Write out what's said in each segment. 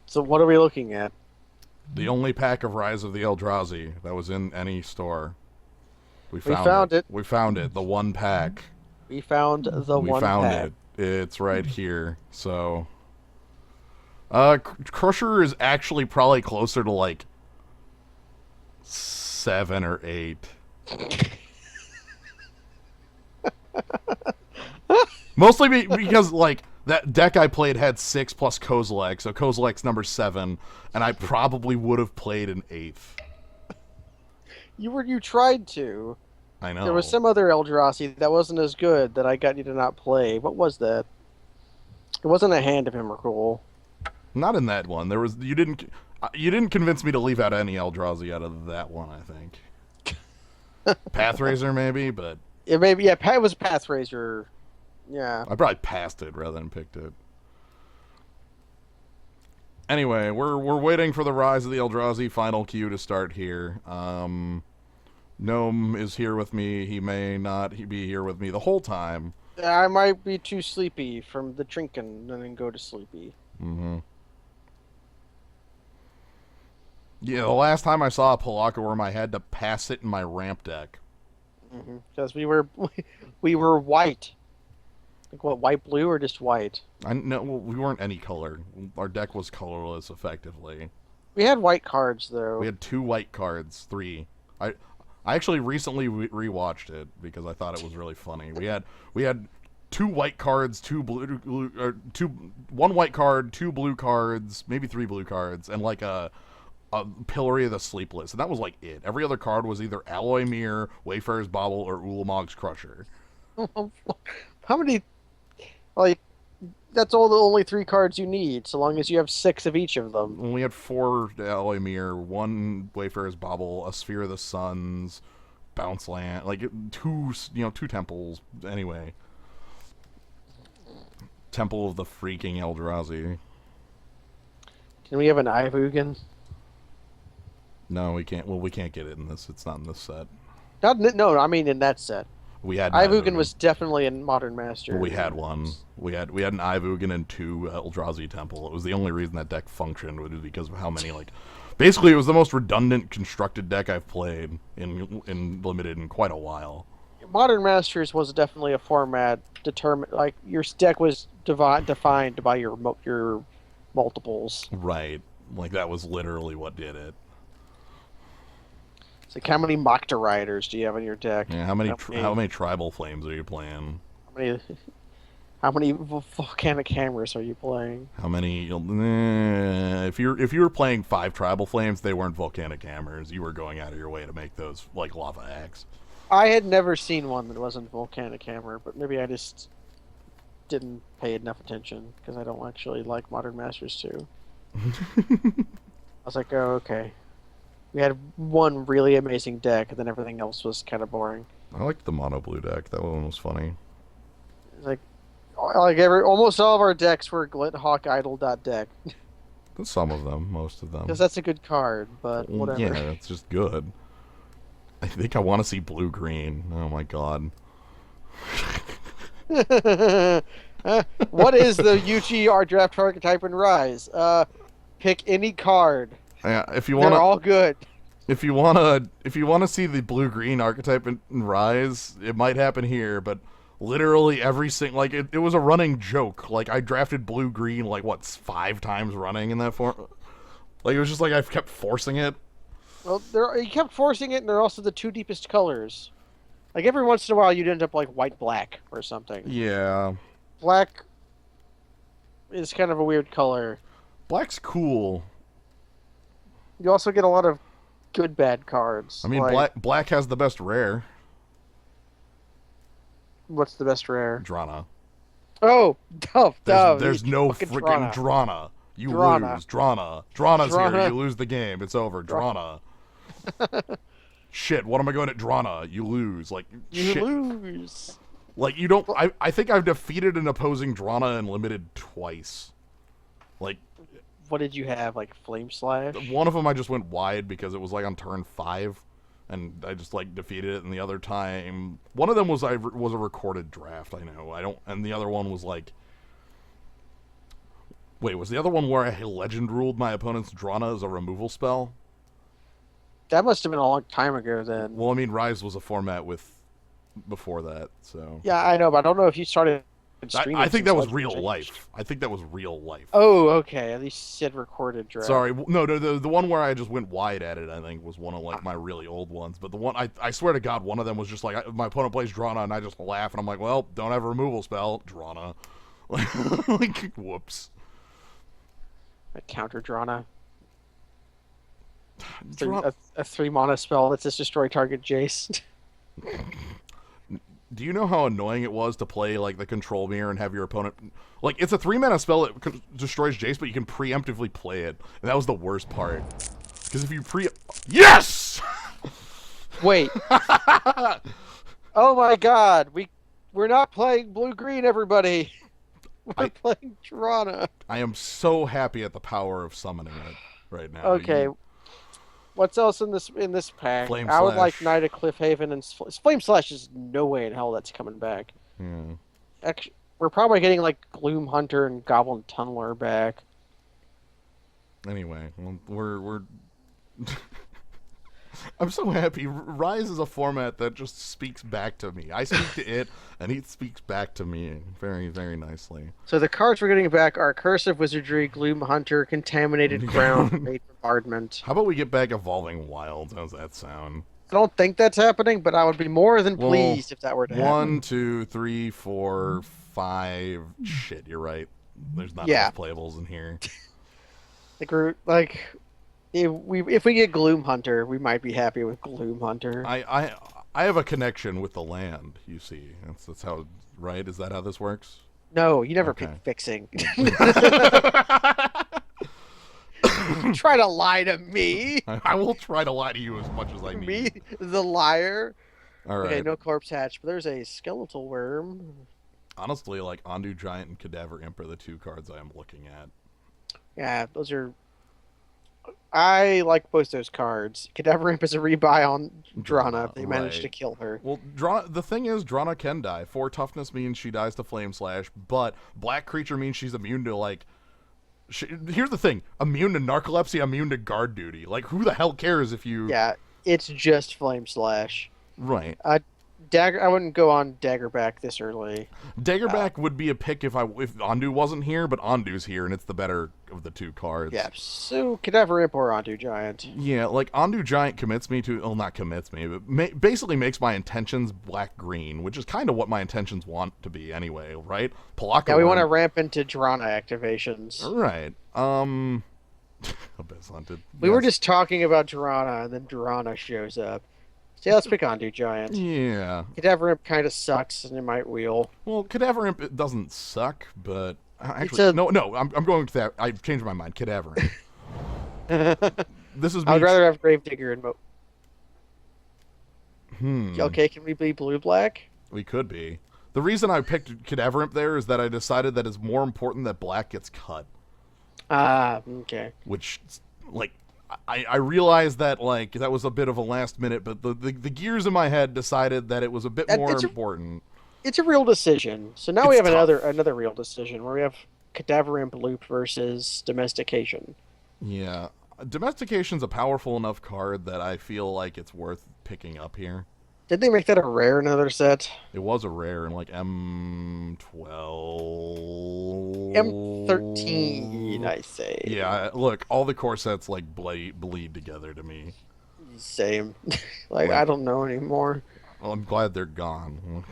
So what are we looking at? The only pack of Rise of the Eldrazi that was in any store. We We found it. found it. We found it. The one pack. We found the We one found pack. it. It's right here. So, Crusher is actually probably closer to like 7 or 8. Mostly because like that deck I played had 6 plus Kozilek, so Kozilek's number 7, and I probably would have played an 8th. You tried to. I There was know. some other Eldrazi that wasn't as good that I got you to not play. What was that? It wasn't a Hand of Emrakul. Not in that one. There was you didn't convince me to leave out any Eldrazi out of that one. I think Pathraiser maybe, but It maybe yeah, Pat was Pathraiser. Yeah. I probably passed it rather than picked it. Anyway, we're waiting for the Rise of the Eldrazi final queue to start here. Gnome is here with me. He may not be here with me the whole time. I might be too sleepy from the drinking and then go to sleepy. Mm-hmm. Yeah, the last time I saw a Pelakka worm, I had to pass it in my ramp deck. Because we were white. Like what, white blue or just white? I no, we weren't any color. Our deck was colorless, effectively. We had white cards We though. had 2 white cards, 3. I I actually recently rewatched it because I thought it was really funny. We had 2 white cards, 2 blue, or 1 white card, 2 blue cards, maybe 3 blue cards, and like a Pillory of the Sleepless, and that was like it. Every other card was either Alloy Mirror, Wayfarer's Bauble, or Ulamog's Crusher. How many like that's all the only three cards you need, so long as you have six of each of them. And we had 4 Alloy Mirror, 1 Wayfarer's Bauble, a Sphere of the Suns, Bounce Land, like 2 temples. Anyway, Temple of the freaking Eldrazi. Can we have an Ivugan? No, we can't. Well, we can't get it in this. It's not in this set. No, I mean in that set. We had an Ivugan Ivugan. was definitely in Modern Well, we had Masters. one. We had an Ivugan and 2 Eldrazi Temple. It was the only reason that deck functioned was because of how many like. Basically, it was the most redundant constructed deck I've played in limited in quite a while. Modern Masters was definitely a format determined. Like your deck was defined by your multiples. Right, like that was literally what did it. It's like how many Mokta Riders do you have in your deck? Yeah, how many How how many? many tribal flames are you playing? How many? How many volcanic hammers are you playing? How many? If you were playing 5 tribal flames, they weren't volcanic hammers. You were going out of your way to make those like lava axe. I had never seen one that wasn't volcanic hammer, but maybe I just didn't pay enough attention because I don't actually like Modern Masters 2. I was like, oh, okay. We had one really amazing deck, and then everything else was kind of boring. I liked the mono blue deck. That one was funny. It's like almost all of our decks were Glithawk Idol deck Some of them, most of because them. that's a good card, but Yeah, whatever. it's just good. I think I want to see blue green. Oh my god. What is the UGR draft archetype in Rise? Pick any card. Yeah, They're all good. if you wanna see the blue green archetype in Rise, it might happen here, but literally every single like it was a running joke. Like I drafted blue green like what 5 times running in that form. Like it was just like I kept forcing it. Well, you kept forcing it, and they're also the two deepest colors. Like every once in a while, you'd end up like white black or something. Yeah, Black is kind of a weird color. black's cool. You also get a lot of good bad cards. I mean, Like black has the best rare, what's the best rare? Drana. Oh, Dove. There's You no fucking freaking Drana. Drana. You Drana. lose. Drana's here. Drana. You lose the game. It's over. Dra- Drana. Shit, what am I going at Drana? You lose. Like, you shit. lose. Like, you don't. Well, I think I've defeated an opposing Drana in limited twice. Like, what did you have? Like Flame Slash? one of them I just went wide because it was like on turn 5. And I just like defeated it, and the other time, one of them was was a recorded draft. I know I don't, and the other one was like Wait, was the other one where I legend ruled my opponent's Drana as a removal spell? That must have been a long time ago then. Well, I mean, Rise was a format with before that, so Yeah, I know, but I don't know if you started streaming I think since that was Legend real changed. life. I think that was real life. Oh, okay. At least Sid recorded draft. Sorry, no, the one where I just went wide at it, I think, was one of like my really old ones. But the one I swear to God, one of them was just like my opponent plays Drana, and I just laugh, and I'm like, well, don't have a removal spell, Drana. Like, whoops. A counter Drana. Dra- A 3 mana spell that says destroy target Jace. Do you know how annoying it was to play like the control mirror and have your opponent like it's a 3 mana spell that destroys Jace, but you can preemptively play it, and that was the worst part. Because if you yes. Wait. Oh my God. We're not playing blue green, everybody. We're playing Drana. I am so happy at the power of summoning it right now. Okay. What's else in this pack? Flame I would Slash. like Knight of Cliffhaven and Flame Slash is no way in hell that's coming back. Yeah. Actually, we're probably getting like Gloom Hunter and Goblin Tunneler back. Anyway, we're I'm so happy. Rise is a format that just speaks back to me. I speak to it, and it speaks back to me very, very nicely. So the cards we're getting back are Cursive Wizardry, Gloom Hunter, Contaminated Ground, Made Bombardment. How about we get back Evolving Wilds? How's that sound? I don't think that's happening, but I would be more than pleased if that were to happen. 1, 2, 3, 4, 5. Shit, you're right. There's not enough playables in here. If we get Gloom Hunter, we might be happy with Gloom Hunter. I have a connection with the land. You see, that's how. Right? Is that how this works? No, you never pick fixing. Try to lie to me. I will try to lie to you as much as I need. Me, the liar. All right. Okay, no Corpse Hatch, but there's a Skeletal Worm. Honestly, like Ondu Giant and Cadaver Imp are the two cards I am looking at. Yeah, those are. I like both those cards. Cadaver Imp is a rebuy on Drana if they manage to kill her. Well, the thing is, Drana can die. 4 toughness means she dies to Flame Slash, but black creature means she's immune to, like... here's the thing. Immune to Narcolepsy, immune to Guard Duty. Like, who the hell cares if you... Yeah, it's just Flame Slash. Right. Dagger. I wouldn't go on Daggerback this early. Daggerback would be a pick if Ondu wasn't here, but Ondu's here, and it's the better of the two cards. Yeah, so Cadaver Imp or Ondu Giant. Yeah, like Ondu Giant commits me to, well, not commits me, but basically makes my intentions black-green, which is kind of what my intentions want to be anyway, right? Pelakka. Yeah, we want to ramp into Drana activations. Right. Abyss Hunted. We were just talking about Drana, and then Drana shows up. So yeah, let's pick Ondu Giant. Yeah. Cadaver Imp kind of sucks, and it might wheel. Well, Cadaver Imp, it doesn't suck, but... Actually, no, I'm going to that. I've changed my mind. Cadaver Imp. This is me. I would rather have Gravedigger and Okay, can we be blue-black? We could be. The reason I picked Cadaver Imp there is that I decided that it's more important that black gets cut. Okay. Which, like... I realized that like that was a bit of a last minute, but the gears in my head decided that it was a bit more important. It's a real decision. So now we have another real decision where we have Cadaver Imp Loop versus Domestication. Yeah, Domestication's a powerful enough card that I feel like it's worth picking up here. Did they make that a rare in another set? It was a rare in like M12. M13, I say. Yeah, look, all the core sets like bleed together to me. Same. like I don't know anymore. Well, I'm glad they're gone.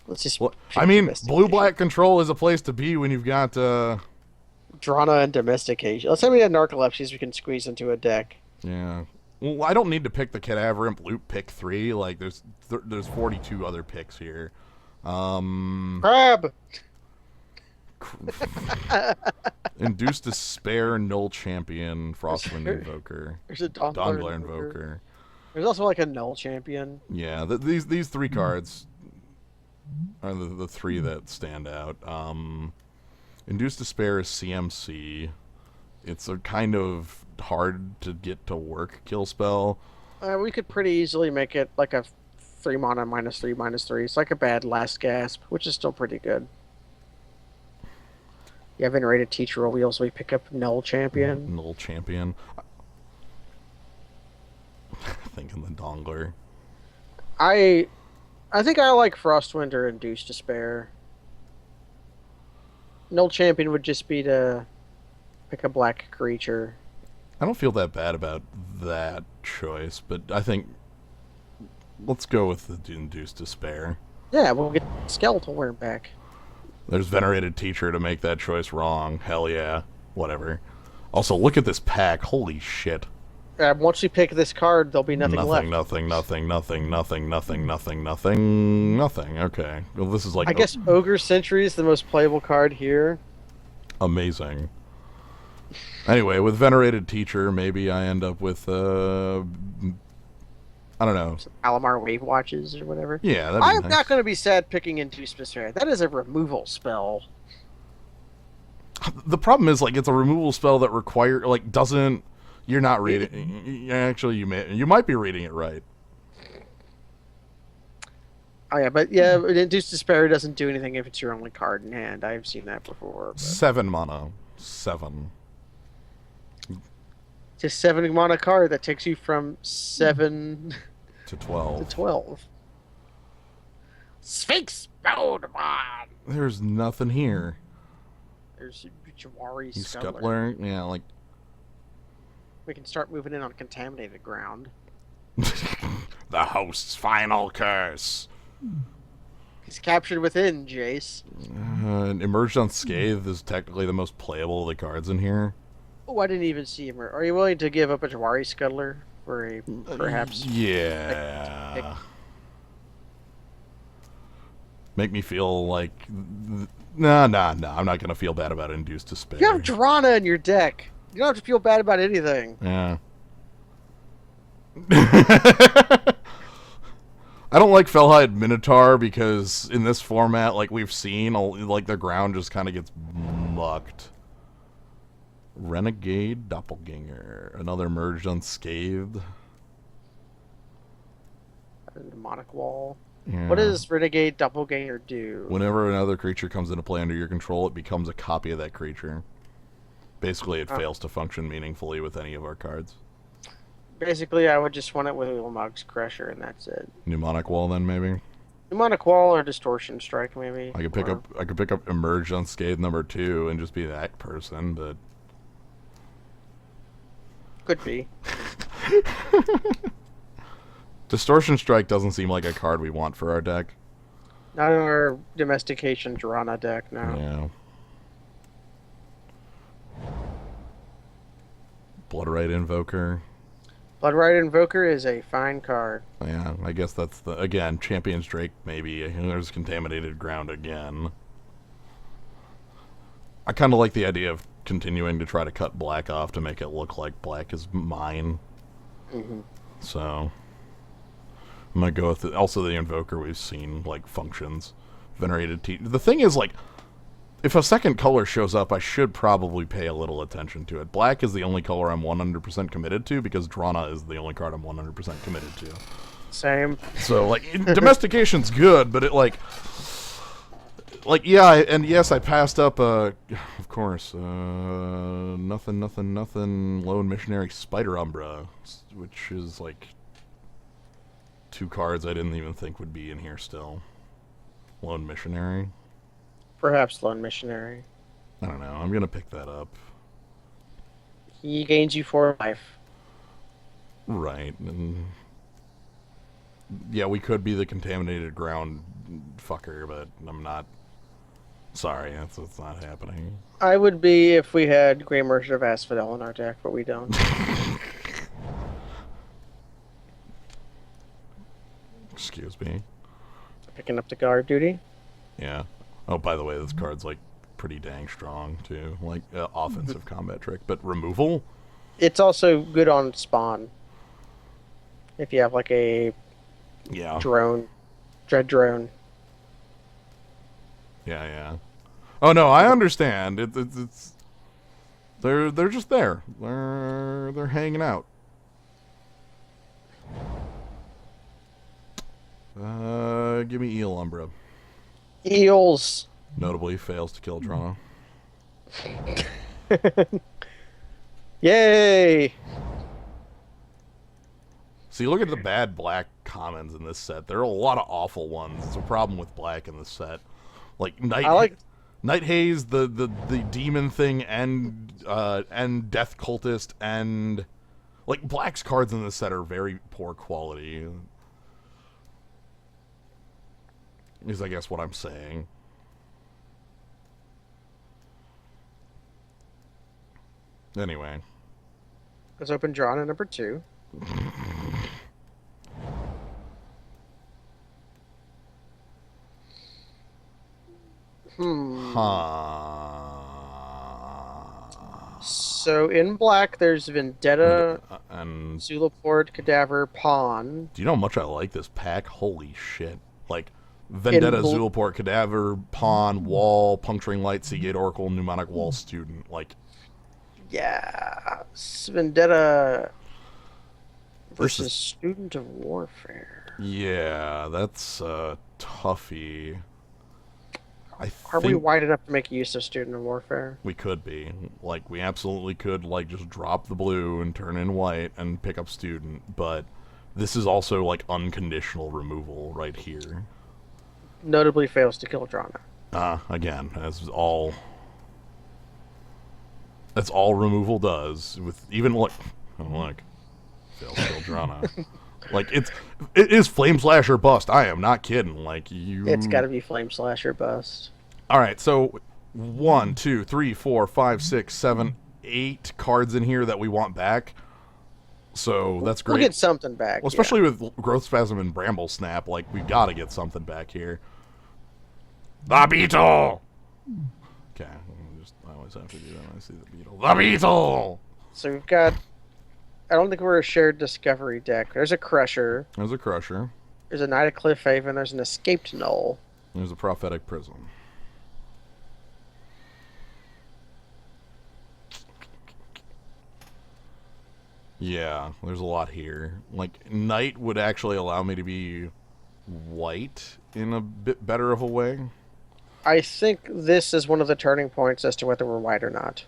Let's just. I mean, blue-black control is a place to be when you've got Drana and Domestication. Let's say we have Narcolepsies we can squeeze into a deck. Yeah. Well, I don't need to pick the Cadaver Imp Loop pick 3. Like, there's 42 other picks here. Crab! Induced Despair, Null Champion, Frostwind Invoker. There's a Dawnglare Invoker. There's also like a Null Champion. Yeah, these 3 cards are the 3 that stand out. Induced Despair is CMC. It's a kind of hard to get to work kill spell. We could pretty easily make it like a 3 mana -3/-3. It's like a bad Last Gasp, which is still pretty good. You have venerated teacher. We also pick up null champion. Null champion. Thinking the dongler. I think I like Frostwind or Induce Despair. Null champion would just be to pick a black creature. I don't feel that bad about that choice, but I think let's go with the Induced Despair. Yeah, we'll get Skeletal Worm back. There's Venerated Teacher to make that choice wrong. Hell yeah. Whatever. Also, look at this pack. Holy shit. Once we pick this card, there'll be nothing left. Nothing. Okay. Well, this is like... I guess Ogre Sentry is the most playable card here. Amazing. Anyway, with Venerated Teacher, maybe I end up with, I don't know. Some Alamar Wave Watches or whatever. Yeah, that'd be I'm nice. not going to be sad picking into Despair. That is a removal spell. The problem is, like, it's a removal spell that doesn't... You're not reading... Actually, you might be reading it right. Oh, yeah, but yeah, Induced Despair doesn't do anything if it's your only card in hand. I've seen that before. But... 7 mana. 7. It's a 7 mana card that takes you from 7 to 12. to 12. Sphinx Mode on! There's nothing here. There's Jawari You Scuttler. Scuttler? Yeah, like... We can start moving in on contaminated ground. The host's final curse. He's captured within, Jace. Emerged Unscathed is technically the most playable of the cards in here. Oh, I didn't even see him. Are you willing to give up a Jawari Scuttler for a perhaps? Yeah. Make me feel like... Nah. I'm not going to feel bad about Induced Despair. You have Drana in your deck. You don't have to feel bad about anything. Yeah. I don't like Fellhide Minotaur because in this format, like we've seen, like the ground just kind of gets mucked. Renegade Doppelganger. Another Merged Unscathed. Demonic Wall. Yeah. What does Renegade Doppelganger do? Whenever another creature comes into play under your control, it becomes a copy of that creature. Basically, it fails to function meaningfully with any of our cards. Basically, I would just want it with Ulamog's Crusher, and that's it. Mnemonic Wall, then maybe. Mnemonic Wall or Distortion Strike, maybe. I could pick up Emerged Unscathed number 2 and just be that person, but could be. Distortion Strike doesn't seem like a card we want for our deck. Not in our Domestication Drana deck, no. Yeah. Bloodright Invoker. Bloodright Invoker is a fine card. Yeah, I guess that's the... Again, Champion's Drake, maybe. There's Contaminated Ground again. I kind of like the idea of continuing to try to cut black off to make it look like black is mine. Mm-hmm. So... I'm going to go with... Also, the Invoker we've seen, like, functions. Venerated Teacher. The thing is, like... If a second color shows up, I should probably pay a little attention to it. Black is the only color I'm 100% committed to, because Drana is the only card I'm 100% committed to. Same. So, like, Domestication's good, but it, like, yeah, and yes, I passed up, of course, nothing, Lone Missionary Spider Umbra, which is, like, 2 cards I didn't even think would be in here still. Lone Missionary. Perhaps Lone Missionary. I don't know. I'm going to pick that up. He gains you 4 life. Right. And yeah, we could be the Contaminated Ground fucker, but I'm not. Sorry, that's not happening. I would be if we had Grey Merchant of Asphodel in our deck, but we don't. Excuse me. Picking up the guard duty. Yeah. Oh, by the way, this card's, like, pretty dang strong, too. Like, offensive combat trick. But removal? It's also good on spawn. If you have, like, a drone. Dread drone. Yeah. Oh, no, I understand. It's... They're just there. They're hanging out. Give me Eel Umbra. Eels. Notably fails to kill Drana. Yay! See, look at the bad black commons in this set. There are a lot of awful ones. It's a problem with black in this set. Like I like. Night Haze, the demon thing, and Death Cultist, and like black's cards in this set are very poor quality. Is I guess what I'm saying. Anyway, Let's open Drana number 2. huh? So in black, there's Vendetta, And Zulaport, Cadaver, Pawn. do you know how much I like this pack? Holy shit! Like Vendetta, Zulaport, Cadaver, Pawn, Wall, Puncturing Light, Seagate Oracle, Mnemonic Wall, Student. Like, yeah, Vendetta versus Student of Warfare. Yeah, that's toughie. Are we wide enough to make use of Student of Warfare? We could be. Like, we absolutely could, like, just drop the blue and turn in white and pick up Student, but this is also, like, unconditional removal right here. Notably fails to kill Drana. Again, that's all removal does. With even, like, fails to kill Drana. Like, it is Flame Slash or bust. I am not kidding. Like, It's gotta be Flame Slash or bust. Alright, so 1, 2, 3, 4, 5, 6, 7, 8 cards in here that we want back. So that's great. We'll get something back. Well, especially with Growth Spasm and Bramble Snap, like, we've got to get something back here. The Beetle! Okay, I always have to do that when I see the Beetle. The Beetle! So we've got... I don't think we're a shared Discovery deck. There's a Crusher. There's a Crusher. There's a Knight of Cliffhaven. There's an Escaped Null. There's a Prophetic Prism. Yeah, there's a lot here. Like, Knight would actually allow me to be white in a bit better of a way. I think this is one of the turning points as to whether we're white or not.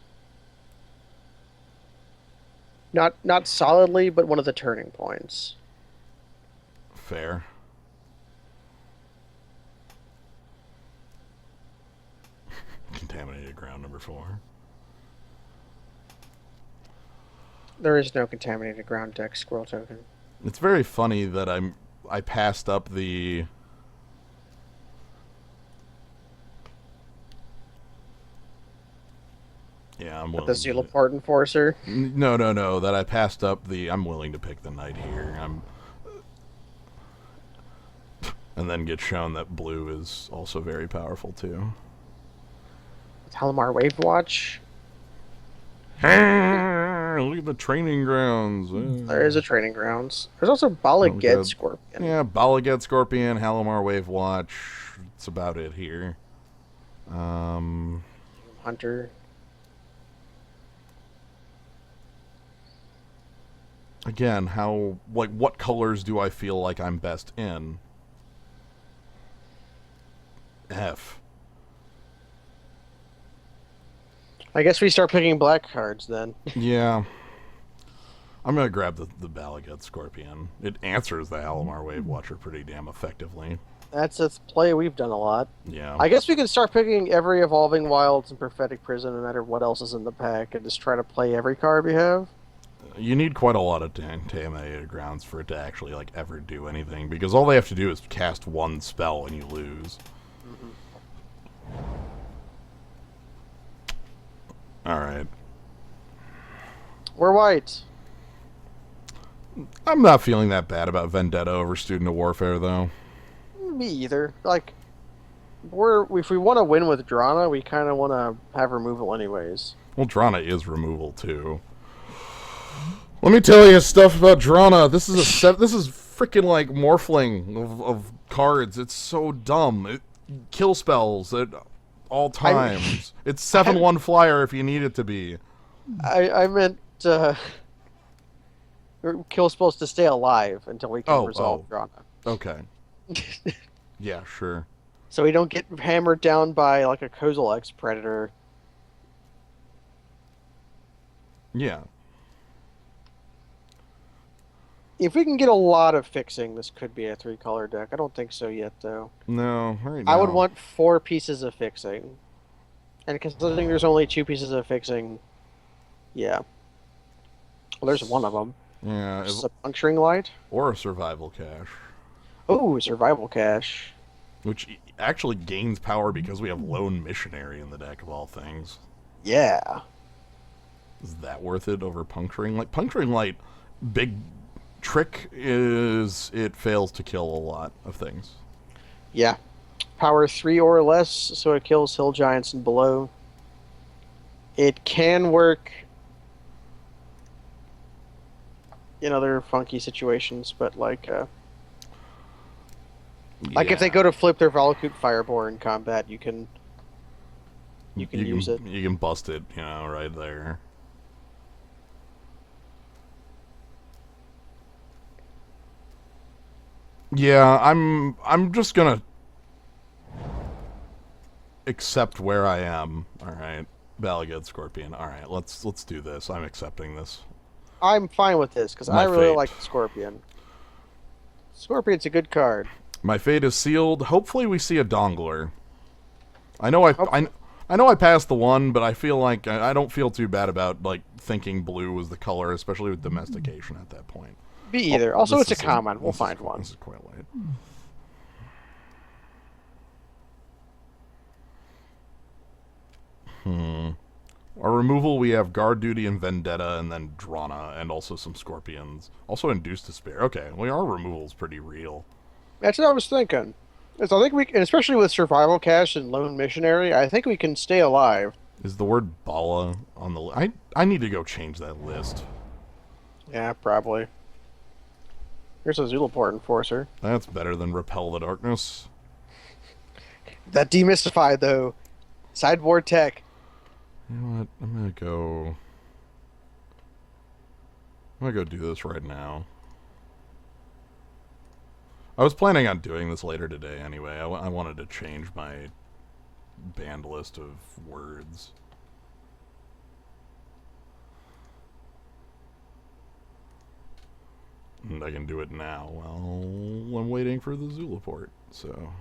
Not solidly, but one of the turning points. Fair. Contaminated Ground number 4. There is no Contaminated Ground deck Squirrel token. It's very funny that I passed up the... Yeah, I'm willing. The Zulaport Enforcer? No, that I passed up the... I'm willing to pick the Knight here. And then get shown that blue is also very powerful, too. Talamar Wave Watch? Look at the training grounds. There is a training grounds. There's also Balaged Scorpion. Yeah, Balaged Scorpion, Halimar Wave Watch. That's about it here. Hunter. Again, what colors do I feel like I'm best in? F. I guess we start picking black cards then. Yeah. I'm going to grab the Balaged Scorpion. It answers the Halimar Wave Watcher pretty damn effectively. That's a play we've done a lot. Yeah. I guess we can start picking every Evolving Wilds and Prophetic Prison no matter what else is in the pack and just try to play every card we have. You need quite a lot of Contaminated Grounds for it to actually like ever do anything, because all they have to do is cast one spell and you lose. Alright. We're white. I'm not feeling that bad about Vendetta over Student of Warfare, though. Me either. Like, if we want to win with Drana, we kind of want to have removal anyways. Well, Drana is removal, too. Let me tell you stuff about Drana. This is this is freaking like Morphling of cards. It's so dumb. Kill spells at all times. It's 7/1 flyer if you need it to be. I meant kill spells to stay alive until we can resolve Drana. Okay. Yeah, sure. So we don't get hammered down by like a Kozilek's Predator. Yeah. If we can get a lot of fixing, this could be a 3-color deck. I don't think so yet, though. No, right I would now. want 4 pieces of fixing. And considering there's only 2 pieces of fixing, yeah. Well, there's one of them. Yeah, Just a puncturing light. or a survival cache. Oh, survival cache. Which actually gains power because we have Lone Missionary in the deck, of all things. Yeah. Is that worth it over Puncturing Light? Puncturing Light, big trick is it fails to kill a lot of things. Yeah. Power 3 or less, so it kills hill giants and below. It can work in other funky situations, but like if they go to flip their Valakut Firebore in combat, you can use it. You can bust it, right there. Yeah, I'm just gonna accept where I am. All right, Balagad Scorpion. All right, let's do this. I'm accepting this. I'm fine with this because I really like Scorpion. Scorpion's a good card. My fate is sealed. Hopefully, we see a Dongler. I know I passed the one, but I feel like I don't feel too bad about like thinking blue was the color, especially with domestication at that point. Me either. Also, it's a common. We'll find one. This is quite late. Our removal, we have Guard Duty and Vendetta, and then Drana, and also some Scorpions. Also Induced Despair. Okay, well, our removal's pretty real. That's what I was thinking. I think we, and especially with Survival Cache and Lone Missionary, I think we can stay alive. Is the word Bala on the I need to go change that list. Yeah, probably. Here's a Zulaport Enforcer. That's better than Repel the Darkness. That demystified, though. Sideboard tech. You know what? I'm gonna go do this right now. I was planning on doing this later today anyway. I wanted to change my banned list of words. And I can do it now while I'm waiting for the Zulaport, so...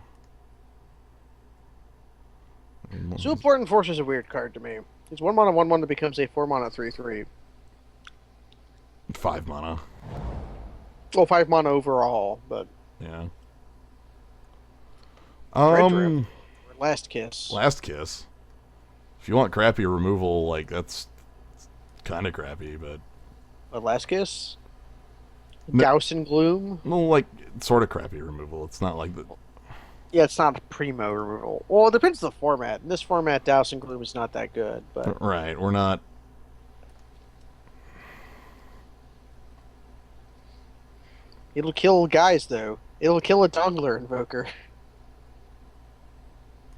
Zulaport Enforcer is a weird card to me. It's 1 mana, 1/1 that becomes a 4 mana, 3/3. 5 mana. Well, 5 mana overall, but... Yeah. Last Kiss. Last Kiss. If you want crappy removal, like, that's kind of crappy, but... But Last Kiss? Douse in Gloom? Well, like, sort of crappy removal. It's not like the... Yeah, it's not a primo removal. Well, it depends on the format. In this format, Douse and Gloom is not that good, but... Right, we're not... It'll kill guys, though. It'll kill a Dongler Invoker.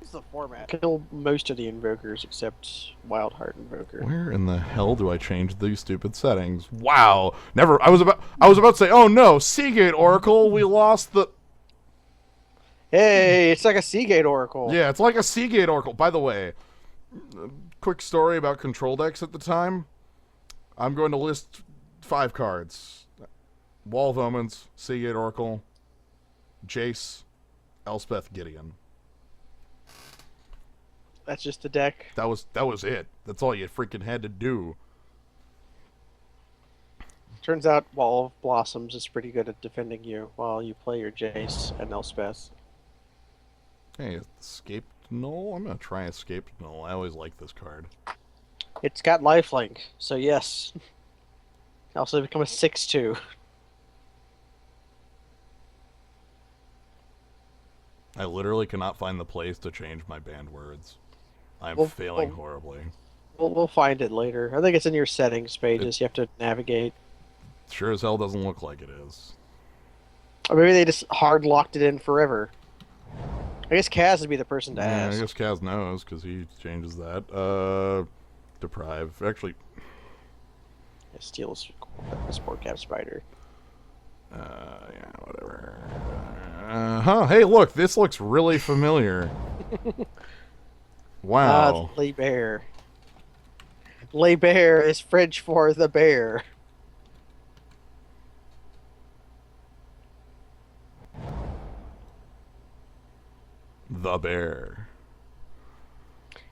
It's the format. Kill most of the Invokers except Wildheart Invoker. Where in the hell do I change these stupid settings? Wow! Never... I was about to say, oh no, Seagate Oracle, we lost the... Hey, it's like a Seagate Oracle. Yeah, it's like a Seagate Oracle. By the way, quick story about control decks at the time. I'm going to list 5 cards. Wall of Omens, Seagate Oracle, Jace, Elspeth, Gideon. That's just the deck. That was it. That's all you freaking had to do. Turns out Wall of Blossoms is pretty good at defending you while you play your Jace and Elspeth. Hey, Escape Null? I'm going to try Escape Null. I always like this card. It's got lifelink, so yes. Also become a 6/2. I literally cannot find the place to change my banned words. I'm failing horribly. We'll find it later. I think it's in your settings pages. You have to navigate. Sure as hell doesn't look like it is. Or maybe they just hard locked it in forever. I guess Kaz would be the person to ask. I guess Kaz knows, because he changes that. Deprive. Actually... Steal a Sport Cap Spider. Yeah, whatever. Hey, look, this looks really familiar. Wow. Lay Bear. Le Bear is French for the bear. The bear.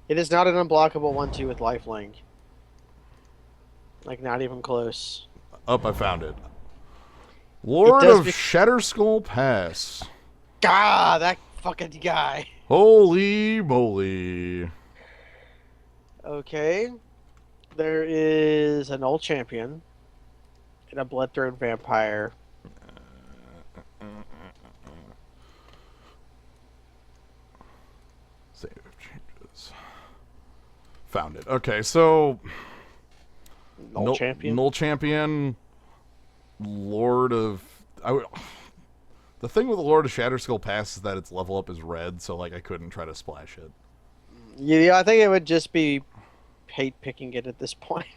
It is not an unblockable 1/2 with lifelink. Like, not even close. Up, I found it. It Lord does of be. Shatterskull Pass. Ah, that fucking guy. Holy moly. Okay. There is an old champion and a blood-throne vampire. Save changes. Found it. Okay, so Old champion. Null Champion, Lord of the thing with the Lord of Shatterskull Pass is that its level up is red, so like I couldn't try to splash it. Yeah, I think it would just be hate picking it at this point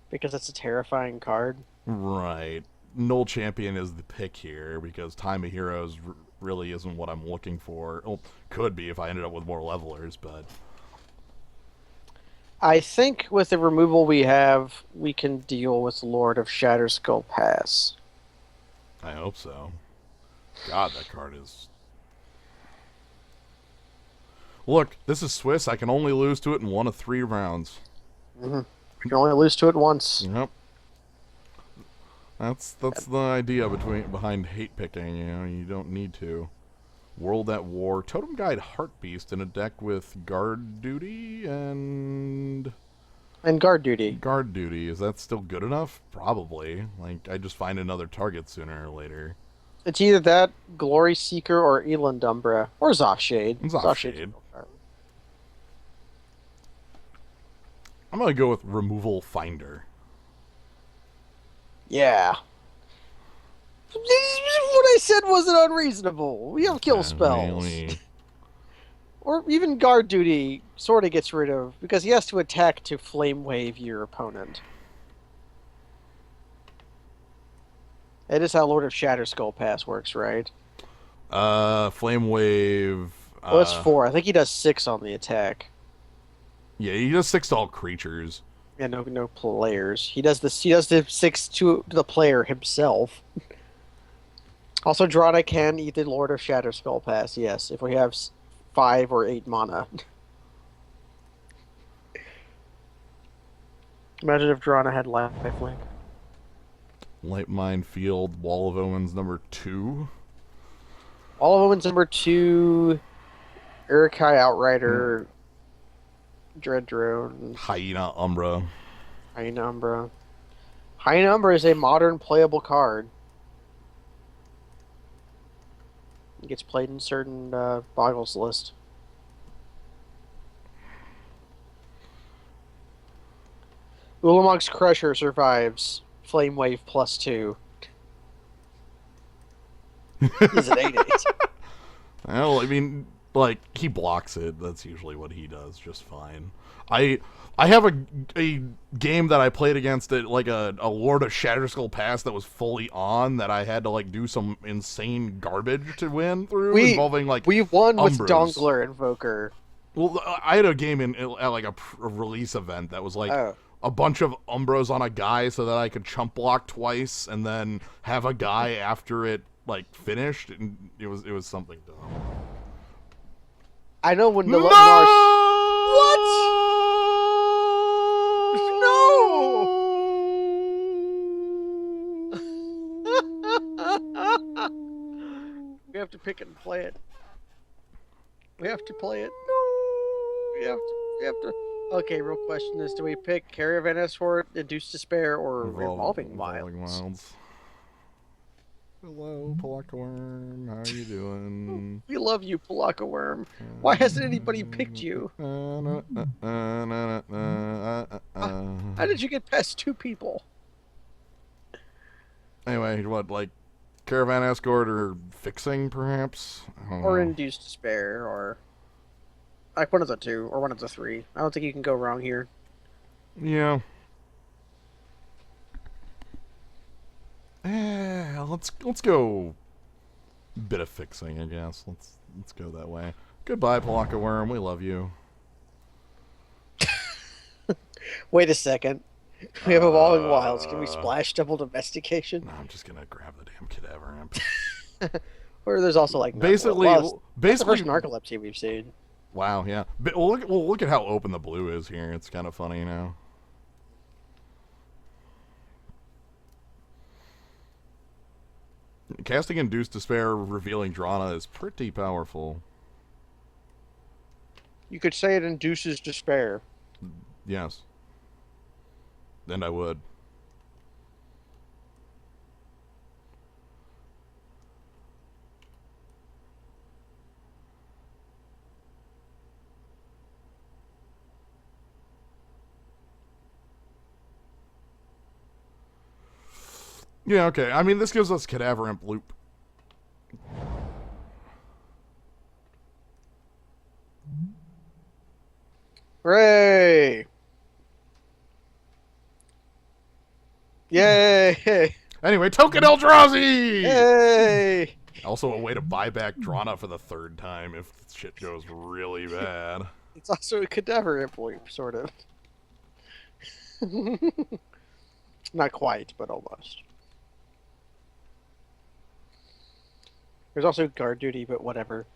because it's a terrifying card. Right. Null Champion is the pick here because Time of Heroes really isn't what I'm looking for. Well, could be if I ended up with more levelers, but I think with the removal we have, we can deal with Lord of Shatterskull Pass. I hope so. God, that card is... Look, this is Swiss. I can only lose to it in 1 of 3 rounds. Mm-hmm. You can only lose to it once. Yep. That's the idea behind hate picking. You know, you don't need to. World at War, Totem Guide Heartbeast in a deck with Guard Duty and Guard Duty. Guard Duty. Is that still good enough? Probably. Like I just find another target sooner or later. It's either that, Glory Seeker, or Eland Umbra, or Zoffshade. Zoffshade. I'm gonna go with Removal Finder. Yeah. What I said wasn't unreasonable. We have kill spells. Really? Or even Guard Duty sort of gets rid of, because he has to attack to Flame Wave your opponent. That is how Lord of Shatterskull Pass works, right? Flame Wave. Well, it's 4. I think he does 6 on the attack. Yeah, he does 6 to all creatures. Yeah, no players. He does the 6 to the player himself. Also, Drana can eat the Lord of Shatterskull Pass, yes, if we have 5 or 8 mana. Imagine if Drana had lifelink. Light Mine Field, Wall of Omens number 2. All of Omens number 2, Urukai Outrider, Dread Drone, Hyena Umbra. Hyena Umbra. Hyena Umbra is a modern playable card. It gets played in certain Boggles list. Ulamog's Crusher survives. Flame Wave +2. He's an 8/8. Well, I mean, like, he blocks it. That's usually what he does just fine. I have a game that I played against it, like a Lord of Shatterskull Pass that was fully on that I had to, like, do some insane garbage to win through, involving, like, we won Umbras. with Dongler Invoker. Well, I had a game at like, a release event that was, like, a bunch of Umbros on a guy so that I could chump block twice and then have a guy after it, like, finished, and it was something dumb. I know when the No! What? No! We have to pick it and play it. We have to play it. We have to. Okay, real question is, do we pick Caravan Escort, Induced Despair, or Revolving Wilds? Hello, Pelakka Worm. How are you doing? We love you, Pelakka Worm. Why hasn't anybody picked you? How did you get past 2 people? Anyway, what, like, Caravan Escort or Fixing, perhaps? Or Induced Despair, or... like one of the 2, or one of the 3. I don't think you can go wrong here. Yeah. Let's go bit of Fixing, I guess. Let's go that way. Goodbye, Pelakka Worm. We love you. Wait a second. We have evolving wilds. Can we splash double domestication? No, I'm just gonna grab the damn cadaver imp. Or there's also like Basically, well, that's the basically. first narcolepsy we've seen. Wow, yeah. But, well, look at how open the blue is here. It's kind of funny now. Casting Induced Despair, revealing Drana is pretty powerful. You could say it induces despair. Yes. And I would. Yeah, okay. I mean, this gives us Cadaver Imp loop. Hooray! Yay! Anyway, Token Eldrazi! Yay! Also a way to buy back Drana for the third time if shit goes really bad. It's also a cadaver imp loop, sort of. Not quite, but almost. There's also guard duty, but whatever.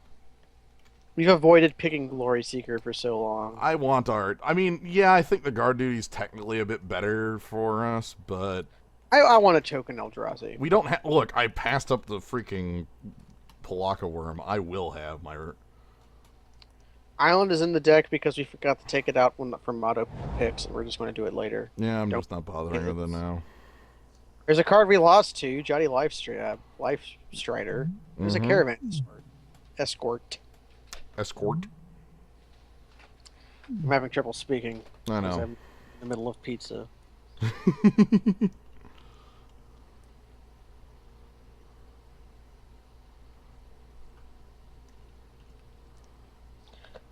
We've avoided picking Glory Seeker for so long. I want art. I mean, yeah, I think the guard duty's technically a bit better for us, but I want a token Eldrazi. we don't have. Look, I passed up the freaking Pelakka worm. I will have my. Island is in the deck because we forgot to take it out from auto picks, and we're just going to do it later. Yeah, I'm just not bothering with it now. There's a card we lost to, Jotty Life Strider. There's a Caravan Escort. Escort? I'm having trouble speaking. I know. I'm in the middle of pizza.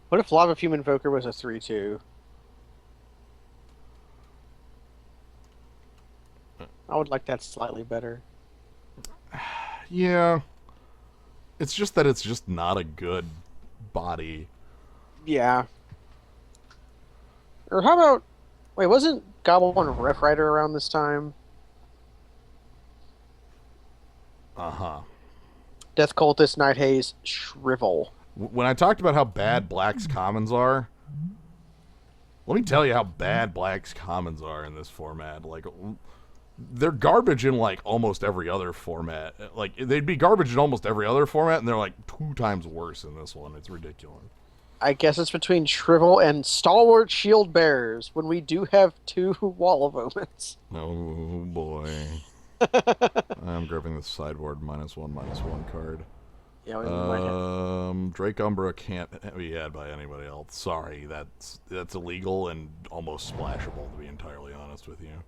What if Lava Fume Invoker was a 3/2? I would like that slightly better. Yeah. It's just that it's just not a good body. Yeah. Or how about... Wait, wasn't Goblin Rough Rider around this time? Uh-huh. Death Cultist, Night Haze, Shrivel. When I talked about how bad Black's commons are, let me tell you how bad Black's commons are in this format. Like, they're garbage in, like, almost every other format. Like, they'd be garbage in almost every other format, and they're, like, 2 times worse in this one. It's ridiculous. I guess it's between Shrivel and Stalwart Shield Bearers, when we do have 2 Wall of Omens. Oh, boy. I'm grabbing the sideboard -1/-1 card. Yeah, we might have... Drake Umbra can't be had by anybody else. Sorry, that's illegal and almost splashable, to be entirely honest with you.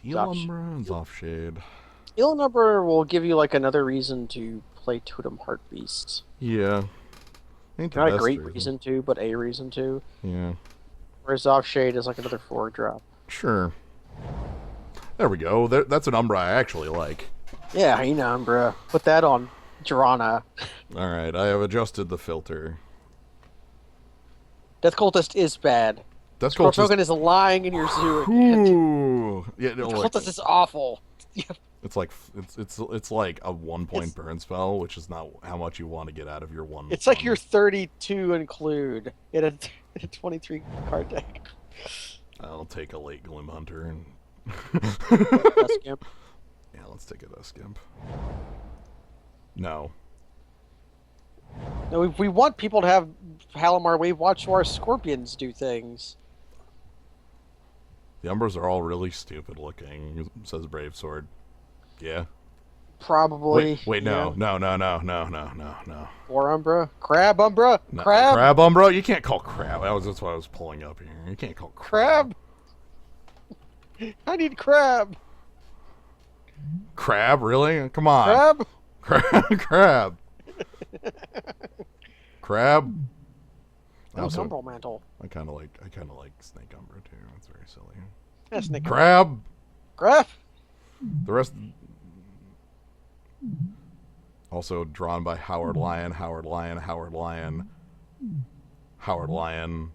Eel Umbra and Zoffshade. Eel Number will give you like another reason to play Totem Heart Beast. Yeah. Ain't the Not a best great reason to, but a reason to. Yeah. Whereas Zoffshade is like another 4-drop. Sure. There we go. That's an Umbra I actually like. Yeah, you know, Umbra. Put that on Drana. Alright, I have adjusted the filter. Death Cultist is bad. Death Scroll Cultist... Token is lying in your zoo. Ooh. Yeah, no, Death like, Cultist is awful. it's like it's like a 1-point burn spell, which is not how much you want to get out of your one. It's like your 32 include in a 23 card deck. I'll take a late Glim Hunter and Skimp. yeah, let's take a Skimp. No. No, we want people to have Halimar Wave Watch our Scorpions do things. The Umbras are all really stupid looking, says Brave Sword. Yeah. Probably. Wait, no. Or Umbra? Crab Umbra? No, Crab? Crab Umbra? You can't call Crab. That's what I was pulling up here. You can't call Crab? I need Crab. Crab? Really? Come on. Crab? Crab. Crab. No, Also, Umbral Mantle. I kind of like Snake Umbra too. That's very silly. Yeah, Snake Crab. Crab? The rest. Also drawn by Howard Lyon, Howard Lyon, Howard Lyon, Howard Lyon,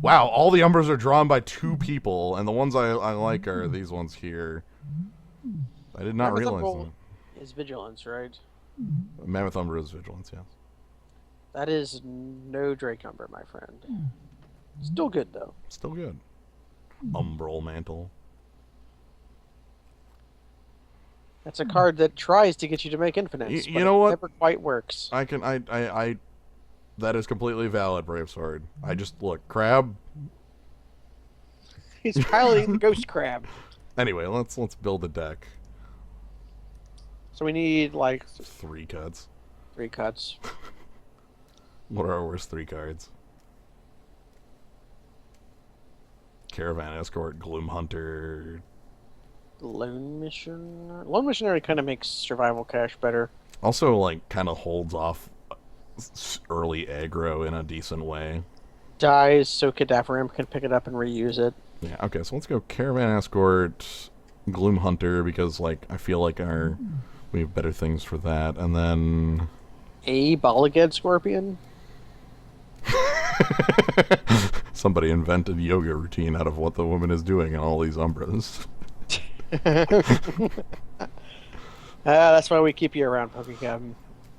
Wow, all the Umbras are drawn by 2 people, and the ones I like are these ones here. I did not Mammoth realize Umbra that. is vigilance, right? Mammoth Umbra is vigilance, yes. That is no Drake Umbra, my friend. Still good though. Still good. Umbral Mantle. That's a card that tries to get you to make infinites, You but know it what? never quite works. I that is completely valid, Brave Sword. I just look, crab. He's piloting the Ghost Crab. Anyway, let's build a deck. So we need like 3 cuts. 3 cuts. What are our worst 3 cards? Caravan Escort, Gloom Hunter. Lone Missionary. Lone Missionary kind of makes survival cash better. Also, like, kind of holds off early aggro in a decent way. Dies so Cadaverim can pick it up and reuse it. Yeah, okay, so let's go Caravan Escort, Gloom Hunter, because, like, I feel like we have better things for that, and then... A Bolliged Scorpion? Somebody invented yoga routine out of what the woman is doing in all these Umbras. That's why we keep you around, Pokecabin.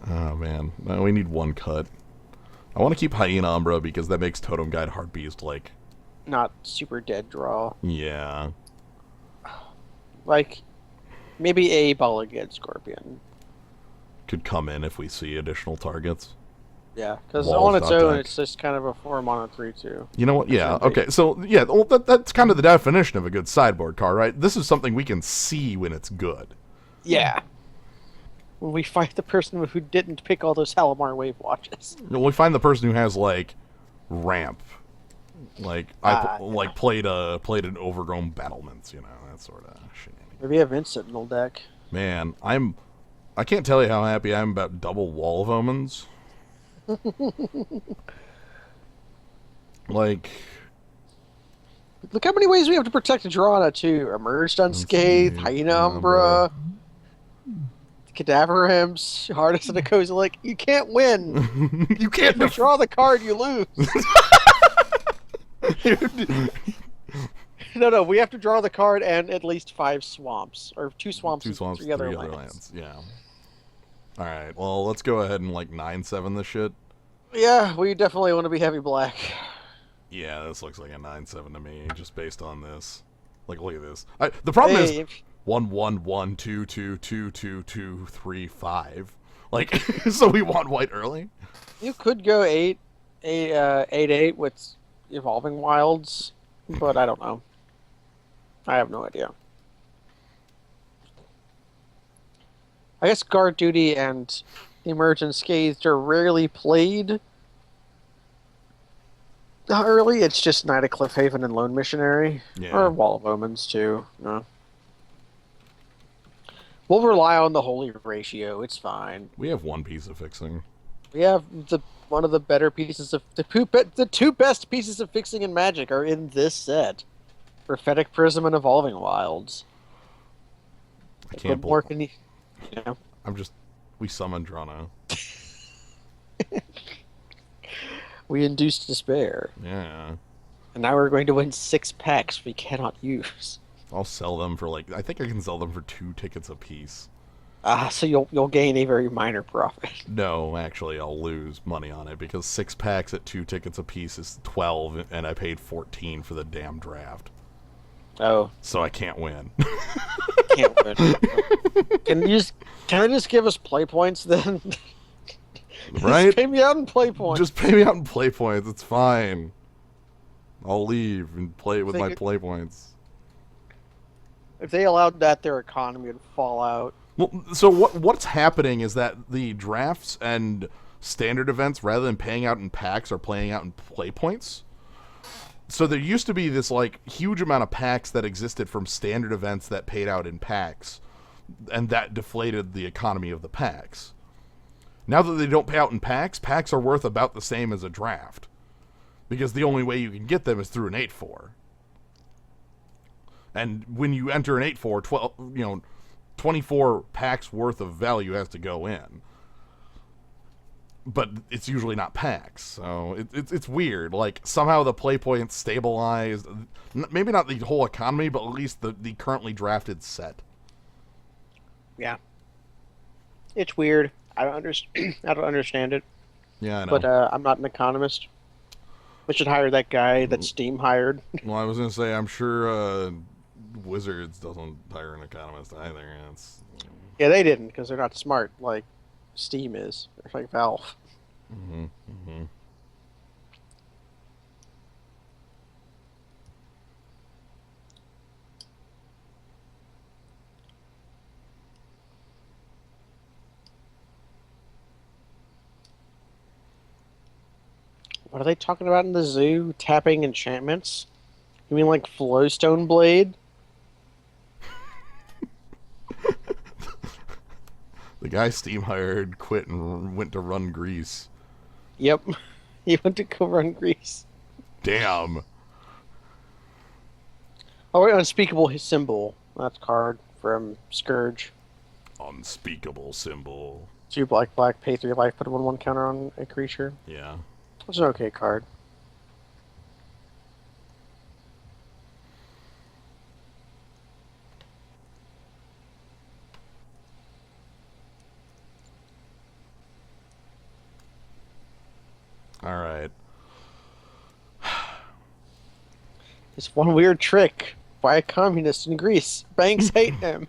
Oh, man. No, we need 1 cut. I want to keep Hyena Umbra because that makes Totem Guide Heartbeast, like... Not super dead draw. Yeah. Like, maybe a Bolliged Scorpion. Could come in if we see additional targets. Yeah, because Walls on its dot own, deck. it's just kind of a 4-mana 3/2. You know what? Yeah, okay. So, yeah, well, that's kind of the definition of a good sideboard card, right? This is something we can see when it's good. Yeah. When we fight the person who didn't pick all those Halimar Wave Watches. We find the person who has, like, ramp. Like, Yeah. played an overgrown battlements, you know, that sort of shit. Maybe a Vince Sentinel deck. Man, I can't tell you how happy I am about double Wall of Omens. Like, Look how many ways we have to protect Drana, too. Emerged Unscathed, Hyena Umbra, Cadaverims, Hardest of the Kozilek. You can't win. you can't If you draw the card, you lose. No, we have to draw the card and at least 5 swamps. Or 2 swamps, 2 swamps, 3 other lands. Yeah. Alright, well, let's go ahead and, like, 9/7 this shit. Yeah, we definitely want to be heavy black. Yeah, this looks like a 9/7 to me, just based on this. Like, look at this. The problem is 1 1 1 2 2 2 2 2 3 5. Like, so we want white early. You could go 8/8 with Evolving Wilds, but I don't know. I have no idea. I guess Guard Duty and Emerge Unscathed are rarely played early. It's just Knight of Cliffhaven and Lone Missionary. Yeah. Or Wall of Omens, too. No. We'll rely on the Holy Ratio. It's fine. We have 1 piece of fixing. We have one of the better pieces of... The 2 best pieces of fixing in Magic are in this set. Prophetic Prism and Evolving Wilds. I can't believe... Yeah. We summoned Drana. We induced despair. Yeah. And now we're going to win 6 packs we cannot use. I'll sell them for, like, I think I can sell them for 2 tickets a piece. So you'll gain a very minor profit. No, actually, I'll lose money on it because 6 packs at 2 tickets a piece is 12, and I paid 14 for the damn draft. Oh. So I can't win. Can't win. Can I just give us play points then? Right? Just pay me out in play points. Just pay me out in play points. It's fine. I'll leave and play with my play points. If they allowed that, their economy would fall out. Well, so what's happening is that the drafts and standard events, rather than paying out in packs, are playing out in play points. So there used to be this, like, huge amount of packs that existed from standard events that paid out in packs, and that deflated the economy of the packs. Now that they don't pay out in packs, packs are worth about the same as a draft. Because the only way you can get them is through an 8/4. And when you enter an 8/4, 24 packs worth of value has to go in. but it's usually not packs, so it's weird. Like, somehow the play points stabilized, maybe not the whole economy, but at least the currently drafted set. Yeah. It's weird. I don't understand. I don't understand it. Yeah, I know. But I'm not an economist. We should hire that guy that Steam hired. Well, I was gonna say, I'm sure Wizards doesn't hire an economist either. It's Yeah, they didn't because they're not smart like Steam is, or like Valve. mm-hmm, mm-hmm. What are they talking about in the zoo? Tapping enchantments? You mean like Flowstone Blade? The guy Steam hired quit and went to run Greece. Yep. He went to go run Greece. Damn. Oh, wait, Unspeakable Symbol. That's card from Scourge. Unspeakable symbol. 2 black, black, pay 3 life, put a 1/1 counter on a creature. Yeah. It's an okay card. All right. This one weird trick by a communist in Greece. Banks hate him.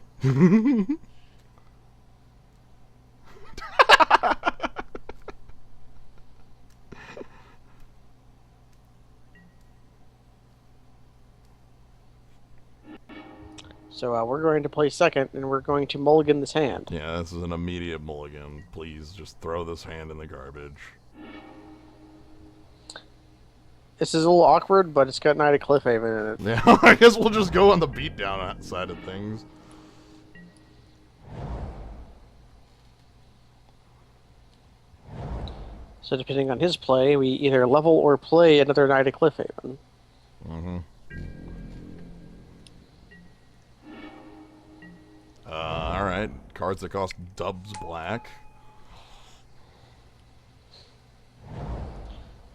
So we're going to play second, and we're going to mulligan this hand. Yeah, this is an immediate mulligan. Please just throw this hand in the garbage. This is a little awkward, but it's got Knight of Cliffhaven in it. Yeah, I guess we'll just go on the beatdown side of things. So depending on his play, we either level or play another Knight of Cliffhaven. Mm-hmm. Alright. Cards that cost dubs black.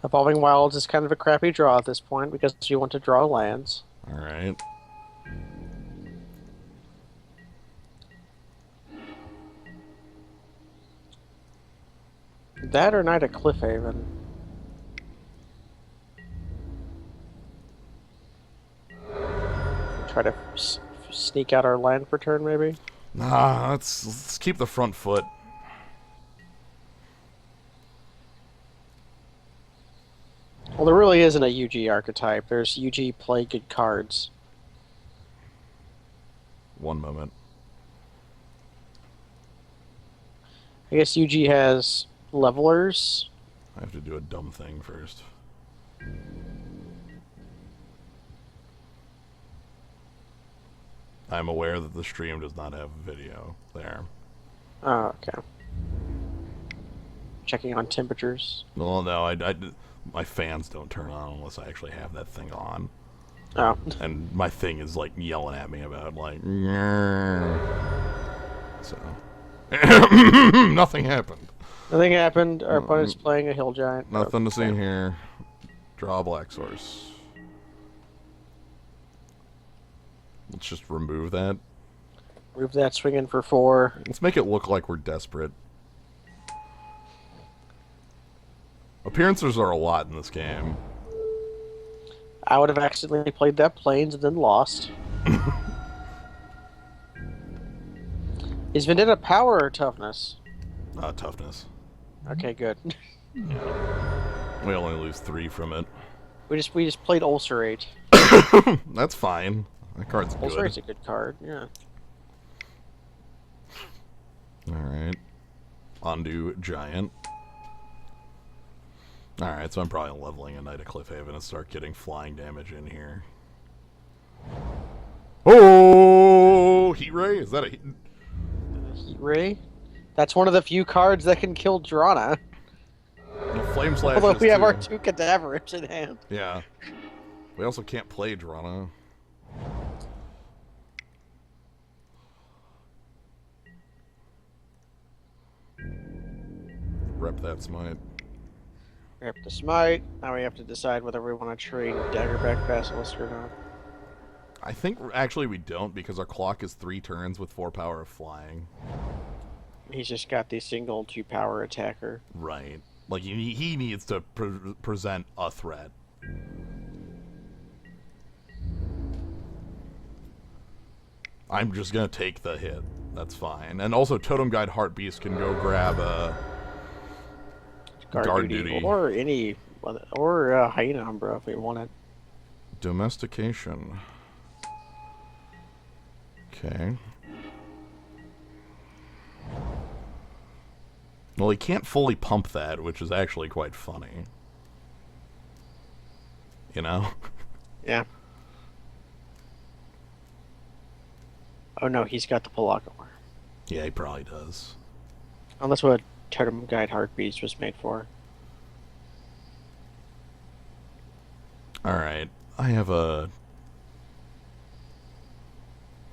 Evolving Wilds is kind of a crappy draw at this point because you want to draw lands. Alright. That or Knight of Cliffhaven. Try to sneak out our land per turn, maybe? Nah, let's keep the front foot. Well, there really isn't a UG archetype. There's UG play good cards. One moment. I guess UG has levelers. I have to do a dumb thing first. I'm aware that the stream does not have video there. Oh, okay. Checking on temperatures. Well, no, my fans don't turn on unless I actually have that thing on. Oh. And my thing is, like, yelling at me about, like, so. Nothing happened. Nothing happened. Our opponent's playing a hill giant. Nothing to see here. Draw a black source. Let's just remove that. Remove that, swing in for 4. Let's make it look like we're desperate. Appearances are a lot in this game. I would have accidentally played that planes and then lost. Is Vendetta power or toughness? Toughness. Okay, good. Yeah. We only lose 3 from it. We just played Ulcerate. That's fine. That card's good. Ulcerate's a good card, yeah. Alright. Undo Giant. Alright, so I'm probably leveling a Knight of Cliffhaven and start getting flying damage in here. Oh! Heat Ray? Is that a heat? Heat Ray? That's one of the few cards that can kill Drana. Well, Flame Slash. Although we have too. our 2 Cadaverish in hand. Yeah. We also can't play Drana. rep that smite. Rip the smite. Now we have to decide whether we want to trade Daggerback Basilisk or not. I think actually we don't because our clock is 3 turns with 4 power of flying. He's just got the single 2-power attacker. Right. Like he needs to present a threat. I'm just gonna take the hit. That's fine. And also, Totem Guide Heartbeast can go grab a guard duty. Or any, or Hyena Umbra if we want it. Domestication. Okay. Well, he can't fully pump that, which is actually quite funny. You know? Yeah. Oh no, he's got the Pelakka. Yeah, he probably does. And that's what Totem Guide Heartbeast was made for. Alright, I have a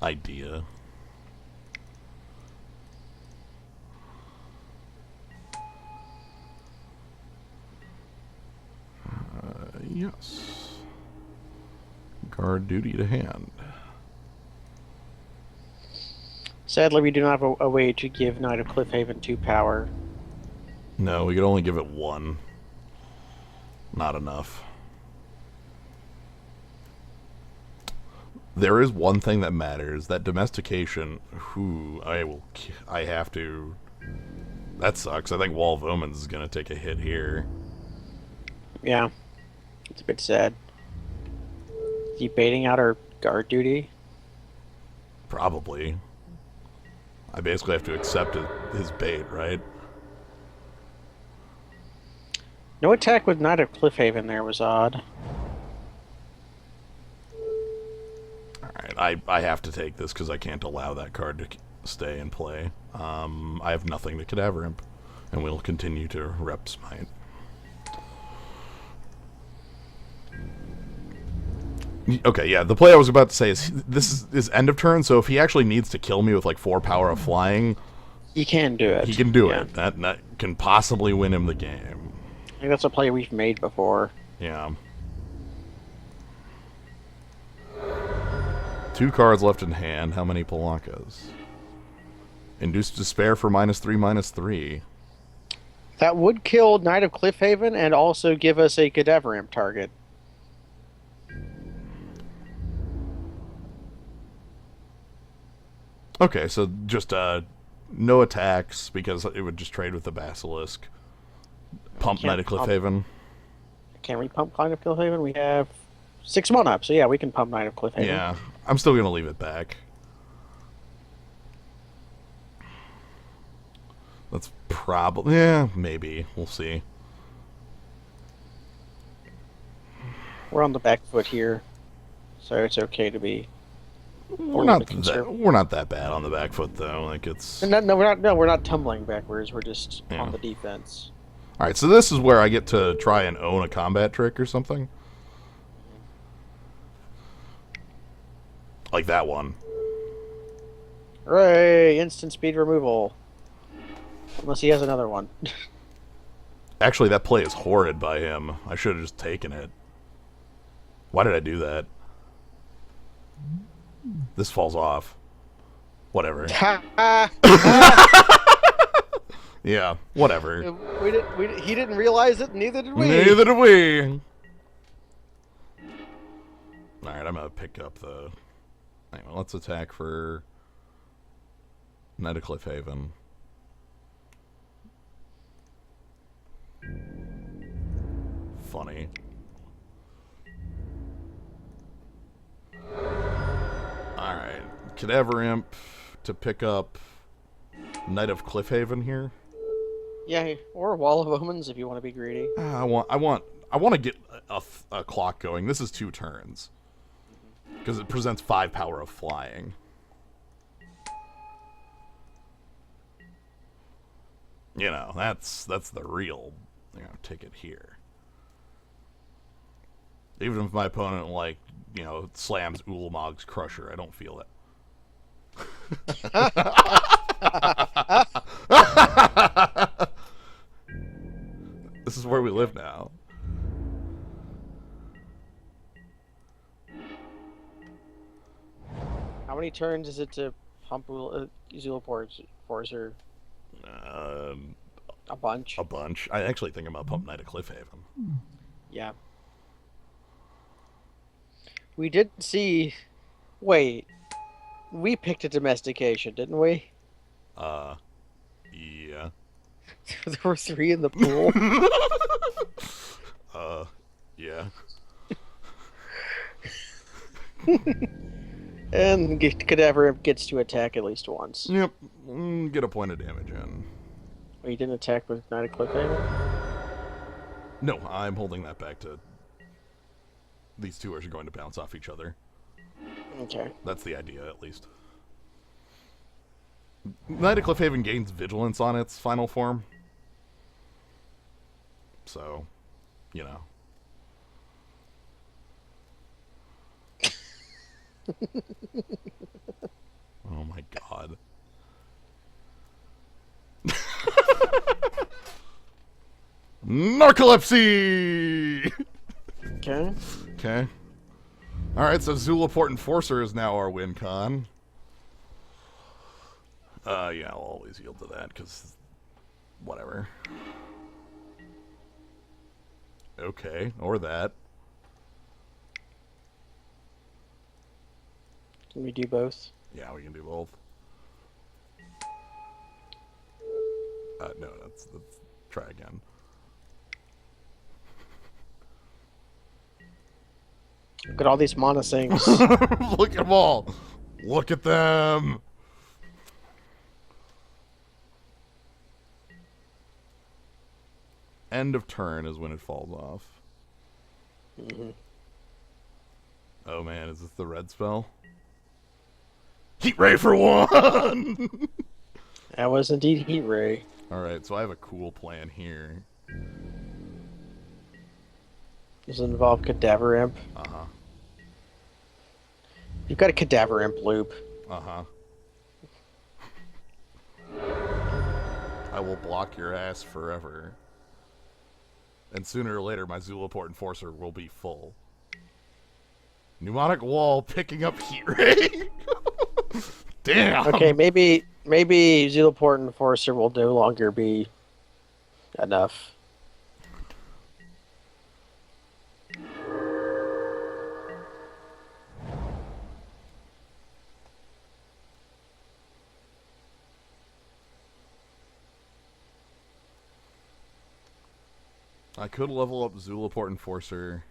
idea. Yes. Guard duty to hand. Sadly, we do not have a way to give Knight of Cliffhaven 2 power. No, we could only give it 1. Not enough. There is one thing that matters. That domestication, I have to... That sucks. I think Wall of Omens is going to take a hit here. Yeah. It's a bit sad. Is he baiting out our guard duty? Probably. I basically have to accept his bait, right? No attack with Knight of Cliffhaven there was odd. Alright, I have to take this because I can't allow that card to stay in play. I have nothing to Cadaver Imp, and we'll continue to rep Smite. Okay, yeah, the play I was about to say is this is end of turn, so if he actually needs to kill me with like 4 power of flying, he can do it. He can do it. That can possibly win him the game. I think that's a play we've made before. Yeah. 2 cards left in hand. How many Pelakkas? Induce Despair for -3/-3. That would kill Knight of Cliffhaven and also give us a Cadaver Imp target. Okay, so just no attacks because it would just trade with the Basilisk. Pump Knight of Cliffhaven. Can we pump Knight of Cliffhaven? We have 6 1-up, so yeah, we can pump Knight of Cliffhaven. Yeah, I'm still gonna leave it back. That's probably... Yeah, maybe. We'll see. We're on the back foot here, so it's okay to be... We're not that bad on the back foot though. Like it's we're not tumbling backwards. We're just on the defense. All right, so this is where I get to try and own a combat trick or something, like that one. Hooray! Instant speed removal. Unless he has another one. Actually, that play is horrid by him. I should have just taken it. Why did I do that? This falls off. Whatever. Yeah, whatever. He didn't realize it, neither did we. Neither did we. Alright, I'm gonna pick up the... Anyway, let's attack for... Knight of Cliffhaven. Funny. Alright, Cadaver Imp to pick up Knight of Cliffhaven here. Yeah, or Wall of Omens if you want to be greedy. I want to get a clock going. This is 2 turns because it presents 5 power of flying. You know, that's the real, ticket here. Even if my opponent slams Ulamog's Crusher, I don't feel it. This is where we live now. How many turns is it to pump Zulaport Forcer? A bunch. A bunch. I actually think I'm gonna pump Knight of Cliffhaven. Yeah. We did see. Wait. We picked a domestication, didn't we? Yeah. There were 3 in the pool. Yeah. And Cadaver gets to attack at least once. Yep. Get a point of damage in. Oh, you didn't attack with Knight of Cliffhaven? No, I'm holding that back to... These two are going to bounce off each other. Okay. That's the idea, at least. Knight of Cliffhaven gains Vigilance on its final form. So, you know. Oh my god. Narcolepsy! Okay. Okay. Alright, so Zulaport Enforcer is now our win con. Yeah, I'll always yield to that, because... whatever. Okay, or that. Can we do both? Yeah, we can do both. No, let's try again. Look at all these mana things. Look at them all. Look at them. End of turn is when it falls off. Mm-hmm. Oh man, is this the red spell? Heat Ray for 1! That was indeed Heat Ray. Alright, so I have a cool plan here. Does it involve Cadaver Imp? Uh-huh. You've got a Cadaver Imp loop. Uh-huh. I will block your ass forever. And sooner or later, my Zulaport Enforcer will be full. Pneumonic Wall picking up Heat Ray. Damn. Okay, maybe Zulaport Enforcer will no longer be enough. I could level up Zulaport Enforcer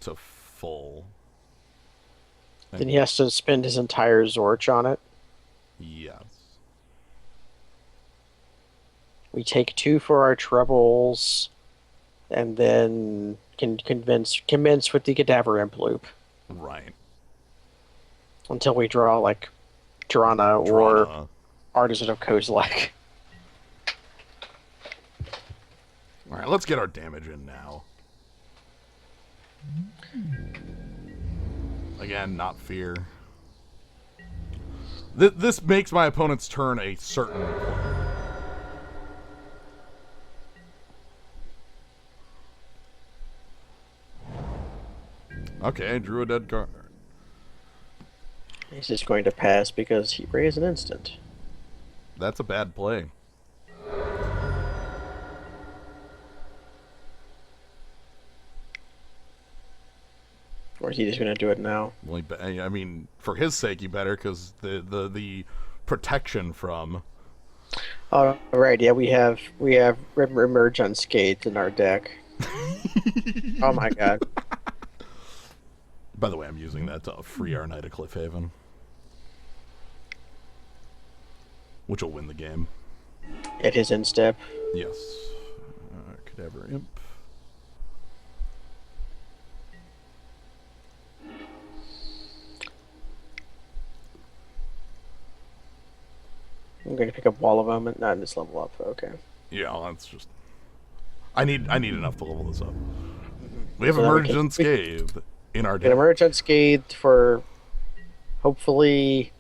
to full. Then he has to spend his entire Zorch on it. Yes. We take 2 for our troubles, and then can commence with the Cadaver Imp loop Right. until we draw like Drana or Artisan of Kozilek. Alright, let's get our damage in now. Again, not fear. This makes my opponent's turn a certain play. Okay, I drew a dead card. He's just going to pass because Heat Ray is an instant. That's a bad play. Or is he just going to do it now? Well, I mean, for his sake, you better, because the protection from... Oh, right, yeah, we have Emerge Unscathed in our deck. Oh my god. By the way, I'm using that to free our Knight of Cliffhaven. Which will win the game. At his instep. Yes. Cadaver Imp. I'm going to pick up Wall of Omen. Not in this level up, okay. Yeah, well, that's just... I need enough to level this up. We have So Emerged Unscathed in our Get deck. Emerge Unscathed for... Hopefully...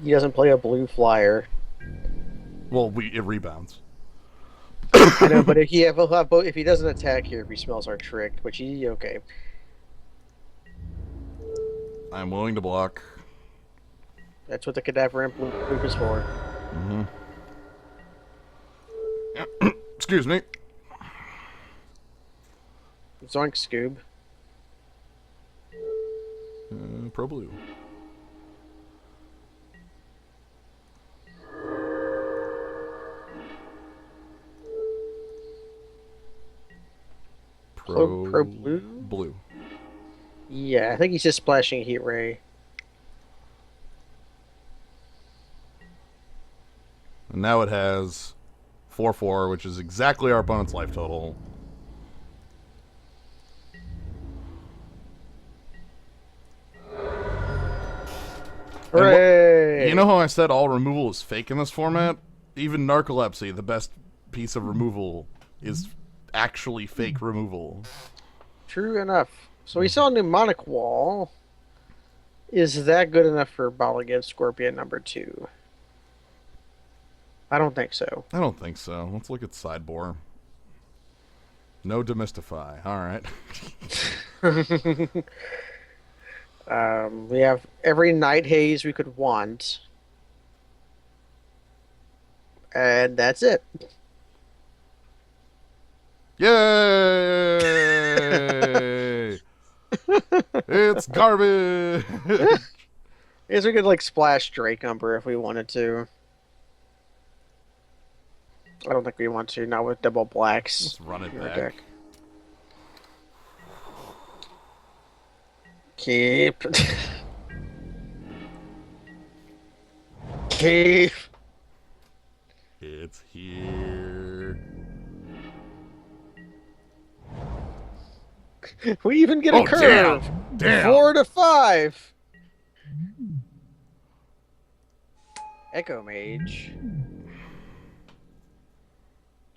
He doesn't play a blue flyer. Well, it rebounds. I know, but if if he doesn't attack here, if he smells our trick, which he okay. I'm willing to block. That's what the cadaver imp loop is for. Mm-hmm. Excuse me. Zoink, Scoob. Pro blue. Pro blue? Blue. Yeah, I think he's just splashing a heat ray. And now it has 4/4, which is exactly our opponent's life total. Hooray! You know how I said all removal is fake in this format? Even narcolepsy, the best piece of removal, is actually fake removal. True enough. So we saw Mnemonic Wall. Is that good enough for Balagiv Scorpion number 2? I don't think so. I don't think so. Let's look at sideboard. No demystify. Alright. We have every Night Haze we could want. And that's it. Yay! It's garbage! I guess we could like splash Drake Umber if we wanted to. I don't think we want to, not with double blacks. Let's run it in our back. deck. Keep. Keep. It's here. We even get a curve. Damn. 4 to 5. Echo Mage.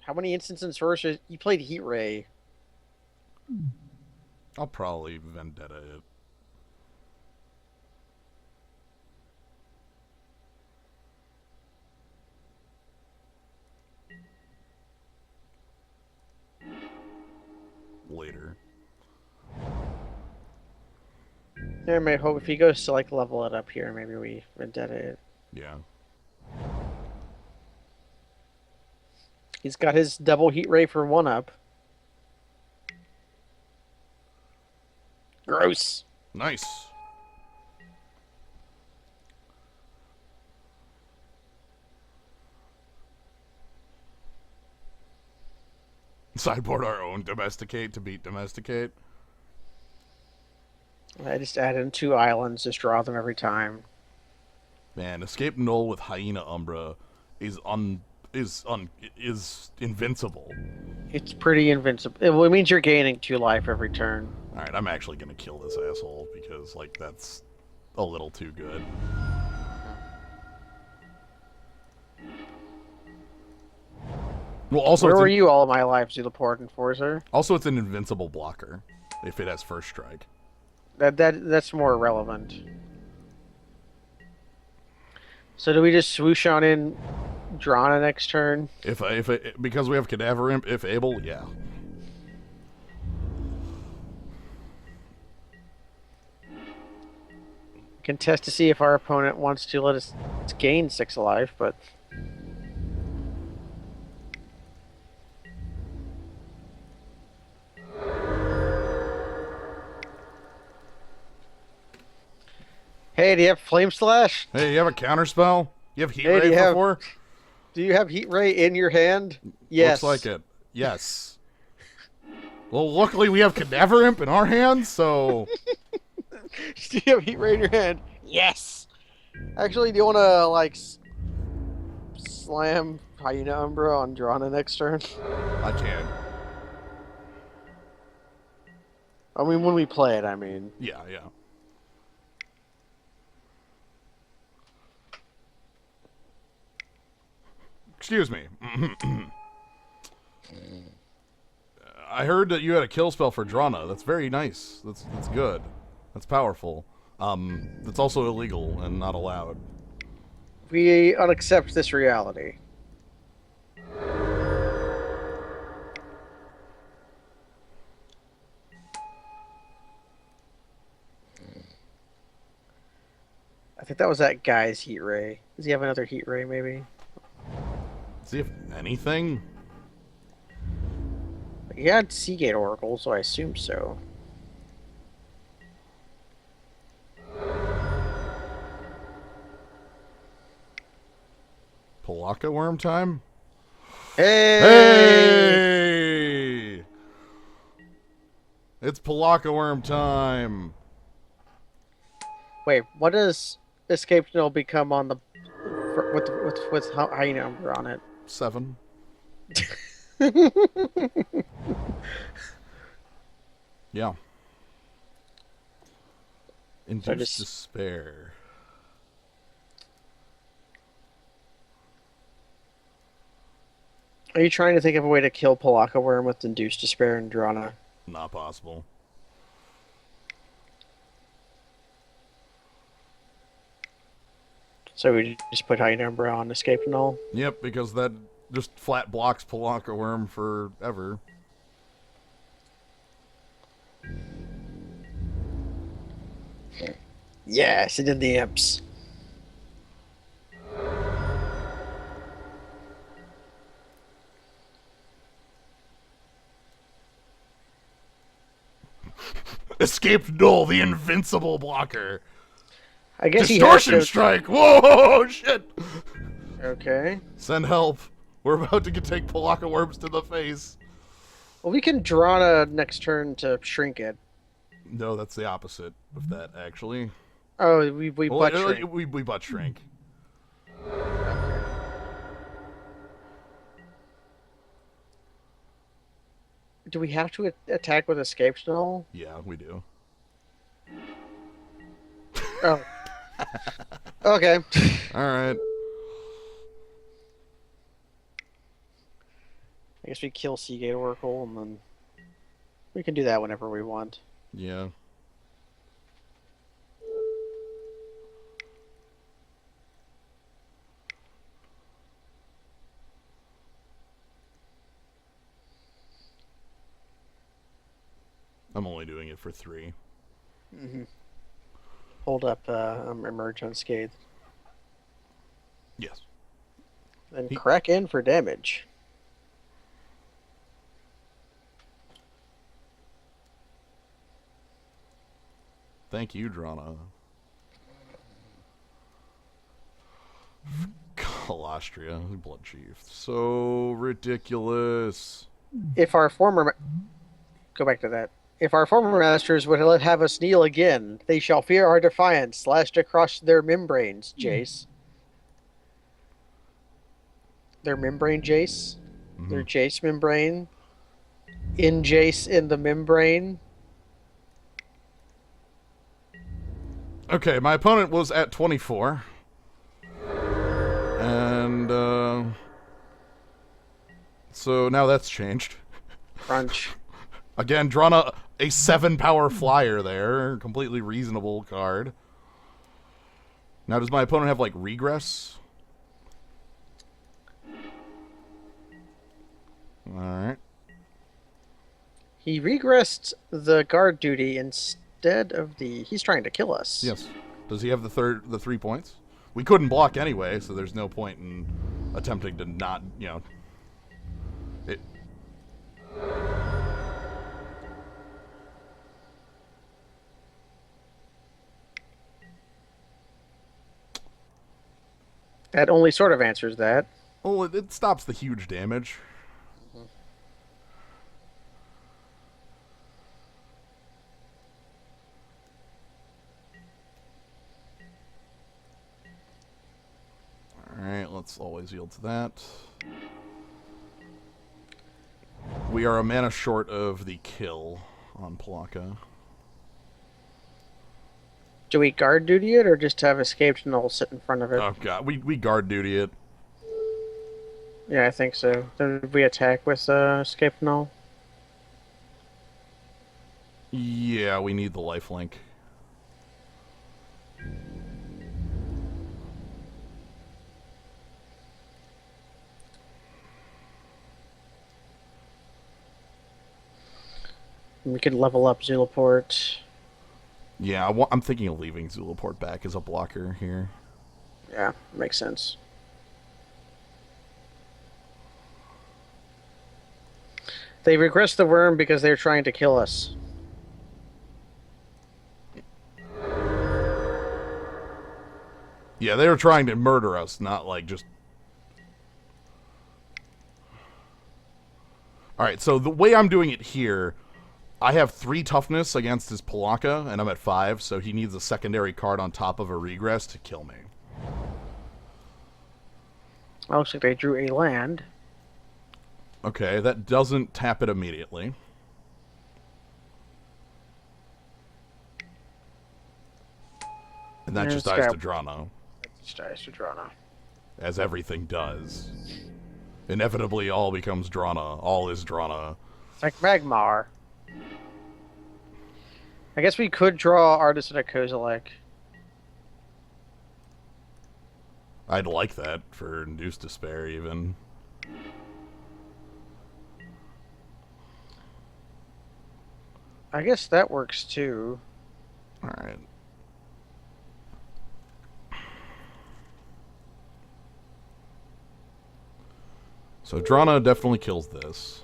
How many instances first? You played Heat Ray. I'll probably Vendetta it. Later. Yeah, I may hope if he goes to like level it up here, maybe we Vendetta it. Yeah. He's got his double Heat Ray for 1-up. Gross. Nice. Sideboard our own Domesticate to beat Domesticate. I just add in 2 islands, just draw them every time. Man, Escape Null with Hyena Umbra is invincible. It's pretty invincible. It means you're gaining 2 life every turn. Alright, I'm actually gonna kill this asshole because, like, that's a little too good. Well, also, where were you all my life, Zulaport Enforcer? Also, it's an invincible blocker if it has first strike. That's more relevant. So do we just swoosh on in Drana next turn? Because we have Cadaver Imp, if able, yeah. We can test to see if our opponent wants to let us gain 6 life, but hey, do you have Flame Slash? Hey, you have a counter spell? You have Heat Ray for 4? Do you have Heat Ray in your hand? Yes. Looks like it. Yes. Well, luckily we have Cadaver Imp in our hands, so... Do you have Heat Ray in your hand? Yes! Actually, do you want to, like, slam Hyena Umbra on Drana next turn? I can. I mean, when we play it, I mean. Yeah, yeah. Excuse me. I heard that you had a kill spell for Drana. That's very nice. That's good. That's powerful. That's also illegal and not allowed. We unaccept this reality. I think that was that guy's heat ray. Does he have another heat ray, maybe? Does he have anything? He had Seagate Oracle, so I assume so. Pelakka worm time? Hey! Hey! It's Pelakka worm time. Wait, what does Escape Null become on the with high number on it? 7. Yeah. So Induced just despair. are you trying to think of a way to kill Pelakka Worm with Induced Despair and Drana? Not possible. So we just put high number on Escape Null. Yep, because that just flat blocks Pelakka worm forever. Yes, it did the imps. Escaped Null, the invincible blocker. I guess Distortion he has to... strike. Whoa, shit. Okay. Send help. We're about to take Pelakka worms to the face. Well, we can Drana next turn to shrink it. No, that's the opposite of that, actually. Oh, we butt shrink. We butt shrink. Okay. Do we have to attack with Escape Null? Yeah, we do. Oh. Okay. All right. I guess we kill Seagate Oracle, and then we can do that whenever we want. Yeah. I'm only doing it for 3. Mm-hmm. Hold up, emerge unscathed. Yes. Then crack in for damage. Thank you, Drana. Colostria, Blood Chief. So ridiculous. If our former... Go back to that. If our former masters would have us kneel again, they shall fear our defiance, lashed across their membranes, Jace. Their membrane, Jace? Their Jace membrane? In Jace in the membrane? Okay, my opponent was at 24. And, so now that's changed. Crunch. Again, drawn a 7-power flyer there. Completely reasonable card. Now, does my opponent have, like, regress? Alright. He regressed the guard duty instead of the... He's trying to kill us. Yes. Does he have the 3 points? We couldn't block anyway, so there's no point in attempting to not, you know... It... That only sort of answers that. Well, it stops the huge damage. Alright, let's always yield to that. We are a mana short of the kill on Pelakka. Do we guard duty it, or just have Escaped Null sit in front of it? Oh god, we guard duty it. Yeah, I think so. Then we attack with Escaped Null? Yeah, we need the lifelink. We could level up Zulaport. Yeah, I'm thinking of leaving Zulaport back as a blocker here. Yeah, makes sense. They regressed the worm because they're trying to kill us. Yeah, they were trying to murder us, not like just... Alright, so the way I'm doing it here, I have 3 toughness against his Pelakka, and I'm at 5, so he needs a secondary card on top of a regress to kill me. Looks like they drew a land. Okay, that doesn't tap it immediately. And that just dies to Drana. Just dies to Drana. As everything does. Inevitably, all becomes Drana. All is Drana. It's like Magmar. I guess we could draw Artisan at Kozilek. I'd like that for Induced Despair, even. I guess that works too. Alright. So Drana definitely kills this.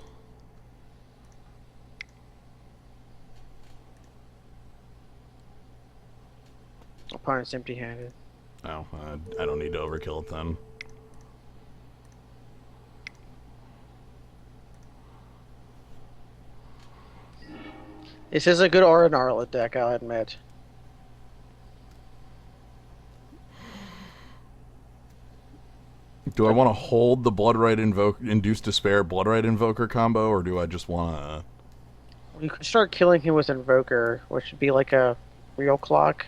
Opponent's empty-handed. Oh, I don't need to overkill it then. This is a good Aura Gnarlet deck, I'll admit. Do I want to hold the Bloodright Induced Despair Bloodright Invoker combo, or do I just want to... You could start killing him with Invoker, which would be like a real clock.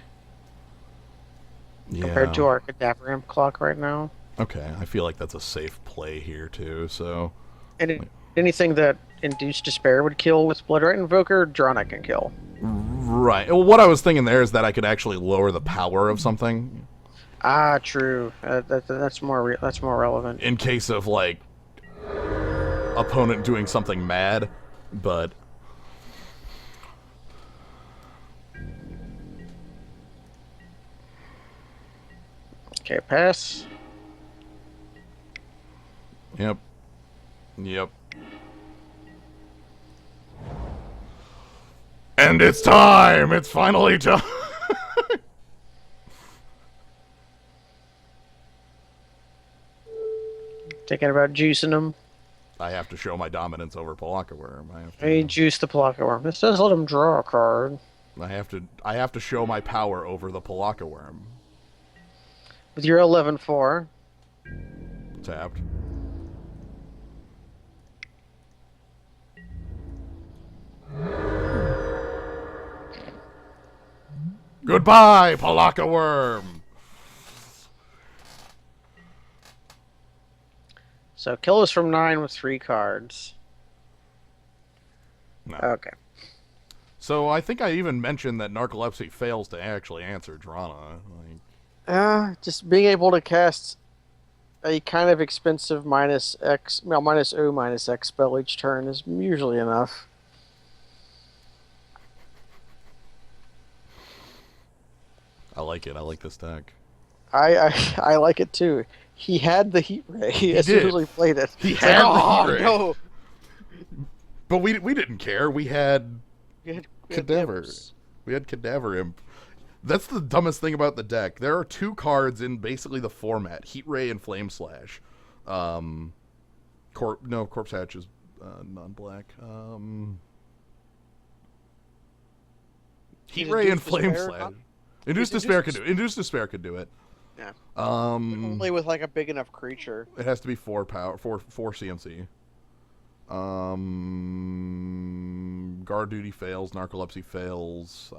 Yeah. Compared to our Cadaver Imp clock right now. Okay, I feel like that's a safe play here, too, so... And anything that Induced Despair would kill with Bloodright Invoker, Drana can kill. Right. Well, what I was thinking there is that I could actually lower the power of something. Ah, true. That's more relevant. In case of, like, opponent doing something mad, but... Okay, pass. Yep. Yep. And it's time! It's finally time! Thinking about juicing them. I have to show my dominance over Pelakka Worm. I juice the Pelakka Worm. This does let him draw a card. I have to show my power over the Pelakka Worm. With your 11-4. Tapped. Goodbye, Pelakka Worm! So kill us from 9 with 3 cards. No. Okay. So I think I even mentioned that Narcolepsy fails to actually answer Drana. Just being able to cast a kind of expensive minus X, well, minus O minus X spell each turn is usually enough. I like it. I like this deck. I like it too. He had the Heat Ray as soon as we played it. He had the Heat Ray. No. But we didn't care. We had Cadaver. Imps. We had Cadaver Imp. That's the dumbest thing about the deck. There are 2 cards in basically the format: Heat Ray and Flame Slash. Corpse Hatch is non-black. Heat Ray and Flame Slash. Induced Despair could do it. Induced Despair could do it. Yeah. Only with like a big enough creature. It has to be 4 power, 4 CMC. Guard Duty fails. Narcolepsy fails.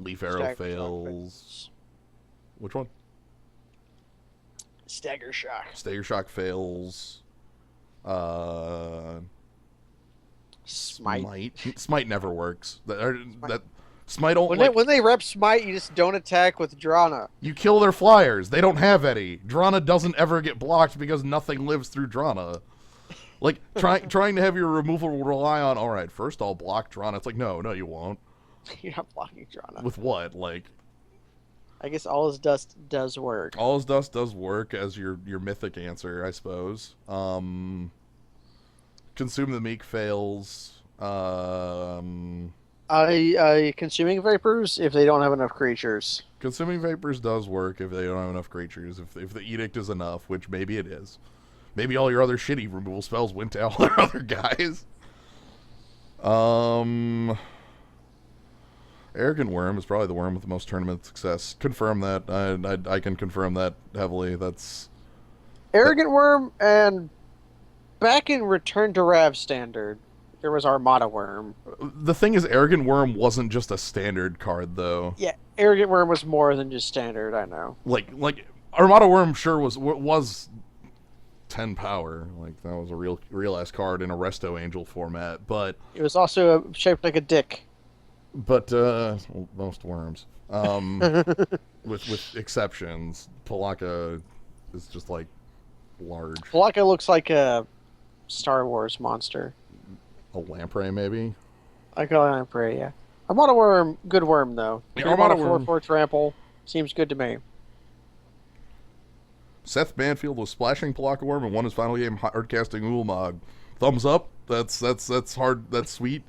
Leaf Arrow fails. Which one? Stagger Shock. Stagger Shock fails. Smite. Smite never works. Smite don't. When they rep Smite, you just don't attack with Drana. You kill their flyers. They don't have any. Drana doesn't ever get blocked because nothing lives through Drana. Like trying to have your removal rely on. All right, first I'll block Drana. It's like no, you won't. You're not blocking Drana. With what? Like, I guess all his dust does work. all his dust does work as your mythic answer, I suppose. Consume the Meek fails. I consuming vapors if they don't have enough creatures. Consuming Vapors does work if they don't have enough creatures. If the Edict is enough, which maybe it is. Maybe all your other shitty removal spells went to all our other guys. Arrogant Worm is probably the worm with the most tournament success. Confirm that. I can confirm that heavily. That's Arrogant Worm, and back in Return to Rav Standard, there was Armada Worm. the thing is, Arrogant Worm wasn't just a standard card though. Yeah, Arrogant Worm was more than just standard, I know. Like Armada Worm sure was 10 power. Like that was a real ass card in a Resto Angel format, but It was also shaped like a dick. well, most worms. With exceptions, Pelakka is just like large. Pelakka looks like a Star Wars monster. A lamprey maybe. I call it Lamprey, yeah. Armada Worm, good worm though. Yeah, Armada Armada Worm. 4/4 trample seems good to me. Seth Banfield was splashing Pelakka Worm and won his final game hardcasting Ulamog. Thumbs up. That's hard. That's sweet.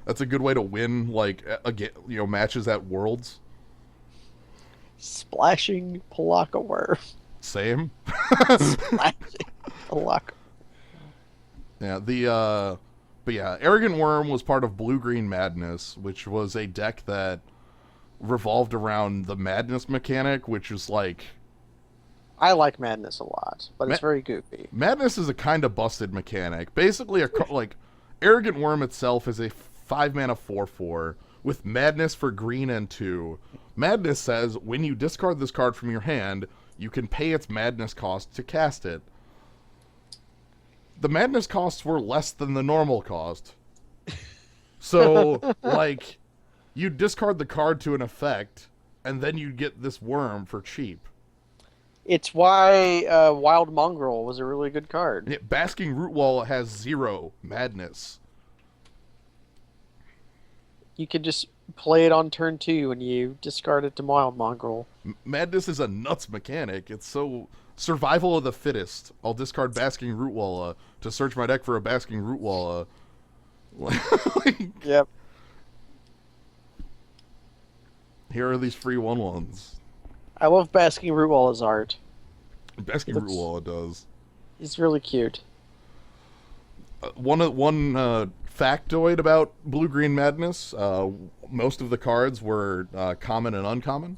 That's a good way to win like matches at Worlds. Splashing Pelakka Worm. Same. Splashing Pelakka. Yeah, but yeah, Arrogant Worm was part of Blue-Green Madness, which was a deck that revolved around the Madness mechanic, which is like... I like Madness a lot, but it's very goofy. Madness is a kind of busted mechanic. Basically, Arrogant Worm itself is a 5-mana 4/4 with Madness for green and 2. Madness says, when you discard this card from your hand, you can pay its Madness cost to cast it. The Madness costs were less than the normal cost. So, like, you discard the card to an effect, and then you get this worm for cheap. It's why Wild Mongrel was a really good card. Yeah, Basking Rootwall has 0 Madness. You can just play it on turn 2 and you discard it to Wild Mongrel. Madness is a nuts mechanic. It's so... Survival of the fittest. I'll discard Basking Rootwalla to search my deck for a Basking Rootwalla. Yep. Here are these free 1/1s. I love Basking Rootwalla's art. Basking Rootwalla does. He's really cute. One factoid about Blue-Green Madness, most of the cards were common and uncommon,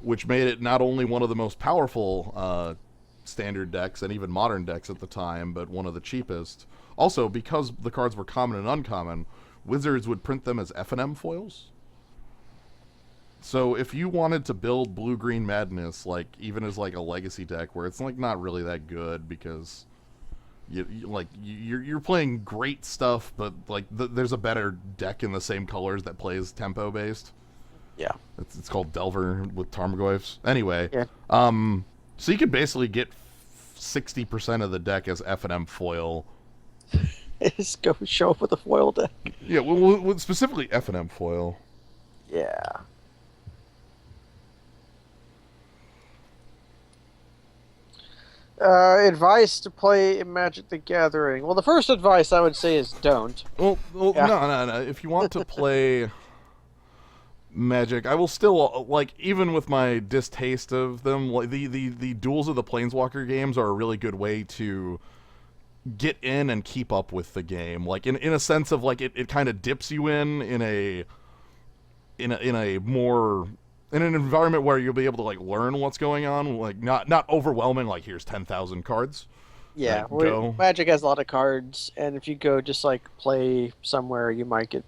which made it not only one of the most powerful standard decks and even modern decks at the time, but one of the cheapest. Also, because the cards were common and uncommon, Wizards would print them as F&M foils. So if you wanted to build Blue-Green Madness, like even as like a legacy deck where it's like not really that good because you're playing great stuff, but like there's a better deck in the same colors that plays tempo based. Yeah. It's called Delver with Tarmogoyfs. Anyway, Yeah. so you could basically get 60% of the deck as F&M foil. Just go show up with a foil deck. Yeah, well, specifically F&M foil. Yeah. Advice to play Magic the Gathering. Well, the first advice I would say is don't. Well, Yeah. no. If you want to play Magic, I will still like, even with my distaste of them, like the Duels of the Planeswalker games are a really good way to get in and keep up with the game. Like in a sense of like it kind of dips you in an environment where you'll be able to like learn what's going on, like not overwhelming. Like here's 10,000 cards. Yeah, Go. Magic has a lot of cards, and if you go just like play somewhere, you might get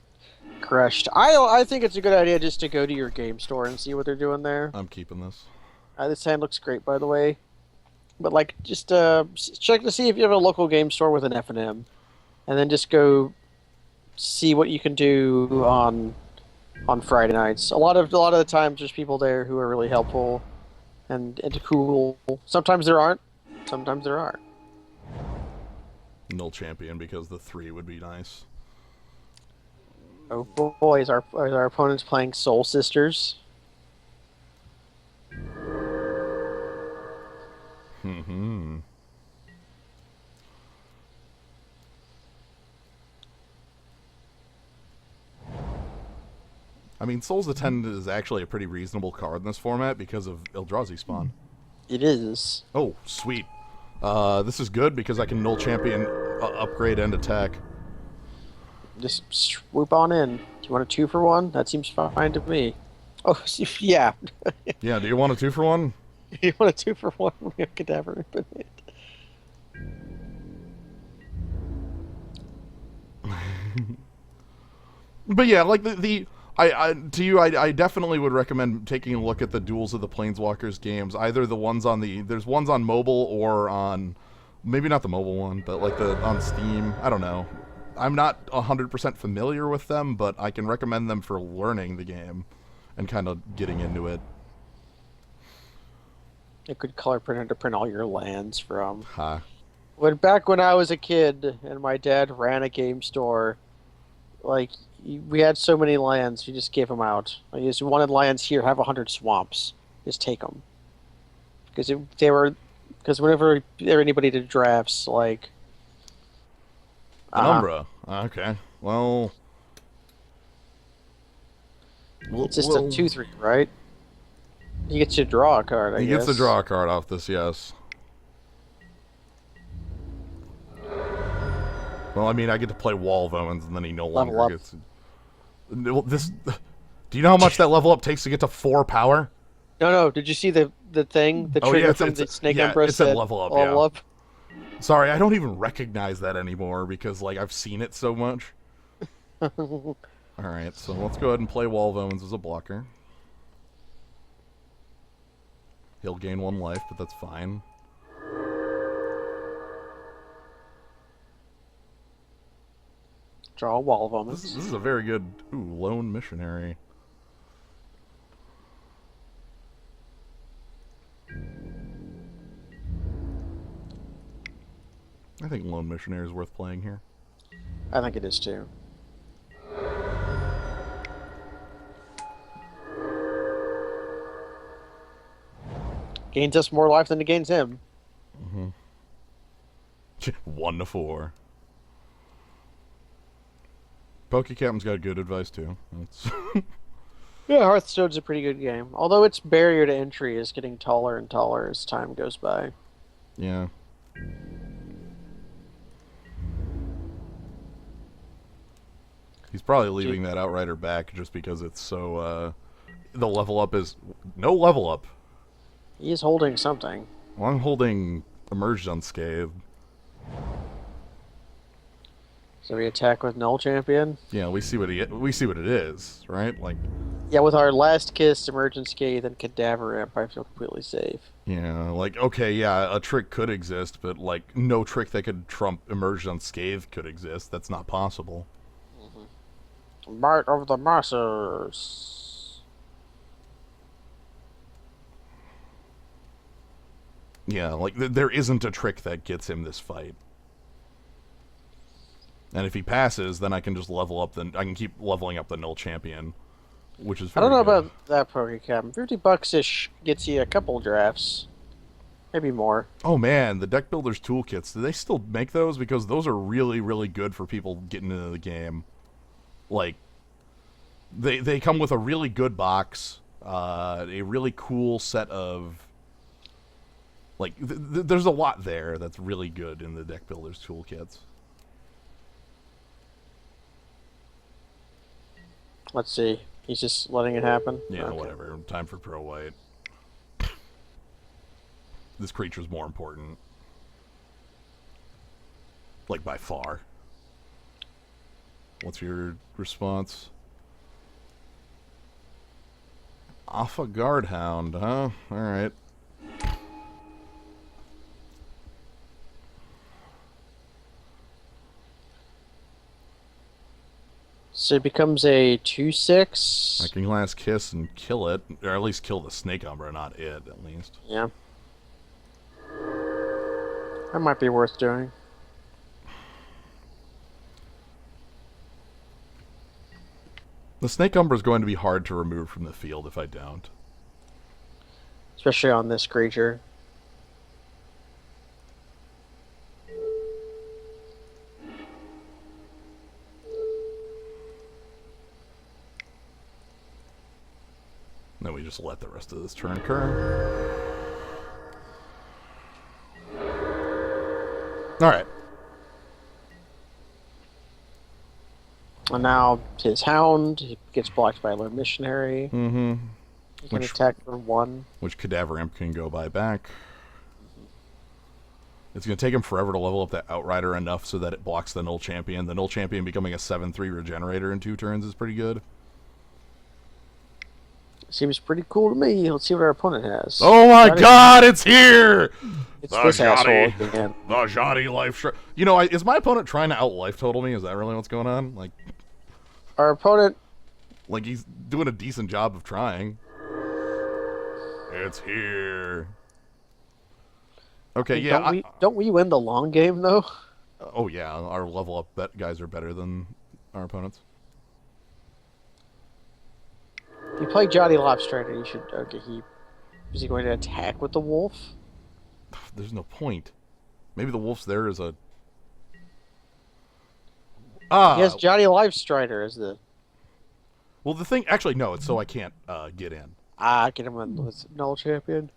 crushed. I think it's a good idea just to go to your game store and see what they're doing there. I'm keeping this. This hand looks great, by the way. But like, just check to see if you have a local game store with an F&M, and then just go see what you can do on Friday nights. A lot of the times, there's people there who are really helpful and cool. Sometimes there aren't. Sometimes there are. Null champion because the 3 would be nice. Oh boy, is our opponents playing Soul Sisters? Hmm. I mean, Souls of Ten is actually a pretty reasonable card in this format because of Eldrazi spawn. It is. Oh, sweet. This is good because I can null champion upgrade and attack. Just swoop on in. Do you want a 2-for-1? That seems fine to me. Oh, yeah. Yeah, do you want a 2-for-1? You want a 2-for-1? We have Cadaver in it. But yeah, like I definitely would recommend taking a look at the Duels of the Planeswalkers games. Either the ones on there's ones on mobile or on, maybe not the mobile one, but like the on Steam. I don't know. I'm not 100% familiar with them, but I can recommend them for learning the game and kind of getting into it. A good color printer to print all your lands from. Ha. Back when I was a kid and my dad ran a game store, like we had so many lands, we just gave them out. Like, you just wanted lands here, have 100 swamps, just take them because whenever there anybody did drafts, like Penumbra. Okay. Well, it's just a 2/3, right? He gets to draw a card, I he guess. gets to draw a card off this, yes. Well, I mean, I get to play Wall of Omens, and then he no Level longer up. gets. This. Do you know how much that level up takes to get to 4 power? No. Did you see the thing, the Oh, trigger yeah, from the Snake yeah, Empress? it said level up, Level yeah. up. Sorry, I don't even recognize that anymore because like I've seen it so much. All right, so let's go ahead and play Wall of Omens as a blocker. He'll gain 1 life, but that's fine. Draw a Wall of Omens. This is a very good lone missionary. I think lone missionary is worth playing here. I think it is too. Gains us more life than it gains him. 1 to 4. Captain's got good advice too. That's Yeah, Hearthstone's a pretty good game. Although its barrier to entry is getting taller and taller as time goes by. yeah. He's probably leaving that Outrider back just because it's so. The level up is no level up. He is holding something. Well, I'm holding Emerged Unscathed. So we attack with Null Champion. Yeah, we see what it is, right? Like, Yeah, with our Last Kiss, Emergent Scathe, and Cadaver Imp, I feel completely safe. yeah, like okay, yeah, a trick could exist, but like no trick that could trump Emerged Unscathed could exist. That's not possible. Might of the Masses. Yeah, like there isn't a trick that gets him this fight. And if he passes, then I can just I can keep leveling up the Null Champion, which is I don't know good. about that Pokecap. $50-ish gets you a couple drafts. Maybe more. Oh man, the Deck Builders toolkits, do they still make those? Because those are really, really good for people getting into the game. Like, they come with a really good box, a really cool set of... Like, there's a lot there that's really good in the Deck Builders toolkits. Let's see. He's just letting it happen? Yeah, Okay. whatever. Time for Pro White. This creature's more important. Like, by far. What's your response? Off a Guard Hound, huh? Alright. So it becomes a 2/6. I can Last Kiss and kill it. Or at least kill the Snake Umbra, not it, at least. Yeah. That might be worth doing. The Snake Umbra is going to be hard to remove from the field if I don't. Especially on this creature. Then we just let the rest of this turn occur. Alright. And now his Hound gets blocked by a Lone Missionary. Mm-hmm. He can attack for 1. Which Cadaver Imp can go buy back. It's going to take him forever to level up that Outrider enough so that it blocks the Null Champion. The Null Champion becoming a 7/3 Regenerator in 2 turns is pretty good. Seems pretty cool to me. Let's see what our opponent has. Oh my god, it's here! It's this asshole again. The Jotty Life You know, is my opponent trying to out-life total me? Is that really what's going on? Like, our opponent... Like, he's doing a decent job of trying. It's here. Okay, yeah. Don't we win the long game, though? Oh, yeah. Our level up guys are better than our opponents. If you play Jotty Lobstrider, you should... Okay, is he going to attack with the wolf? There's no point. Maybe the wolf's there as a... Ah! He has Jotty Lobstrider as the... Well, the thing... Actually, no, it's so I can't get in. Get him with Null Champion.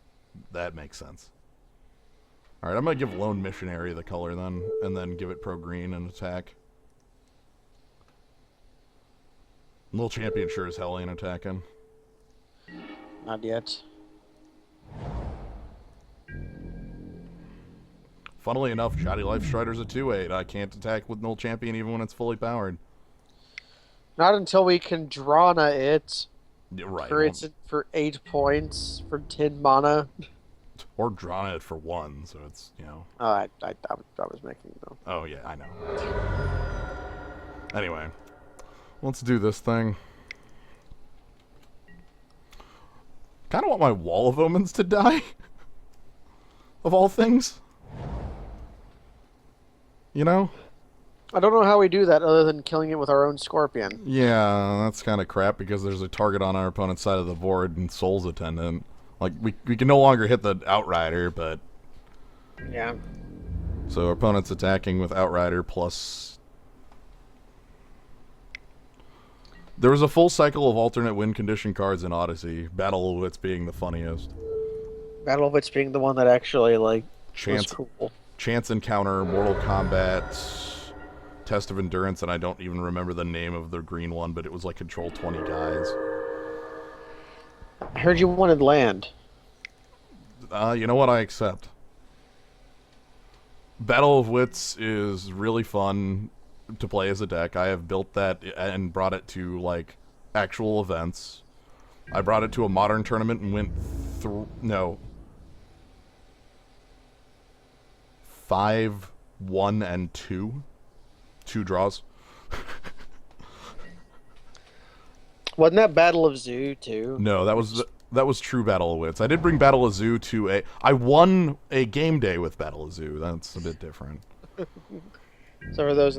That makes sense. Alright, I'm going to give Lone Missionary the color then, and then give it Pro Green and attack. Null Champion sure as hell ain't attacking. Not yet. Funnily enough, Jotty Life Strider's a 2/8. I can't attack with Null Champion even when it's fully powered. Not until we can Drana it. Yeah, right. For 8 points for 10 mana. Or Drana it for 1, so it's, you know. Oh, I was making though. Oh yeah, I know. Anyway, let's do this thing. Kind of want my Wall of Omens to die. Of all things. You know? I don't know how we do that other than killing it with our own Scorpion. Yeah, that's kind of crap because there's a target on our opponent's side of the board and Soul's Attendant. Like, we can no longer hit the Outrider, but... Yeah. So our opponent's attacking with Outrider plus... There was a full cycle of alternate win condition cards in Odyssey, Battle of Wits being the funniest. Battle of Wits being the one that actually, like, Chance, was cool. Chance Encounter, Mortal Kombat, Test of Endurance, and I don't even remember the name of the green one, but it was like Control 20 guys. I heard you wanted land. You know what? I accept. Battle of Wits is really fun to play as a deck. I have built that and brought it to, like, actual events. I brought it to a modern tournament and went through... No. 5, 1, and 2. 2 draws. Wasn't that Battle of Zoo, too? No, that was true Battle of Wits. I did bring Battle of Zoo to a... I won a game day with Battle of Zoo. That's a bit different. So for those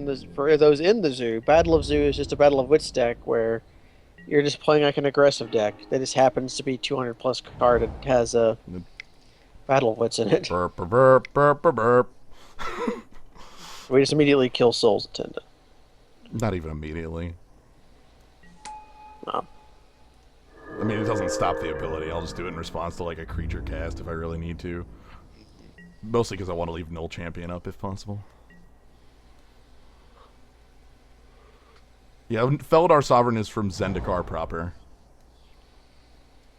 in the zoo, Battle of Zoo is just a Battle of Wits deck where you're just playing like an aggressive deck that just happens to be 200 plus card and has a Battle of Wits in it. Burp, burp, burp, burp, burp. We just immediately kill Soul's Attendant. Not even immediately. No. I mean, it doesn't stop the ability. I'll just do it in response to, like, a creature cast if I really need to. Mostly because I want to leave Null Champion up if possible. Yeah, Feldar Sovereign is from Zendikar proper.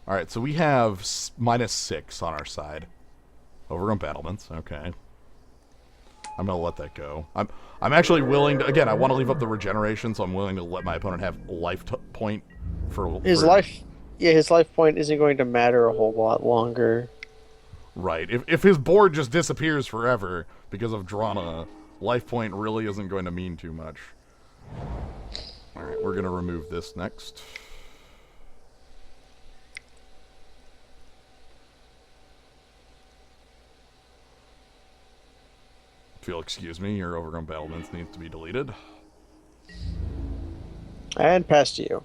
Alright, so we have -6 on our side. Overgrown Battlements, okay. I'm gonna let that go. I'm actually willing to... Again, I want to leave up the regeneration, so I'm willing to let my opponent have life point for... His life... Yeah, his life point isn't going to matter a whole lot longer. Right. If his board just disappears forever because of Drana, life point really isn't going to mean too much. Alright, we're going to remove this next. If you'll excuse me, your Overgrown Battlements needs to be deleted. And pass to you.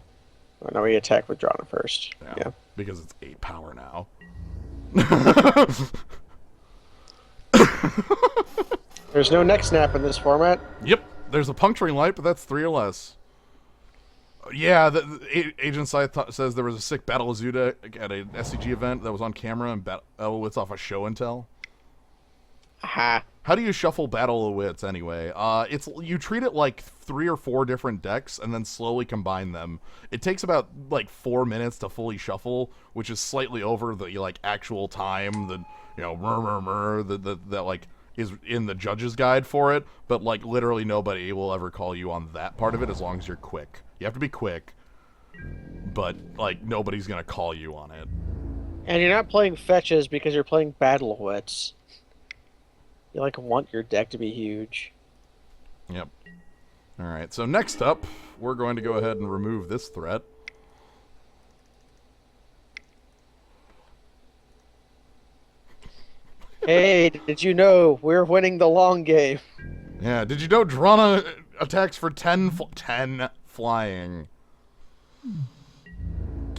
Oh, now we attack with Drana first. Yeah. Because it's 8 power now. There's no neck snap in this format. Yep, there's a puncturing light, but that's 3 or less. Yeah, Agent Scythe says there was a sick Battle of Zuda at an SCG event that was on camera, and it's off a show and tell. Aha. How do you shuffle Battle of Wits anyway? It's you treat it like 3 or 4 different decks and then slowly combine them. It takes about like 4 minutes to fully shuffle, which is slightly over the like actual time that that like is in the judge's guide for it. But like literally nobody will ever call you on that part of it as long as you're quick. You have to be quick, but like nobody's gonna call you on it. And you're not playing fetches because you're playing Battle Wits. You like want your deck to be huge. Yep. Alright, so next up, we're going to go ahead and remove this threat. Hey, did you know we're winning the long game? Yeah, did you know Drana attacks for 10 flying?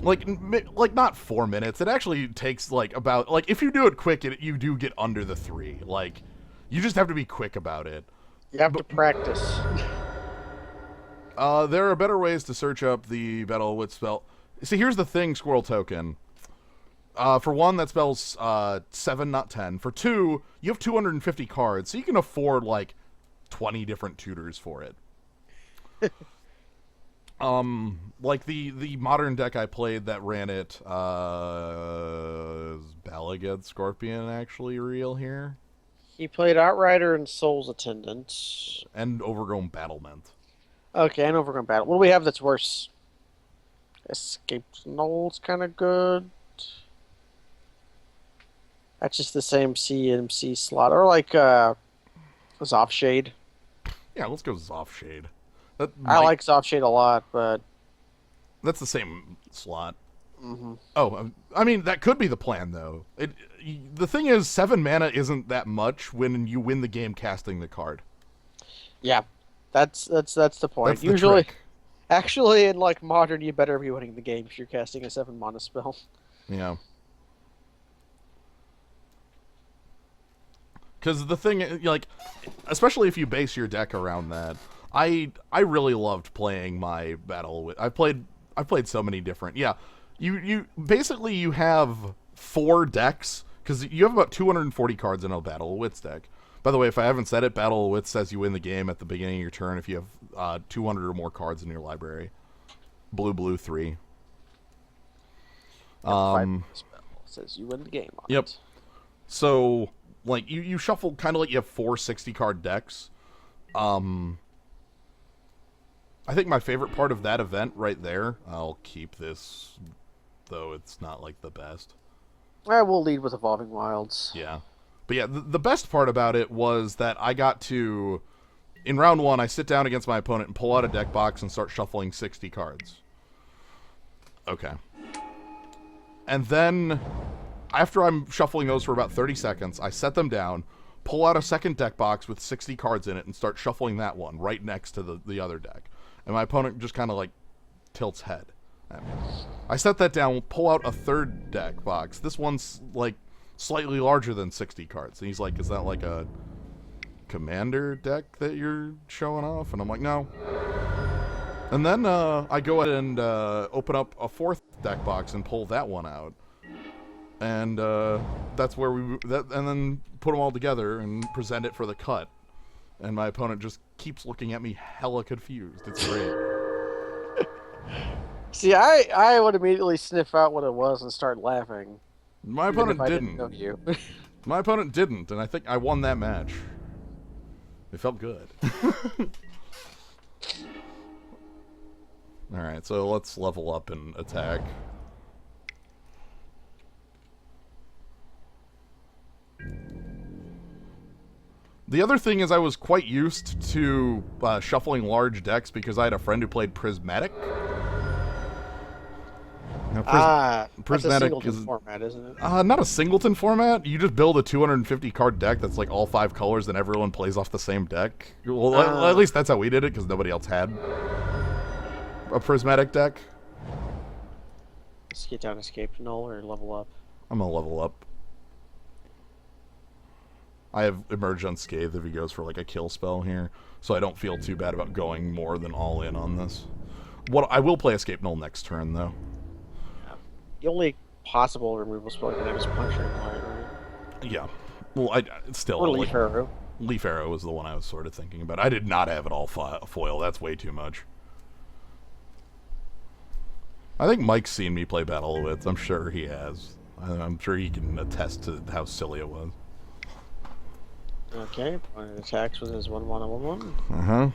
Like not 4 minutes. It actually takes like about like if you do it quick, you do get under the 3. Like you just have to be quick about it. You have to practice. There are better ways to search up the Battle of Wits spell. See, here's the thing, Squirrel Token. For 1, that spell's 7, not 10. For 2, you have 250 cards, so you can afford like 20 different tutors for it. Like the modern deck I played that ran it, is Balagad Scorpion actually real here? He played Outrider and Soul's Attendant. And Overgrown Battlement. Okay, and Overgrown Battle. What do we have that's worse? Escaped Null's kind of good. That's just the same CMC slot. Or like, Zoffshade. Yeah, let's go Zoffshade. I like Zoffshade a lot, but... That's the same slot. Mm-hmm. Oh, I mean, that could be the plan, though. The thing is, 7 mana isn't that much when you win the game casting the card. Yeah, that's the point. That's the Usually, trick. Actually, in like Modern, you better be winning the game if you're casting a 7 mana spell. Yeah. Because the thing, like, especially if you base your deck around that, I really loved playing my Battle with. I've played so many different. Yeah, you basically you have 4 decks because you have about 240 cards in a Battle of Wits deck. By the way, if I haven't said it, Battle of Wits says you win the game at the beginning of your turn if you have 200 or more cards in your library. Blue 3. 5 spell says you win the game. Yep. So like you shuffle kind of like you have 4 60-card decks. I think my favorite part of that event right there, I'll keep this, though it's not like the best. I will lead with Evolving Wilds. Yeah. But yeah, the best part about it was that I got to, in round 1, I sit down against my opponent and pull out a deck box and start shuffling 60 cards. Okay. And then, after I'm shuffling those for about 30 seconds, I set them down, pull out a second deck box with 60 cards in it, and start shuffling that one right next to the other deck. And my opponent just kind of like tilts head at me. I set that down, pull out a third deck box. This one's like slightly larger than 60 cards. And he's like, is that like a commander deck that you're showing off? And I'm like, no. And then I go ahead and open up a 4th deck box and pull that one out. And that's where and then put them all together and present it for the cut. And my opponent just keeps looking at me hella confused. It's great. See, I would immediately sniff out what it was and start laughing. My opponent didn't. Know you. My opponent didn't, and I think I won that match. It felt good. Alright, so let's level up and attack. The other thing is I was quite used to shuffling large decks because I had a friend who played Prismatic. Now, Prismatic that's a singleton format, isn't it? Not a singleton format. You just build a 250 card deck that's like all 5 colors and everyone plays off the same deck. Well, at least that's how we did it because nobody else had a Prismatic deck. get down escape null or level up. I'm gonna level up. I have Emerge Unscathed if he goes for like a kill spell here, so I don't feel too bad about going more than all in on this. What I will play Escape Null next turn though. Yeah. The only possible removal spell I can have is Puncturing Light, right? Yeah. Well, I still Or Leaf Arrow. Leaf Arrow was the one I was sort of thinking about. I did not have it all foil. That's way too much. I think Mike's seen me play Battle of Wits. I'm sure he has. I'm sure he can attest to how silly it was. Okay, opponent attacks with his 1/1/1/1. Uh-huh.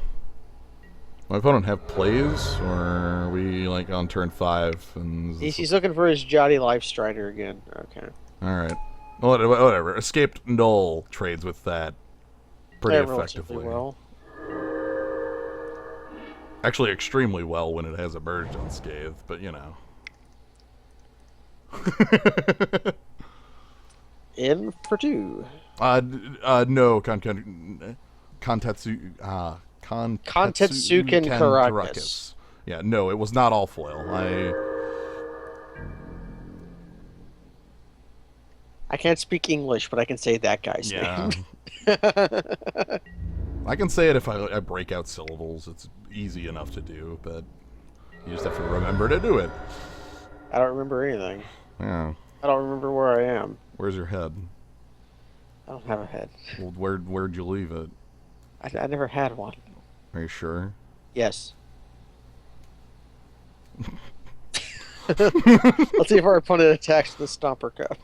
My opponent have plays, or are we like on turn 5? And He's looking for his Jotty Life Strider again. Okay. Alright. Whatever. Escaped Null trades with that pretty effectively. Well. Actually, extremely well when it has Emerged Unscathed, but you know. In for 2. No, Kontetsuken Karakas. Yeah, no, it was not all foil. I can't speak English, but I can say that guy's name. I can say it if I break out syllables. It's easy enough to do, but you just have to remember to do it. I don't remember anything. Yeah. I don't remember where I am. Where's your head? I don't have a head. Well, where'd you leave it? I never had one. Are you sure? Yes. Let's see if our opponent attacks the Stomper Cup.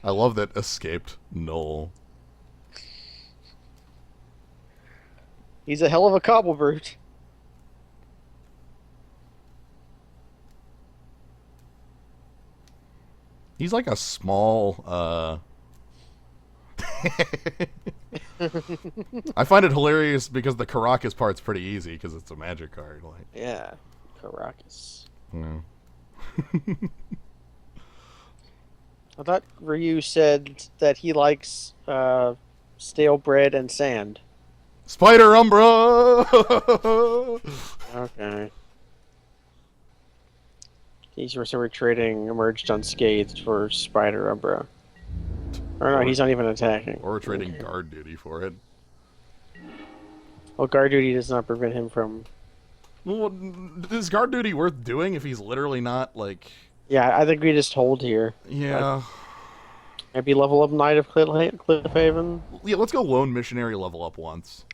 I love that escaped Null. He's a hell of a cobble brute. He's like a small, I find it hilarious because the Karakas part's pretty easy because it's a magic card. Like, yeah, Karakas. Yeah. I thought Ryu said that he likes stale bread and sand. Spider Umbra! Okay. So we're trading Emerged Unscathed for Spider Umbra. Or no, he's not even attacking. Or we're trading guard duty for it. Well, guard duty does not prevent him from... Well, is guard duty worth doing if he's literally not, like... Yeah, I think we just hold here. Yeah. Maybe level up Knight of Cliffhaven. Yeah, let's go Lone Missionary level up once.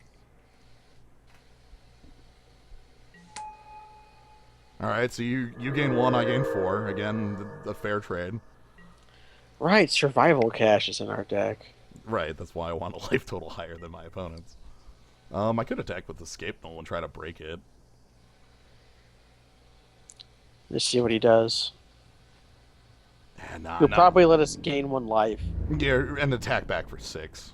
Alright, so you gain 1, I gain 4. Again, the fair trade. Right, Survival Cache is in our deck. Right, that's why I want a life total higher than my opponent's. I could attack with Escape Null and try to break it. Just see what he does. Nah, He'll probably let us gain 1 life. Yeah, and attack back for 6.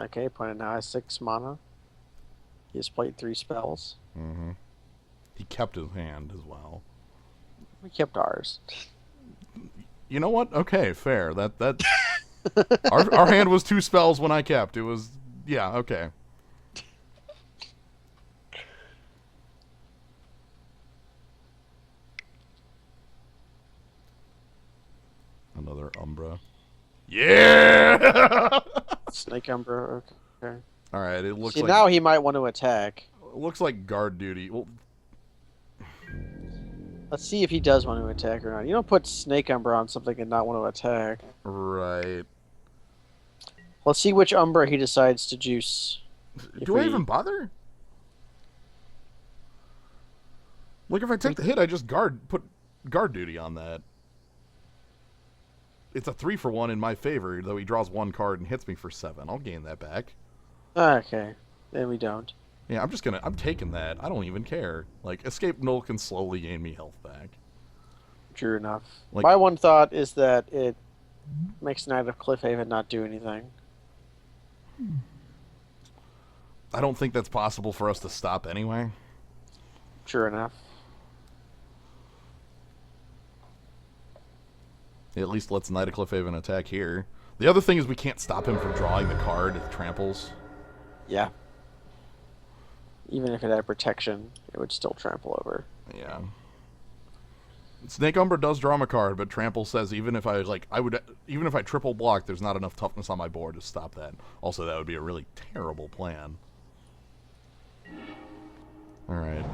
Okay, opponent now has 6 mana. He has played 3 spells. Mm-hmm. He kept his hand as well. We kept ours. You know what? Okay, fair. That our hand was 2 spells when I kept. It was okay. Another Umbra. Yeah. Snake Umbra. Okay. All right. It looks See, like now he might want to attack. it looks like guard duty. Well, Let's see if he does want to attack or not. You don't put Snake Umbra on something and not want to attack. right. Let's see which Umbra he decides to juice. Do I even bother? Like, if I take the hit, I just put guard duty on that. It's a 3-for-1 in my favor, though he draws 1 card and hits me for 7. I'll gain that back. Okay, then we don't. Yeah, I'm taking that. I don't even care. Like, Escape Null can slowly gain me health back. True enough. Like, my one thought is that it makes Knight of Cliffhaven not do anything. I don't think that's possible for us to stop anyway. True enough. It at least lets Knight of Cliffhaven attack here. The other thing is we can't stop him from drawing the card if tramples. Yeah. Even if it had protection, it would still trample over. Yeah. Snake Umbra does draw him a card, but trample says even if I triple block, there's not enough toughness on my board to stop that. Also, that would be a really terrible plan. All right.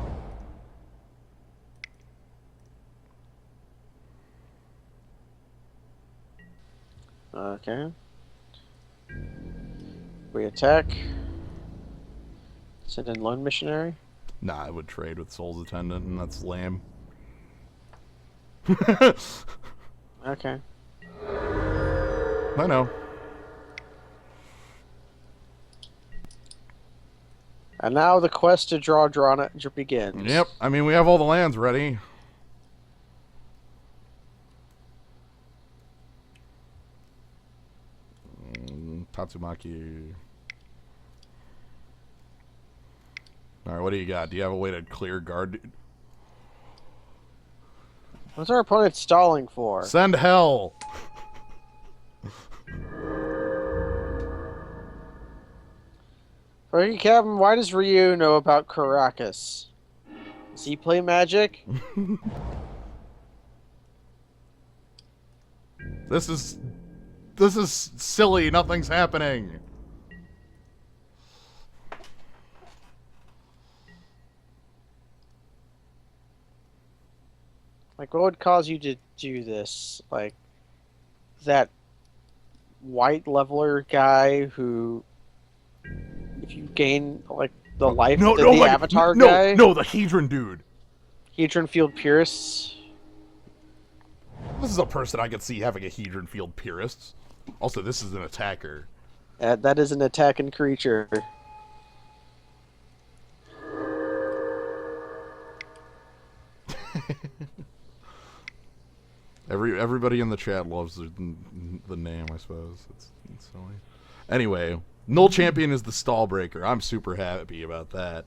Okay. We attack. Send in Lone Missionary. Nah, I would trade with Soul's Attendant, and that's lame. Okay. I know. And now the quest to draw Drana begins. Yep. I mean, we have all the lands ready. Tatsumaki. Alright, what do you got? Do you have a way to clear guard? What's our opponent stalling for? Send hell! Okay, Captain, why does Ryu know about Caracas? Does he play Magic? This is silly. Nothing's happening. Like, what would cause you to do this? Like, that white leveler guy who, if you gain, like, the life of the Avatar guy? No, the Hedron dude. Hedron Field Purists? This is a person I could see having a Hedron Field Purists. Also, this is an attacker. That is an attacking creature. Everybody in the chat loves the name, I suppose. It's silly. Anyway, Null Champion is the stall breaker. I'm super happy about that.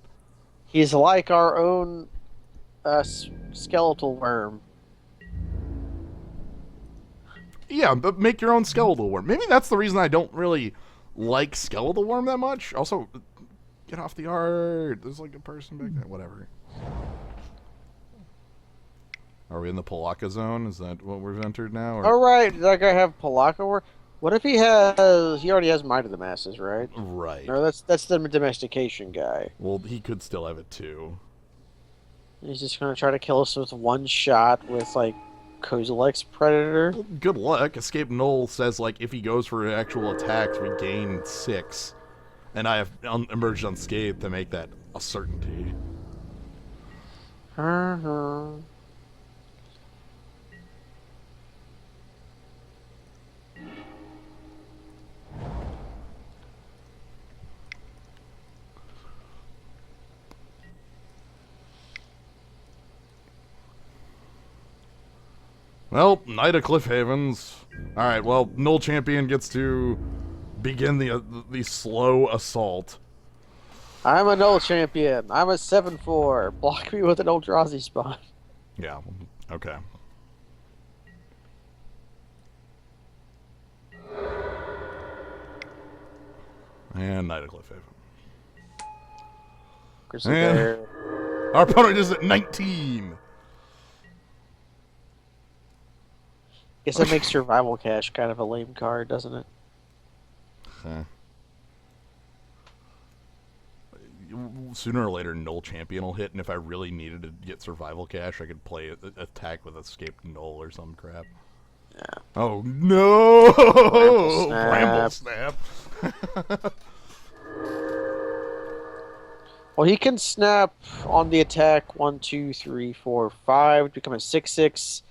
He's like our own skeletal worm. Yeah, but make your own skeletal worm. Maybe that's the reason I don't really like skeletal worm that much. Also, get off the art. There's like a person back there. Whatever. Are we in the Pelakka zone? Is that what we've entered now? Or? All right, that guy have Pelakka worm. What if he has? He already has Might of the Masses, right? Right. No, that's the domestication guy. Well, he could still have it too. He's just gonna try to kill us with one shot with like Kozilek's Predator. Well, good luck. Escape Null says like if he goes for actual attacks, we gain 6, and I have emerged unscathed to make that a certainty. Well, Knight of Cliff Havens. All right. Well, Null Champion gets to begin the slow assault. I'm a Null Champion. I'm a 7/4. Block me with an Eldrazi spawn. Yeah. Okay. And Knight of Cliff Haven. Grizzly Bear. Our opponent is at 19. Guess that makes Survival Cache kind of a lame card, doesn't it? Huh. Sooner or later, Null Champion will hit, and if I really needed to get Survival Cache, I could play attack with Escaped Null or some crap. Yeah. Oh no! Bramble Snap. Well, he can snap on the attack 1, 2, 3, 4, 5 to become a 6/6,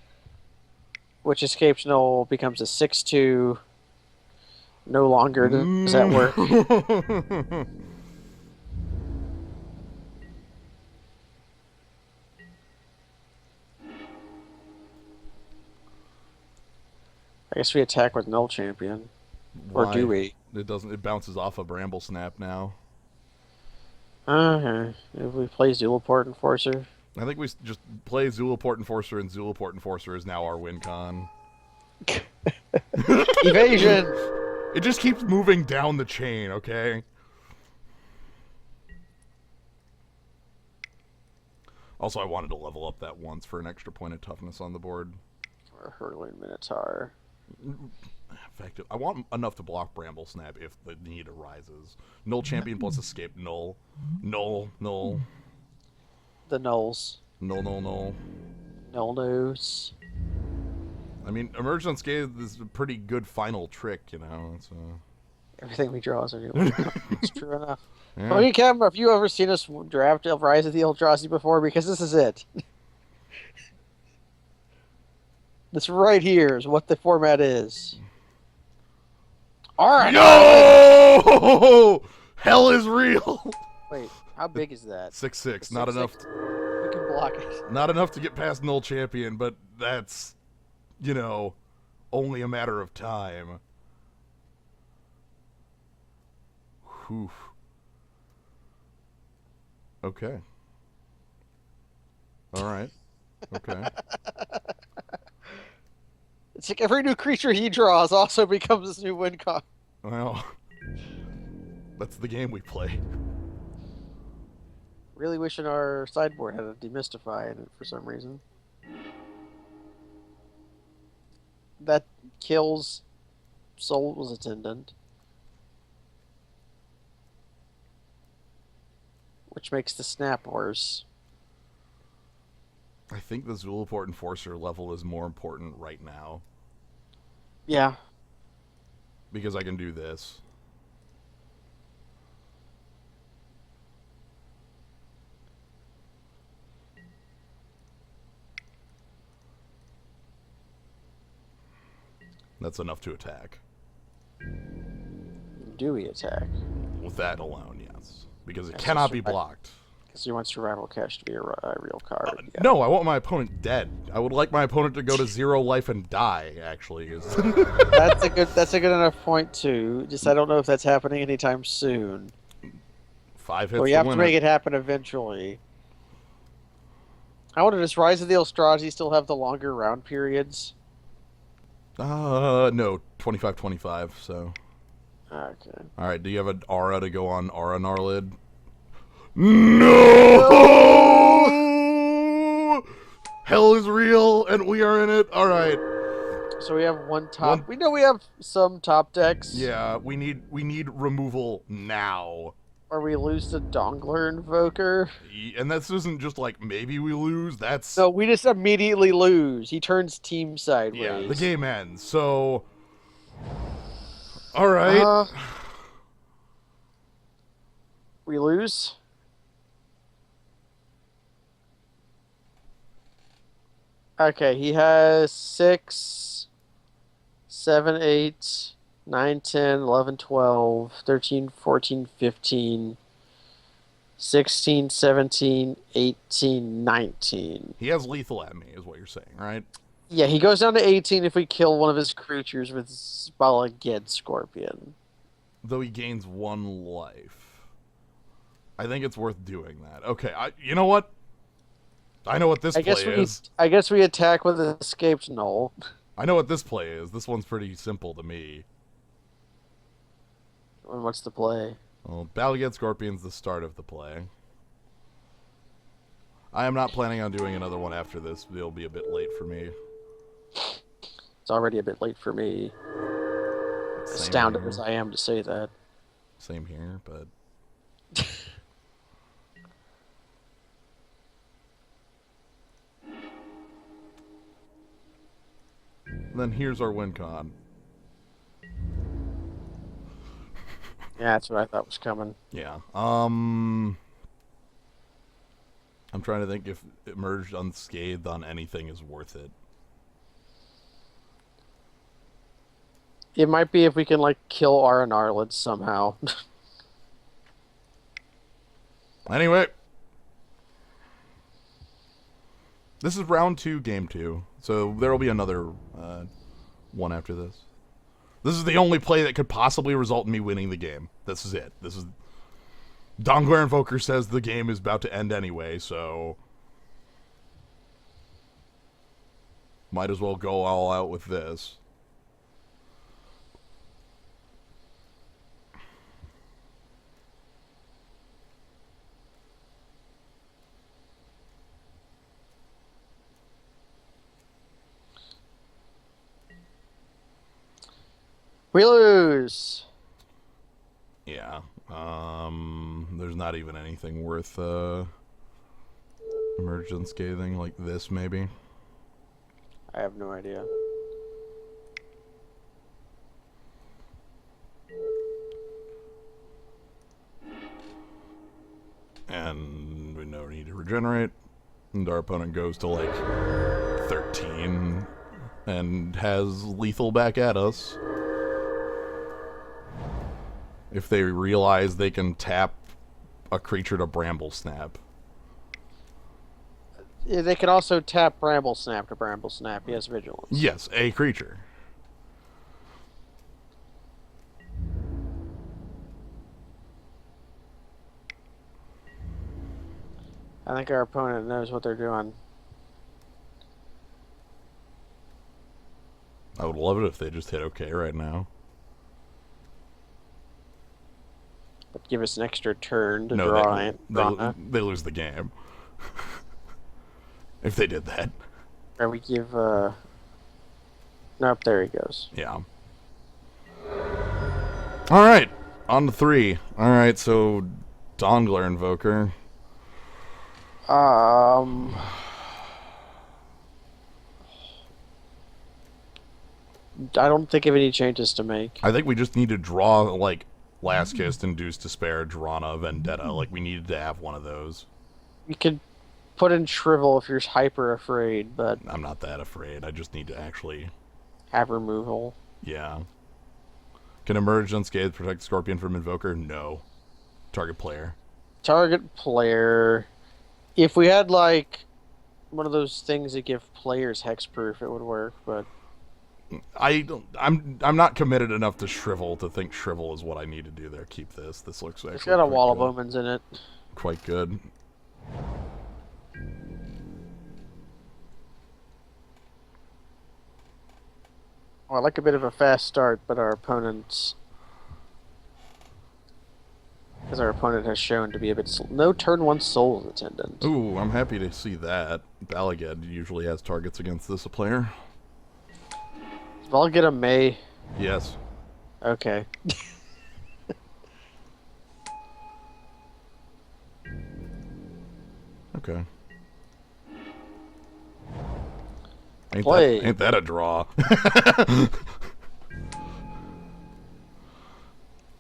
which escapes Null becomes a 6/2. No longer does that work. I guess we attack with Null Champion. Why? Or do we? It doesn't. It bounces off a Bramble Snap now. Okay. If we play Zulaport Enforcer. I think we just play Zulaport Enforcer, and Zulaport Enforcer is now our win con. Evasion! It just keeps moving down the chain, okay? Also, I wanted to level up that once for an extra point of toughness on the board. Or Hurling Minotaur. Effective. I want enough to block Bramble Snap if the need arises. Null Champion plus Escape, null. Null, null. The Nulls. Null, null, null. Null news. I mean, Emerge Unscathed is a pretty good final trick, you know. It's, Everything we draw is a new one. It's true enough. yeah. Okay, Cam, have you ever seen us draft Rise of the Eldrazi before? Because this is it. This right here is what the format is. Alright! No! Hell is real! Wait, how big is that? 6/6, not enough. We can block it. Not enough to get past Null Champion, but that's, you know, only a matter of time. Whew. Okay. Alright. Okay. It's like every new creature he draws also becomes his new win con. Well, that's the game we play. Really wishing our sideboard had a demystify in it for some reason. That kills Soul's Attendant. Which makes the snap worse. I think the Zulaport Enforcer level is more important right now. Yeah. Because I can do this. That's enough to attack. Do we attack? With that alone, yes. Because it That's cannot a be survival- blocked. Because you want Survival Cache to be a real card. Yeah. No, I want my opponent dead. I would like my opponent to go to 0 life and die, actually. That's a good enough point too. Just I don't know if that's happening anytime soon. 5 hits But we to have to win make it happen eventually. I wonder, does Rise of the Eldrazi still have the longer round periods? No, 25-25, so. Okay. Alright, do you have an aura to go on Aura Narlid? No! Hell is real, and we are in it. Alright. So we have one top. We know we have some top decks. Yeah, we need removal now. Or we lose the Dongler Invoker. And this isn't just like maybe we lose, that's... So we just immediately lose. He turns team sideways. Yeah, the game ends, so... Alright. We lose. Okay, he has 6, 7, 8, 9, 10, 11, 12, 13, 14, 15, 16, 17, 18, 19. He has lethal at me, is what you're saying, right? Yeah, he goes down to 18 if we kill one of his creatures with Spalaged Scorpion. Though he gains 1 life. I think it's worth doing that. Okay, you know what? I know what this play is. I guess we attack with an escaped null. I know what this play is. This one's pretty simple to me. And what's the play? Well, Balaged Scorpion's the start of the play. I am not planning on doing another one after this. It'll be a bit late for me. It's already a bit late for me. Same Astounded here. as I am to say that. Same here, but... Then here's our win con. Yeah, that's what I thought was coming. Yeah. I'm trying to think if Emerged Unscathed on anything is worth it. It might be if we can, like, kill Aran Arlid somehow. Anyway. This is round 2, game 2. So there will be another one after this. This is the only play that could possibly result in me winning the game. This is it. This is... Dongler Invoker says the game is about to end anyway, so... Might as well go all out with this. We lose. Yeah. There's not even anything worth emergent scathing like this, maybe. I have no idea. And we no need to regenerate. And our opponent goes to like 13 and has lethal back at us. If they realize they can tap a creature to Bramble Snap. Yeah, they can also tap Bramble Snap to Bramble Snap. He has vigilance. Yes, a creature. I think our opponent knows what they're doing. I would love it if they just hit OK right now. But give us an extra turn to draw it. They lose the game. If they did that. Or we give, Nope, there he goes. Yeah. Alright, on to 3. Alright, so Dongler Invoker. I don't think of any changes to make. I think we just need to draw, like, Last Kiss, Induce Despair, Drana, Vendetta. Like, we needed to have one of those. You could put in Shrivel if you're hyper afraid, but... I'm not that afraid. I just need to actually... have removal. Yeah. Can Emerge Unscathed protect Scorpion from Invoker? No. Target player. Target player... If we had, like, one of those things that give players hexproof, it would work, but... I'm not committed enough to Shrivel to think Shrivel is what I need to do there. Keep this. This looks actually it's got a wall good. of omens in it. Quite good. Well, I like a bit of a fast start, but our opponent's... Because our opponent has shown to be a bit... No turn 1 Soul's Attendant. Ooh, I'm happy to see that. Balagad usually has targets against this player. I'll get a May. Yes. Okay. Okay. Ain't that a draw?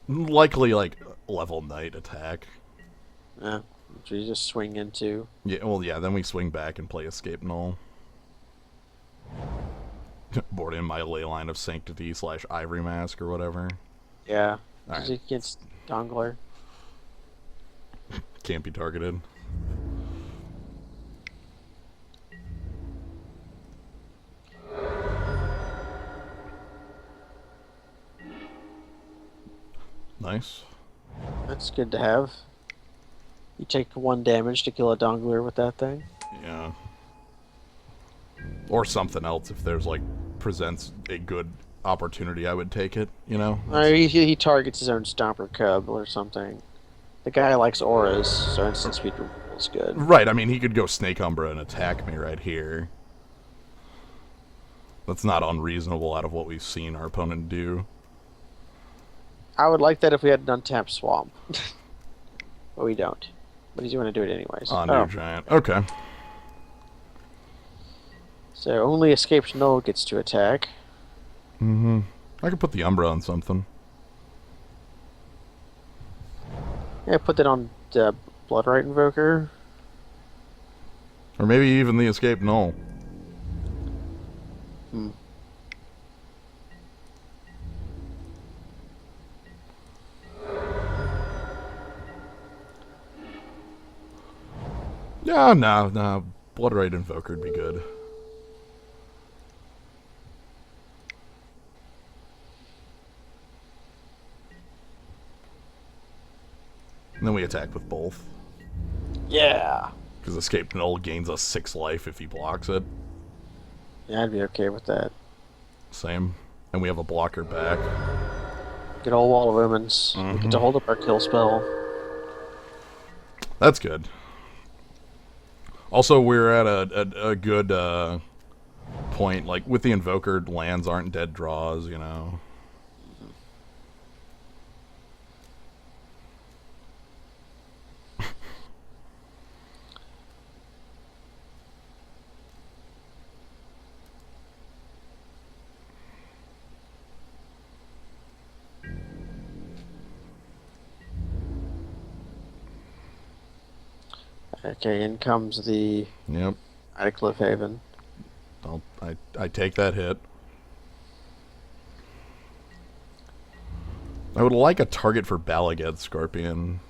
Likely, like, level Knight attack. Yeah. Which we just swing into. Yeah, well, yeah, then we swing back and play Escape Null. Board in my Leyline of Sanctity / Ivory Mask or whatever. Yeah. Right. Against Dongler. Can't be targeted. Nice. That's good to have. You take 1 damage to kill a Dongler with that thing. Yeah. Or something else if there's, like, presents a good opportunity, I would take it, you know? He targets his own Stomper Cub or something. The guy likes auras, so instant speed removal is good. Right, I mean, he could go Snake Umbra and attack me right here. That's not unreasonable out of what we've seen our opponent do. I would like that if we had an untapped Swamp. But we don't. But he's going to do it anyways. New Giant. Okay. So only Escaped Null gets to attack. Mm-hmm. I could put the Umbra on something. Yeah, put that on the Bloodright Invoker. Or maybe even the Escape Null. Hmm. Yeah, no. Bloodright Invoker would be good. And then we attack with both. Yeah. Because Escape Null gains us 6 life if he blocks it. Yeah, I'd be okay with that. Same. And we have a blocker back. Get all Wall of Omens. We get to hold up our kill spell. That's good. Also, we're at a good point. Like, with the Invoker, lands aren't dead draws, you know. Okay, in comes the Yep. Cliff Haven. I take that hit. I would like a target for Balagad Scorpion.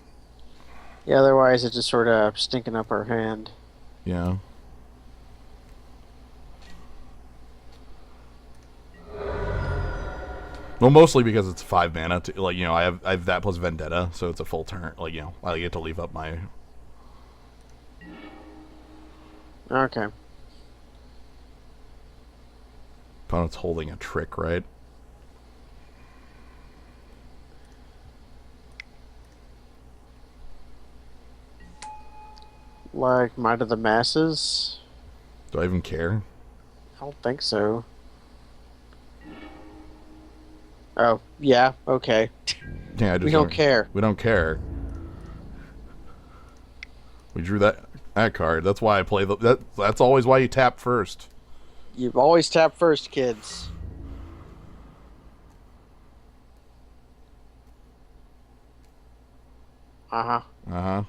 Yeah, otherwise it's just sort of stinking up our hand. Yeah. Well, mostly because it's 5 mana. Like, you know, I have that plus Vendetta, so it's a full turn. Like, you know, I get to leave up my. Okay. Opponent's holding a trick, right? Like Might of the Masses? Do I even care? I don't think so. Oh, yeah, okay. Yeah, I We just don't care. We don't care. We drew that card. That's why I play That's always why you tap first. You always tap first, kids. Uh-huh. Uh huh.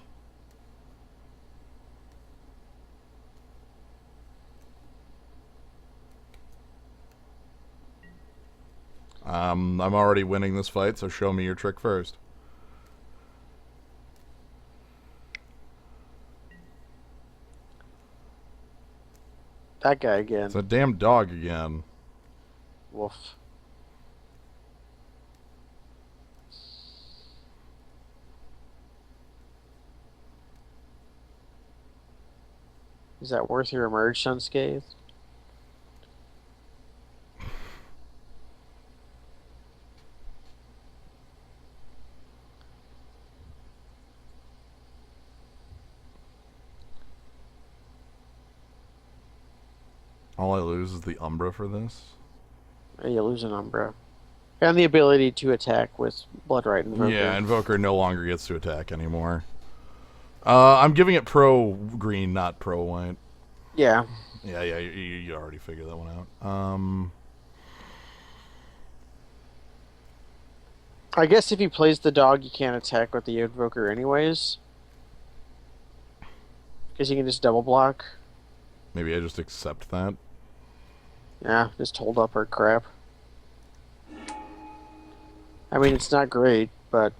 I'm already winning this fight, so show me your trick first. That guy It's again. a damn dog again. Woof. Is that worth your emerge unscathed? All I lose is the Umbra for this. You lose an Umbra. And the ability to attack with Bloodright Invoker. Yeah, Invoker no longer gets to attack anymore. I'm giving it pro green, not pro white. Yeah. Yeah, you already figured that one out. I guess if he plays the dog, you can't attack with the Invoker anyways. Because you can just double block. Maybe I just accept that. Yeah, just hold up our crap. I mean, it's not great, but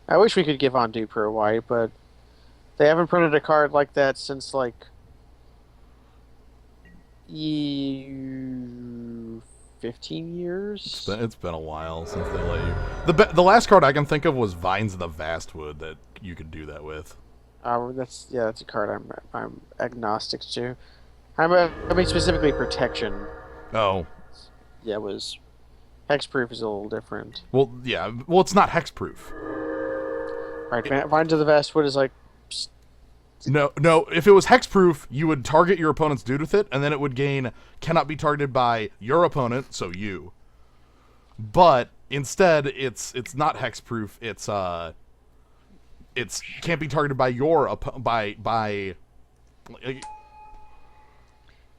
I wish we could give Undo Pro White, but they haven't printed a card like that since, like, 15 years? It's been a while since they let you. The last card I can think of was Vines of the Vastwood that you could do that with. That's a card I'm agnostic to. I mean specifically protection. Oh, Yeah, it was hexproof is a little different. well, yeah. Well, it's not hexproof. Right, Vines of the Vastwood is like No. If it was hexproof, you would target your opponent's dude with it, and then it would gain cannot be targeted by your opponent, so you. But instead, it's not hexproof. It's can't be targeted by your by.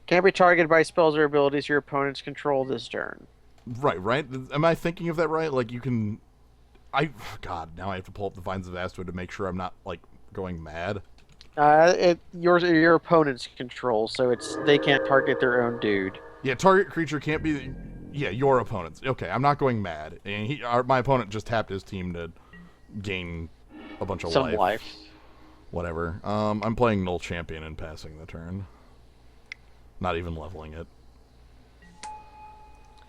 can't be targeted by spells or abilities your opponents control this turn. Right. Am I thinking of that right? Like you can. God, now I have to pull up the Vines of Astwood to make sure I'm not like going mad. Your opponent's control, so they can't target their own dude. Yeah, target creature can't be. Yeah, your opponent's. Okay, I'm not going mad. And my opponent just tapped his team to gain a bunch of Some life. Whatever. I'm playing Null Champion and passing the turn. Not even leveling it.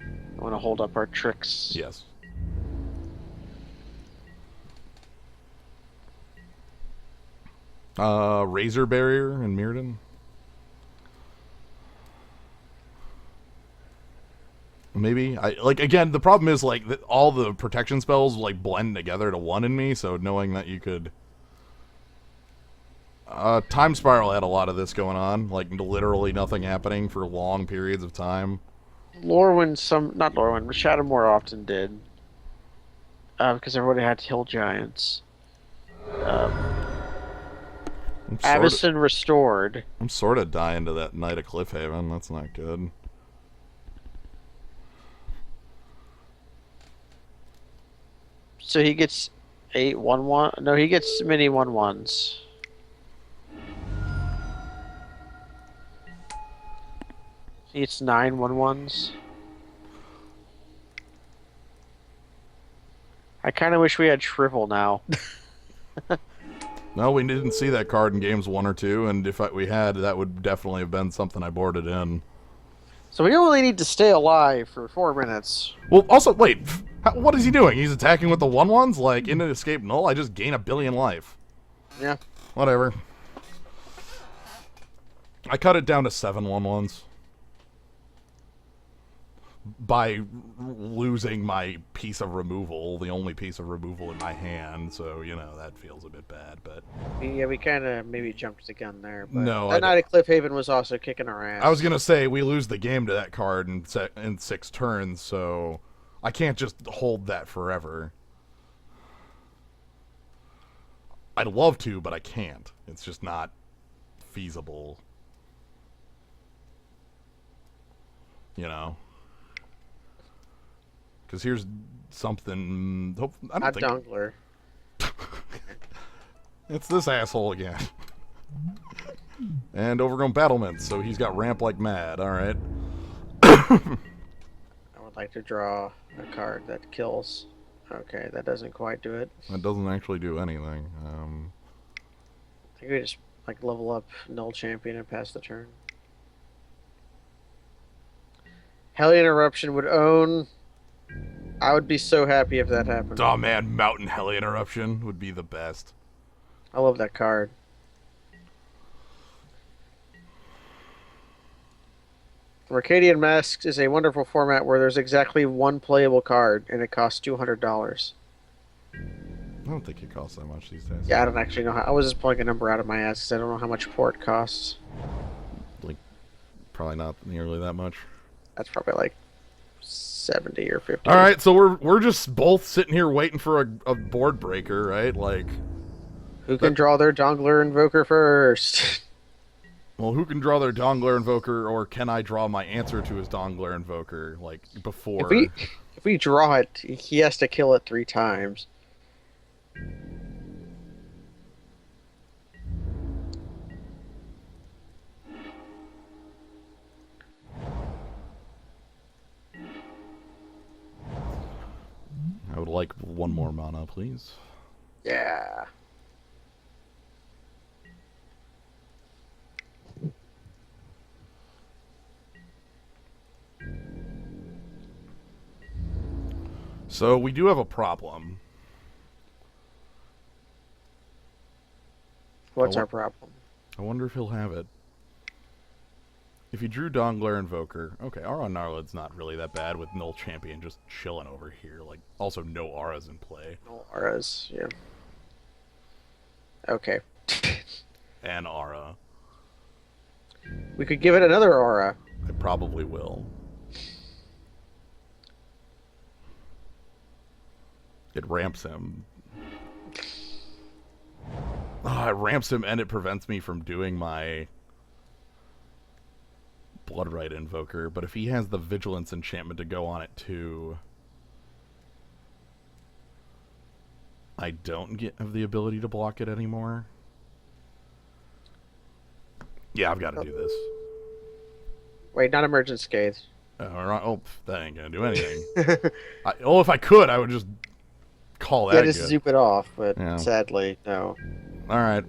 I want to hold up our tricks. Yes. Razor Barrier and Mirrodin. Maybe again. The problem is all the protection spells like blend together to one in me. So knowing that you could, Time Spiral had a lot of this going on. Like literally nothing happening for long periods of time. Not Lorwyn, but Shadowmoor often did, because everybody had hill giants. Avison Restored. I'm sort of dying to that Knight of Cliffhaven. That's not good. So he gets 8/1/1. No, he gets mini 1/1s. It's 9/11s. I kind of wish we had Shrivel now. No, we didn't see that card in games 1 or 2, and if we had, that would definitely have been something I boarded in. So we only need to stay alive for 4 minutes. Well, also, wait, what is he doing? He's attacking with the 1/1s? Like, in an escape null, I just gain 1,000,000,000 life. Yeah. Whatever. I cut it down to 7 1/1s. By losing my piece of removal, the only piece of removal in my hand, so, you know, that feels a bit bad, but... Yeah, we kind of maybe jumped the gun there, but no, that night at Cliffhaven was also kicking our ass. I was gonna say, we lose the game to that card in 6 turns, so I can't just hold that forever. I'd love to, but I can't. It's just not feasible. You know? Because here's something... I don't think... Dongler. It's this asshole again. And overgrown battlements, so he's got ramp like mad. Alright. I would like to draw a card that kills. Okay, that doesn't quite do it. That doesn't actually do anything. I think we just like level up Null Champion and pass the turn. Hellion Eruption would own. I would be so happy if that happened. Oh man, Mountain Hellion Eruption would be the best. I love that card. Mercadian Masks is a wonderful format where there's exactly one playable card, and it costs $200. I don't think it costs that much these days. Yeah, I don't actually know how. I was just pulling a number out of my ass because I don't know how much port costs. Like, probably not nearly that much. That's probably like 70 or 50. All right, so we're just both sitting here waiting for a board breaker, right? Like, who can draw their Dongler Invoker first? well, who can draw their Dongler Invoker, or can I draw my answer to his Dongler Invoker, like, before? If we draw it, he has to kill it 3 times. I would like 1 more mana, please. Yeah. So we do have a problem. What's our problem? I wonder if he'll have it. If he drew Dongler Invoker... Okay, Aura Narled's not really that bad with Null Champion just chilling over here. Like, also no auras in play. No auras, yeah. Okay. And aura. We could give it another aura. I probably will. It ramps him. Oh, it ramps him and it prevents me from doing my Bloodright Invoker. But if he has the Vigilance enchantment to go on it too, I don't have the ability to block it anymore. Yeah, I've got to do this. Wait, not Emergent Scathe. Oh, that ain't gonna do anything. If I could, I would just call that. Yeah, just zoop it off, but yeah. Sadly, no. Alright.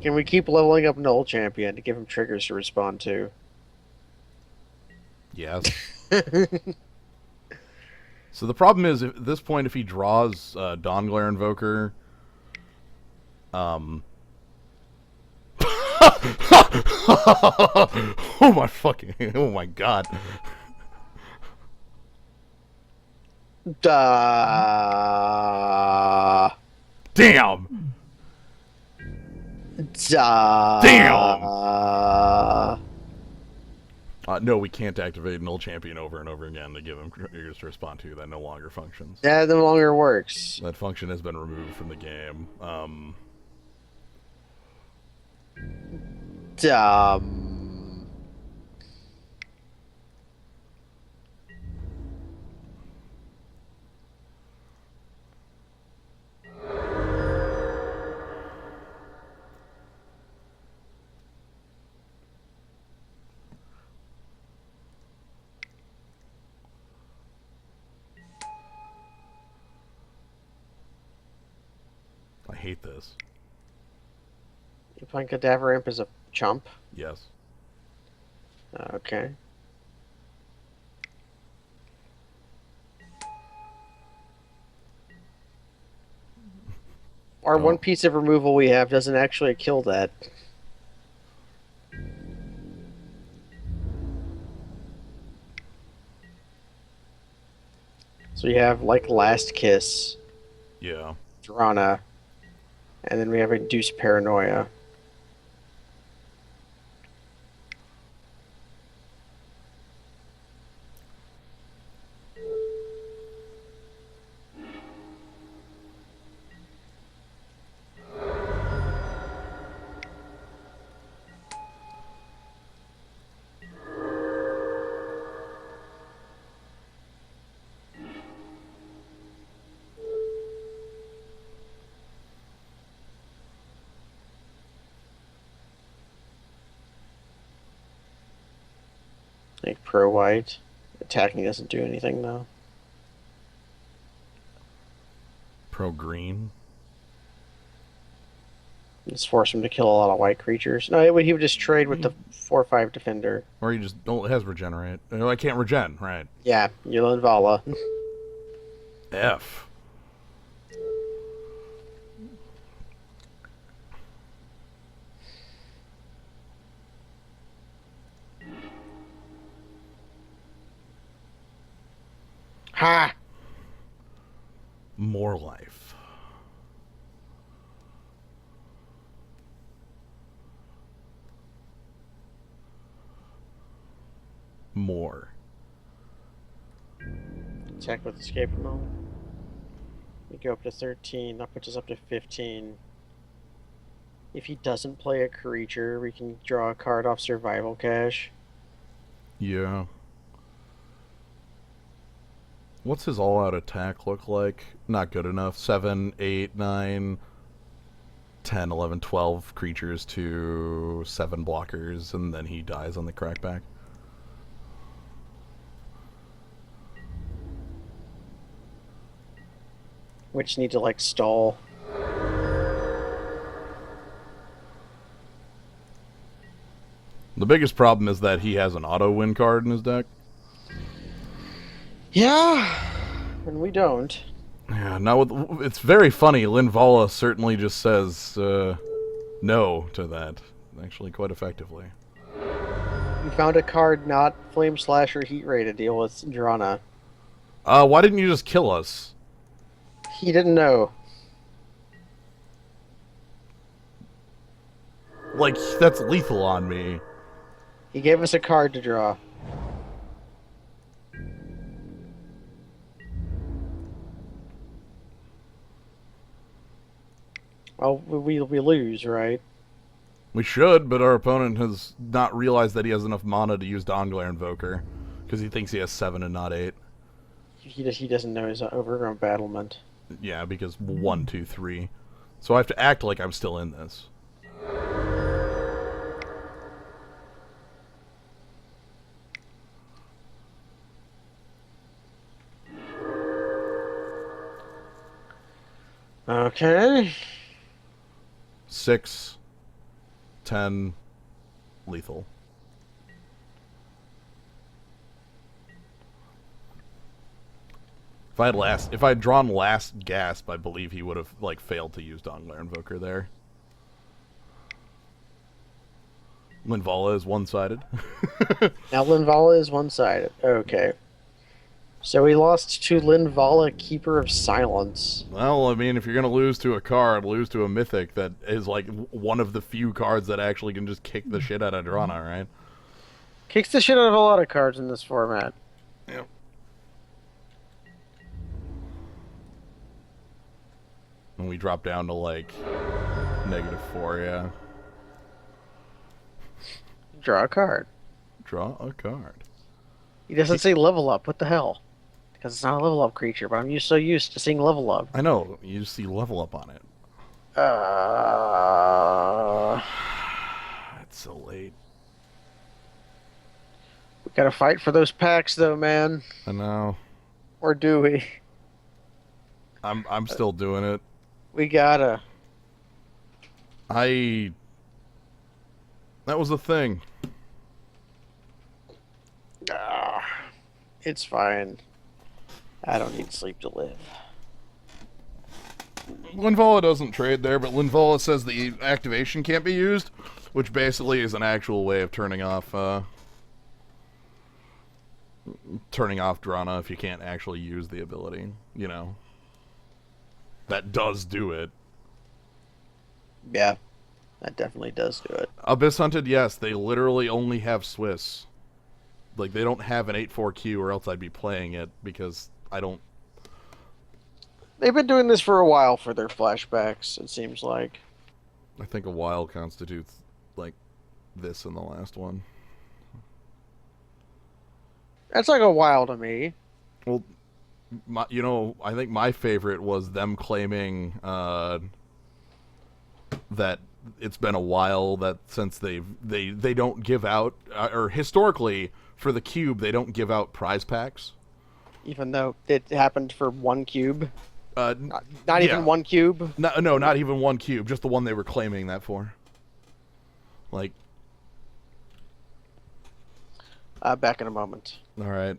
Can we keep leveling up Null Champion to give him triggers to respond to? Yes. So the problem is, at this point, if he draws Dawnglare Invoker... oh my fucking... Oh my god. Damn! Damn! No, we can't activate Null Champion over and over again to give him triggers to respond to. That no longer functions. That no longer works. That function has been removed from the game. I hate this. You playing Cadaver Imp as a chump? Yes. Okay. Our one piece of removal we have doesn't actually kill that. So you have, like, Last Kiss, Yeah. Drana, and then we have Induced Paranoia. Like Pro White. Attacking doesn't do anything, though. Pro green. Just force him to kill a lot of white creatures. No, he would just trade with the 4/5 defender. Or he just it has regenerate. I can't regen, right? Yeah, Yulinvala. F. Ha! More life. More. Attack with escape removal. We go up to 13. That puts us up to 15. If he doesn't play a creature, we can draw a card off survival cache. Yeah. What's his all-out attack look like? Not good enough. 7, 8, 9, 10, 11, 12 creatures to 7 blockers, and then he dies on the crackback. Which need to, like, stall. The biggest problem is that he has an auto-win card in his deck. Yeah, and we don't. Yeah, now it's very funny. Linvala certainly just says no to that, actually quite effectively. We found a card not Flame Slash or Heat Ray to deal with Drana. Why didn't you just kill us? He didn't know. Like, that's lethal on me. He gave us a card to draw. Well, we lose, right? We should, but our opponent has not realized that he has enough mana to use Dawnglare Invoker, because he thinks he has 7 and not 8. He doesn't know his overgrown battlement. Yeah, because 1, 2, 3. So I have to act like I'm still in this. Okay. 6, 10, lethal. If I had drawn last gasp, I believe he would have like failed to use Dawnglare Invoker there. Linvala is one-sided. Now Linvala is one-sided. Okay. So we lost to Linvala, Keeper of Silence. Well, I mean, if you're gonna lose to a card, lose to a mythic that is like one of the few cards that actually can just kick the shit out of Drana, right? Kicks the shit out of a lot of cards in this format. Yep. And we drop down to like -4, yeah. Draw a card. Draw a card. He doesn't say level up. What the hell? Because it's not a level up creature, but I'm so used to seeing level up. I know, you see level up on it. It's so late. We gotta fight for those packs, though, man. I know. Or do we? I'm still doing it. We gotta. That was the thing. It's fine. I don't need sleep to live. Linvala doesn't trade there, but Linvala says the activation can't be used, which basically is an actual way of turning off Drana if you can't actually use the ability, you know. That does do it. Yeah, that definitely does do it. Abyss Hunted, yes, they literally only have Swiss. Like, they don't have an 8-4Q, or else I'd be playing it, because I don't... They've been doing this for a while for their flashbacks, it seems like. I think a while constitutes, like, this in the last one. That's like a while to me. Well, I think my favorite was them claiming that it's been a while that since they don't give out, or historically for the cube they don't give out prize packs. Even though it happened for one cube. Not yeah. even one cube. No, not even one cube. Just the one they were claiming that for. Like. Back in a moment. All right.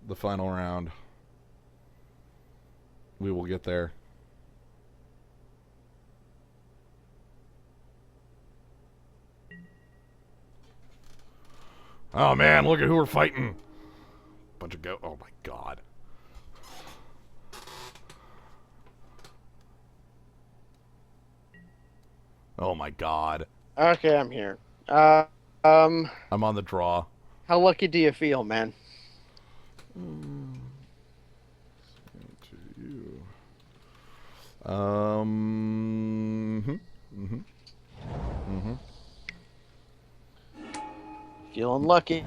The final round. We will get there. Oh man, look at who we're fighting. Bunch of oh my god. Oh my god. Okay, I'm here. I'm on the draw. How lucky do you feel, man? To you. Mm-hmm. Feeling lucky.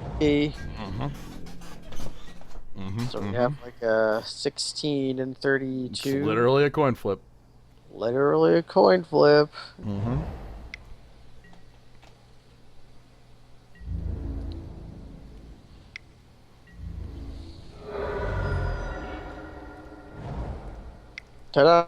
So we have like a 16 and 32. It's literally a coin flip. Literally a coin flip. Ta-da!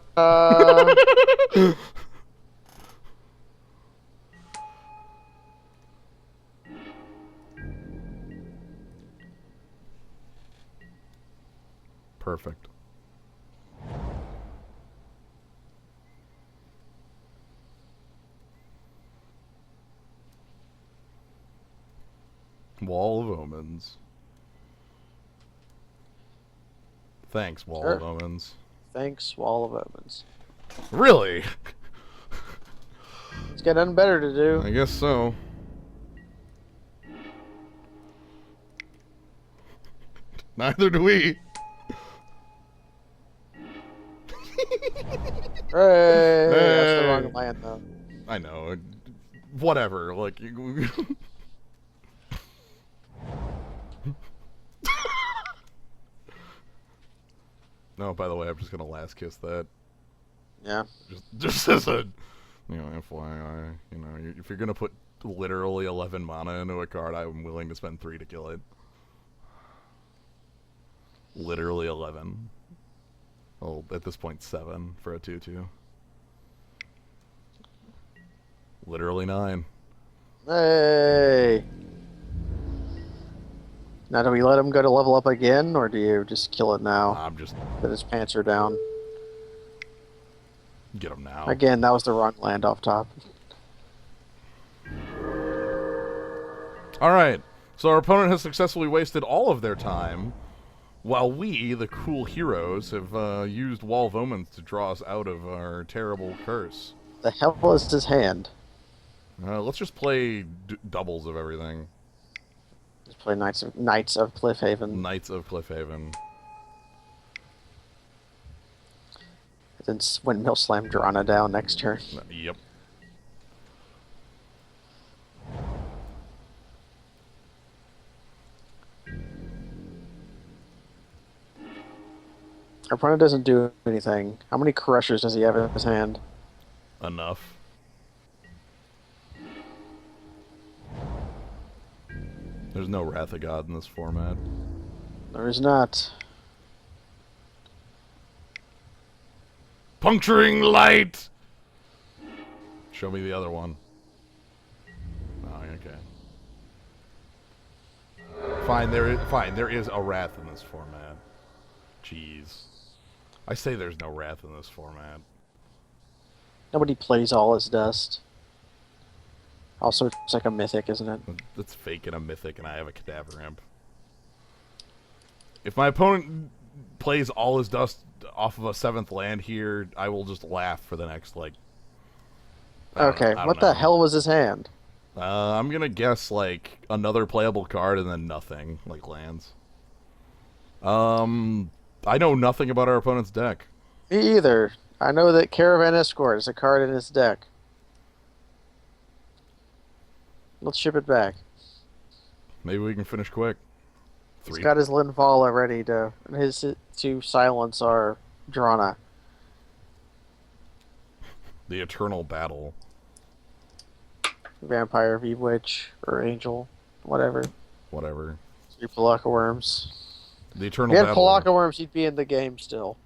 Perfect. Wall of Omens. Thanks, Wall of Omens. Thanks, Wall of Omens. Really? It's got nothing better to do. I guess so. Neither do we. Hey, that's the wrong land, though. I know. Whatever. Like. No, by the way, I'm just gonna last kiss that. Yeah. Just as a, FYI, if you're gonna put literally 11 mana into a card, I'm willing to spend 3 to kill it. Literally 11. Well, at this point, 7 for a 2/2. Literally 9. Hey. Now, do we let him go to level up again, or do you just kill it now? I'm just... That his pants are down. Get him now. Again, that was the wrong land off top. Alright, so our opponent has successfully wasted all of their time, while we, the cool heroes, have used Wall of Omens to draw us out of our terrible curse. The hell is his hand? Let's just play doubles of everything. Just play Knights of Cliffhaven. Knights of Cliffhaven. Then Windmill Slam Drana down next turn. Yep. Our opponent doesn't do anything. How many Crushers does he have in his hand? Enough. There's no Wrath of God in this format. There is not. Puncturing light! Show me the other one. Oh, okay. Fine, there is a wrath in this format. Jeez. I say there's no wrath in this format. Nobody plays all as dust. Also, it's like a mythic, isn't it? It's fake and a mythic, and I have a cadaver imp. If my opponent plays all his dust off of a 7th land here, I will just laugh for the next, like... Okay, what the hell was his hand? I'm gonna guess, like, another playable card and then nothing, like lands. I know nothing about our opponent's deck. Me either. I know that Caravan Escort is a card in his deck. Let's ship it back. Maybe we can finish quick. He's got his Linvala ready to silence our Drana. The Eternal Battle. Vampire, V-Witch, or Angel, whatever. Whatever. 3 Pelakka Worms. The Eternal If he had Battle. Pelakka Worms, he'd be in the game still.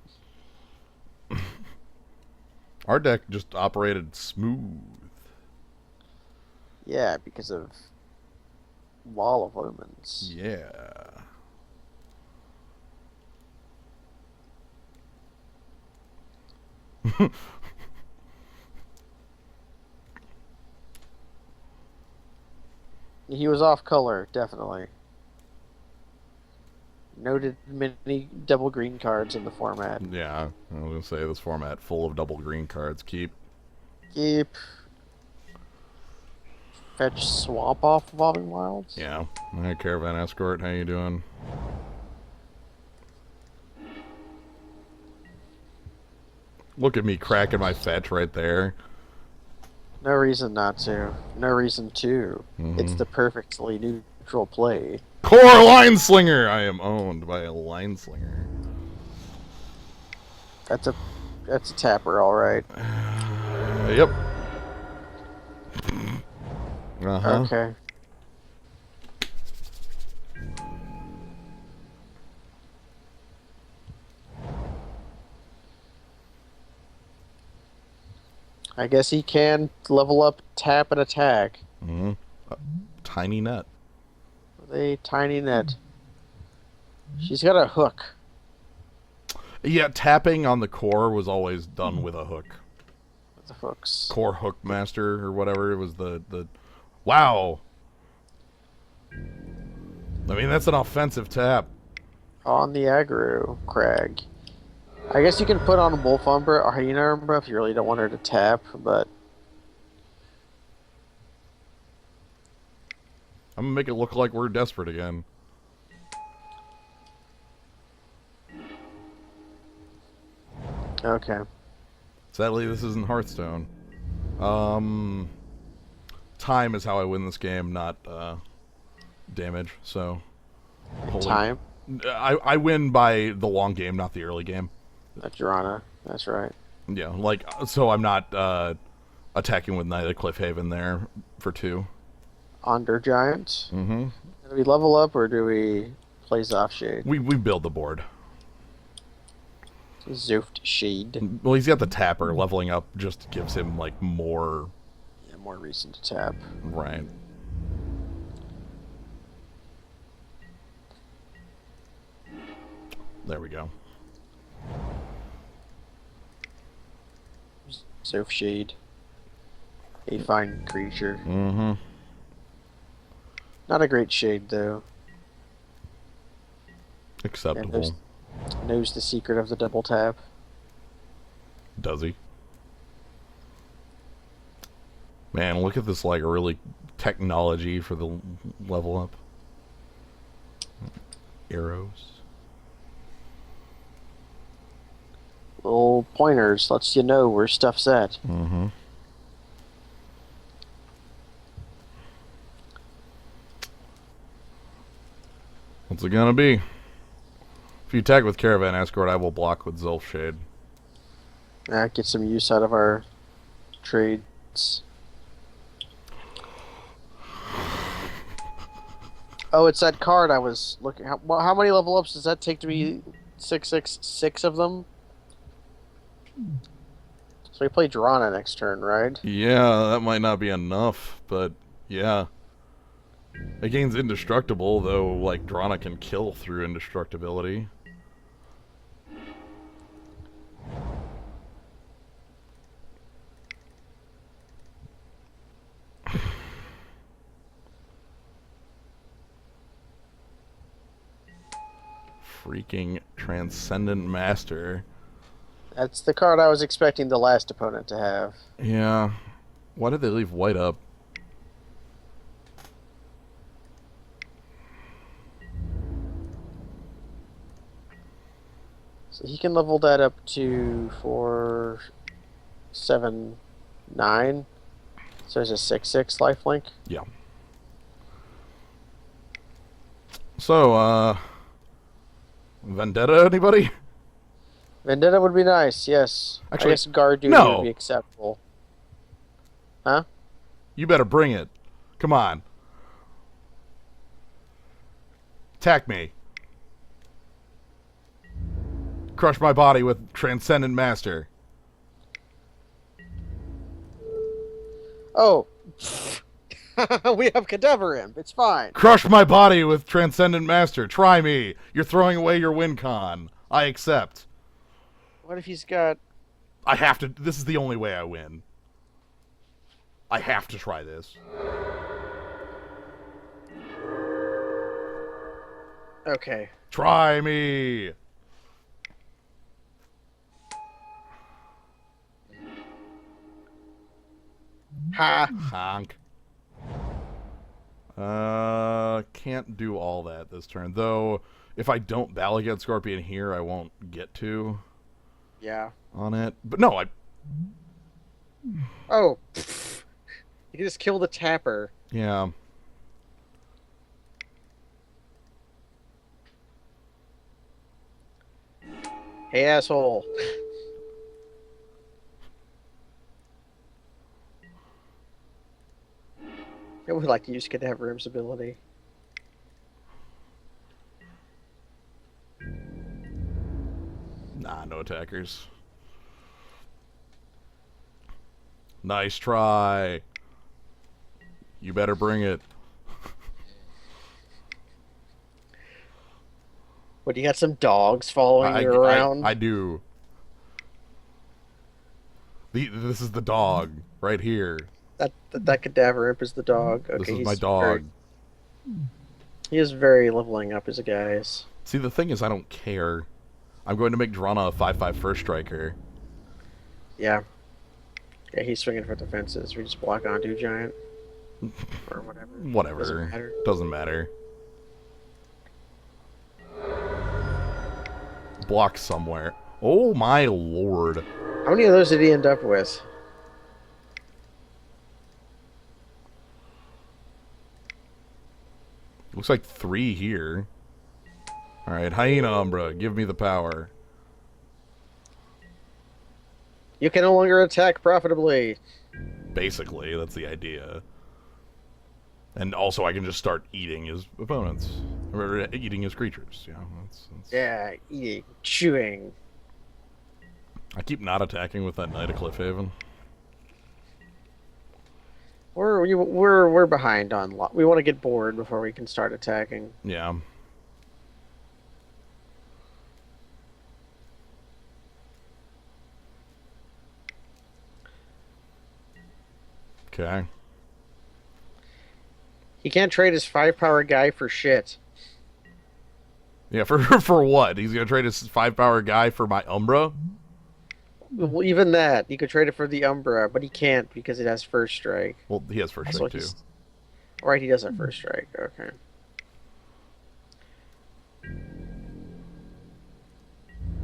Our deck just operated smooth. Yeah, because of Wall of Omens. Yeah. He was off color, definitely. Noted many double green cards in the format. Yeah, I was gonna say this format full of double green cards. Keep. Fetch Swamp off Evolving Wilds. Yeah. Hey, Caravan Escort, how you doing? Look at me cracking my fetch right there. No reason not to. No reason to. It's the perfectly neutral play. Core Line Slinger! I am owned by a Line Slinger. That's a tapper, alright. Yep. Uh-huh. Okay. I guess he can level up, tap, and attack. Tiny net. With a tiny net. She's got a hook. Yeah, tapping on the core was always done with a hook. With the hooks. Core Hook Master or whatever. It was the... Wow! I mean, that's an offensive tap. On the aggro, Crag. I guess you can put on Wolf Umbra or Hyena Umbra if you really don't want her to tap, but... I'm gonna make it look like we're desperate again. Okay. Sadly, this isn't Hearthstone. Time is how I win this game, not damage, so... Time? I win by the long game, not the early game. That's Drana. That's right. Yeah, like, so I'm not attacking with Knight of Cliffhaven there for 2. Under Giant? Mm-hmm. Do we level up or do we play Zoff Shade? We build the board. Zoofed Shade. Well, he's got the tapper. Leveling up just gives him, like, more... Yeah, more reason to tap. Right. There we go. Zoof Shade. A fine creature. Mm-hmm. Not a great shade, though. Acceptable. Knows the secret of the double tap. Does he? Man, look at this, like, really technology for the level up. Arrows. Little pointers lets you know where stuff's at. Mm-hmm. What's it gonna be? If you attack with Caravan Escort, I will block with Zolf Shade. Get some use out of our trades. Oh, it's that card I was looking at. How many level ups does that take to be 666 of them? So we play Drana next turn, right? Yeah, that might not be enough, but yeah. It gains indestructible, though, like, Drana can kill through indestructibility. Freaking Transcendent Master. That's the card I was expecting the last opponent to have. Yeah. Why did they leave white up? So he can level that up to 4, 7, 9. So there's a 6/6 lifelink. Yeah. So, Vendetta, anybody? Vendetta would be nice, yes. Actually, I guess Guard Duty no. would be acceptable. Huh? You better bring it. Come on. Attack me. Crush my body with Transcendent Master. Oh. We have Cadaver Imp. It's fine. Crush my body with Transcendent Master. Try me. You're throwing away your win con. I accept. What if he's got... I have to. This is the only way I win. I have to try this. Okay. Try me. Ha! Honk. Can't do all that this turn. Though, if I don't battle against Scorpion here, I won't get to Yeah. on it. But no, I... Oh. You can just kill the tapper. Yeah. Hey, asshole. I would like to use Cadaver Imp's ability. Nah, no attackers. Nice try. You better bring it. What, you got some dogs following you around? I do. This is the dog right here. That Cadaver Imp is the dog. Okay, This is he's my dog. He is very leveling up as a guys. See, the thing is, I don't care. I'm going to make Drana a 5/5 first striker. Yeah. Yeah, he's swinging for the fences. We just block onto Giant. Or whatever. Whatever. Doesn't matter. Doesn't matter. Block somewhere. Oh my lord. How many of those did he end up with? Looks like 3 here. Alright, Hyena Umbra, give me the power. You can no longer attack profitably. Basically, that's the idea. And also, I can just start eating his opponents. Or eating his creatures, you know. That's... Yeah, eating, chewing. I keep not attacking with that Knight of Cliffhaven. We're behind on we want to get bored before we can start attacking. Yeah. Okay. He can't trade his 5-power guy for shit. Yeah, for what? He's gonna trade his 5-power guy for my Umbra? Well, even that, he could trade it for the Umbra, but he can't because it has first strike. Well, he has first strike too. Right, he does have first strike. Okay.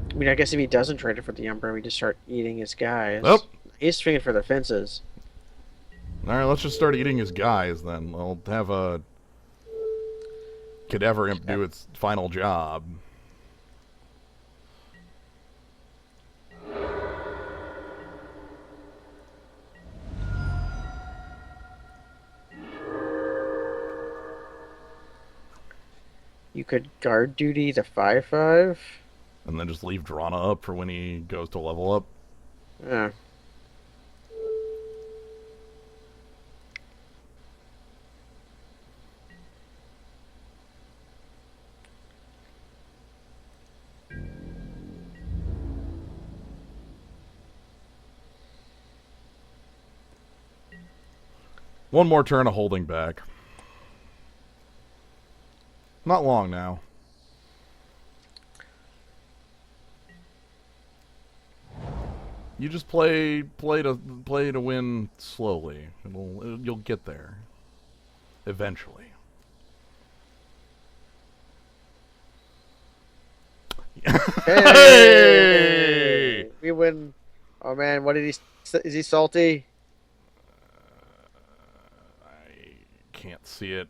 I mean, I guess if he doesn't trade it for the Umbra, we just start eating his guys. Oh. He's swinging for the fences. Alright, let's just start eating his guys then. I'll have a Cadaver Imp do its final job. You could guard duty to 5/5. And then just leave Drana up for when he goes to level up. Yeah. One more turn of holding back. Not long now. You just play to win slowly. You'll get there eventually. Hey! We win. Oh man, what did he? Is he salty? I can't see it.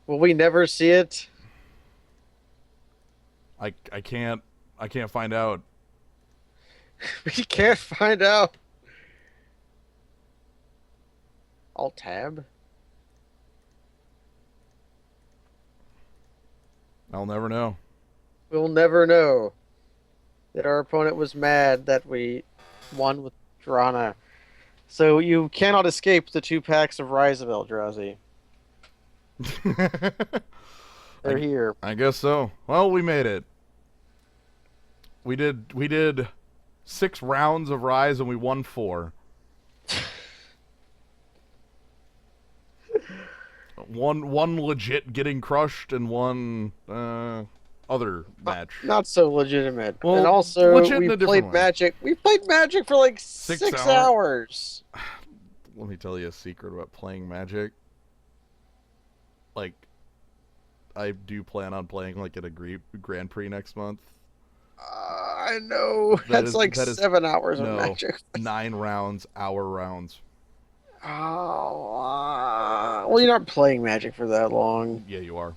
Will we never see it? I can't find out. We can't find out. Alt tab. I'll never know. We'll never know that our opponent was mad that we won with Drana. So you cannot escape the 2 packs of Rise of Eldrazi. They're here. I guess so. Well, we made it. We did 6 rounds of Rise and we won 4. one legit getting crushed and one other match. Not so legitimate. Well, and also, legit in we a different played way. Magic. We played Magic for like 6 hours. Let me tell you a secret about playing Magic. Like, I do plan on playing like at a Grand Prix next month. I know. That's like 7 hours of Magic. 9 rounds, hour rounds. Oh, well, you're not playing Magic for that long. Yeah, you are.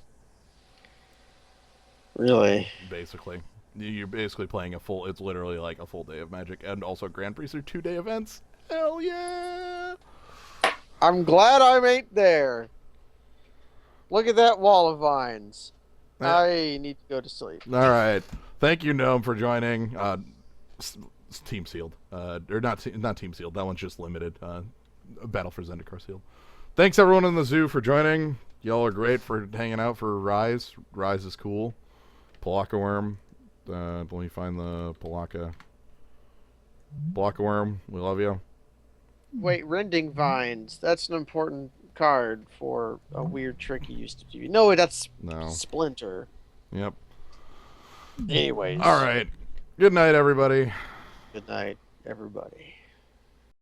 Really? Basically. You're basically playing it's literally like a full day of Magic. And also Grand Prix are 2-day events. Hell yeah! I'm glad I'm 8 there. Look at that wall of vines. I need to go to sleep. All right. Thank you, Gnome, for joining. Team sealed. Or not team sealed. That one's just limited. Battle for Zendikar sealed. Thanks, everyone in the zoo, for joining. Y'all are great for hanging out for Rise. Rise is cool. Pelakka worm. Let me find the Pelakka. Pelakka worm. We love you. Wait, Rending Vines. That's an important card for a weird trick he used to do. No, that's Splinter. Yep. Anyways. All right. Good night, everybody. Good night, everybody.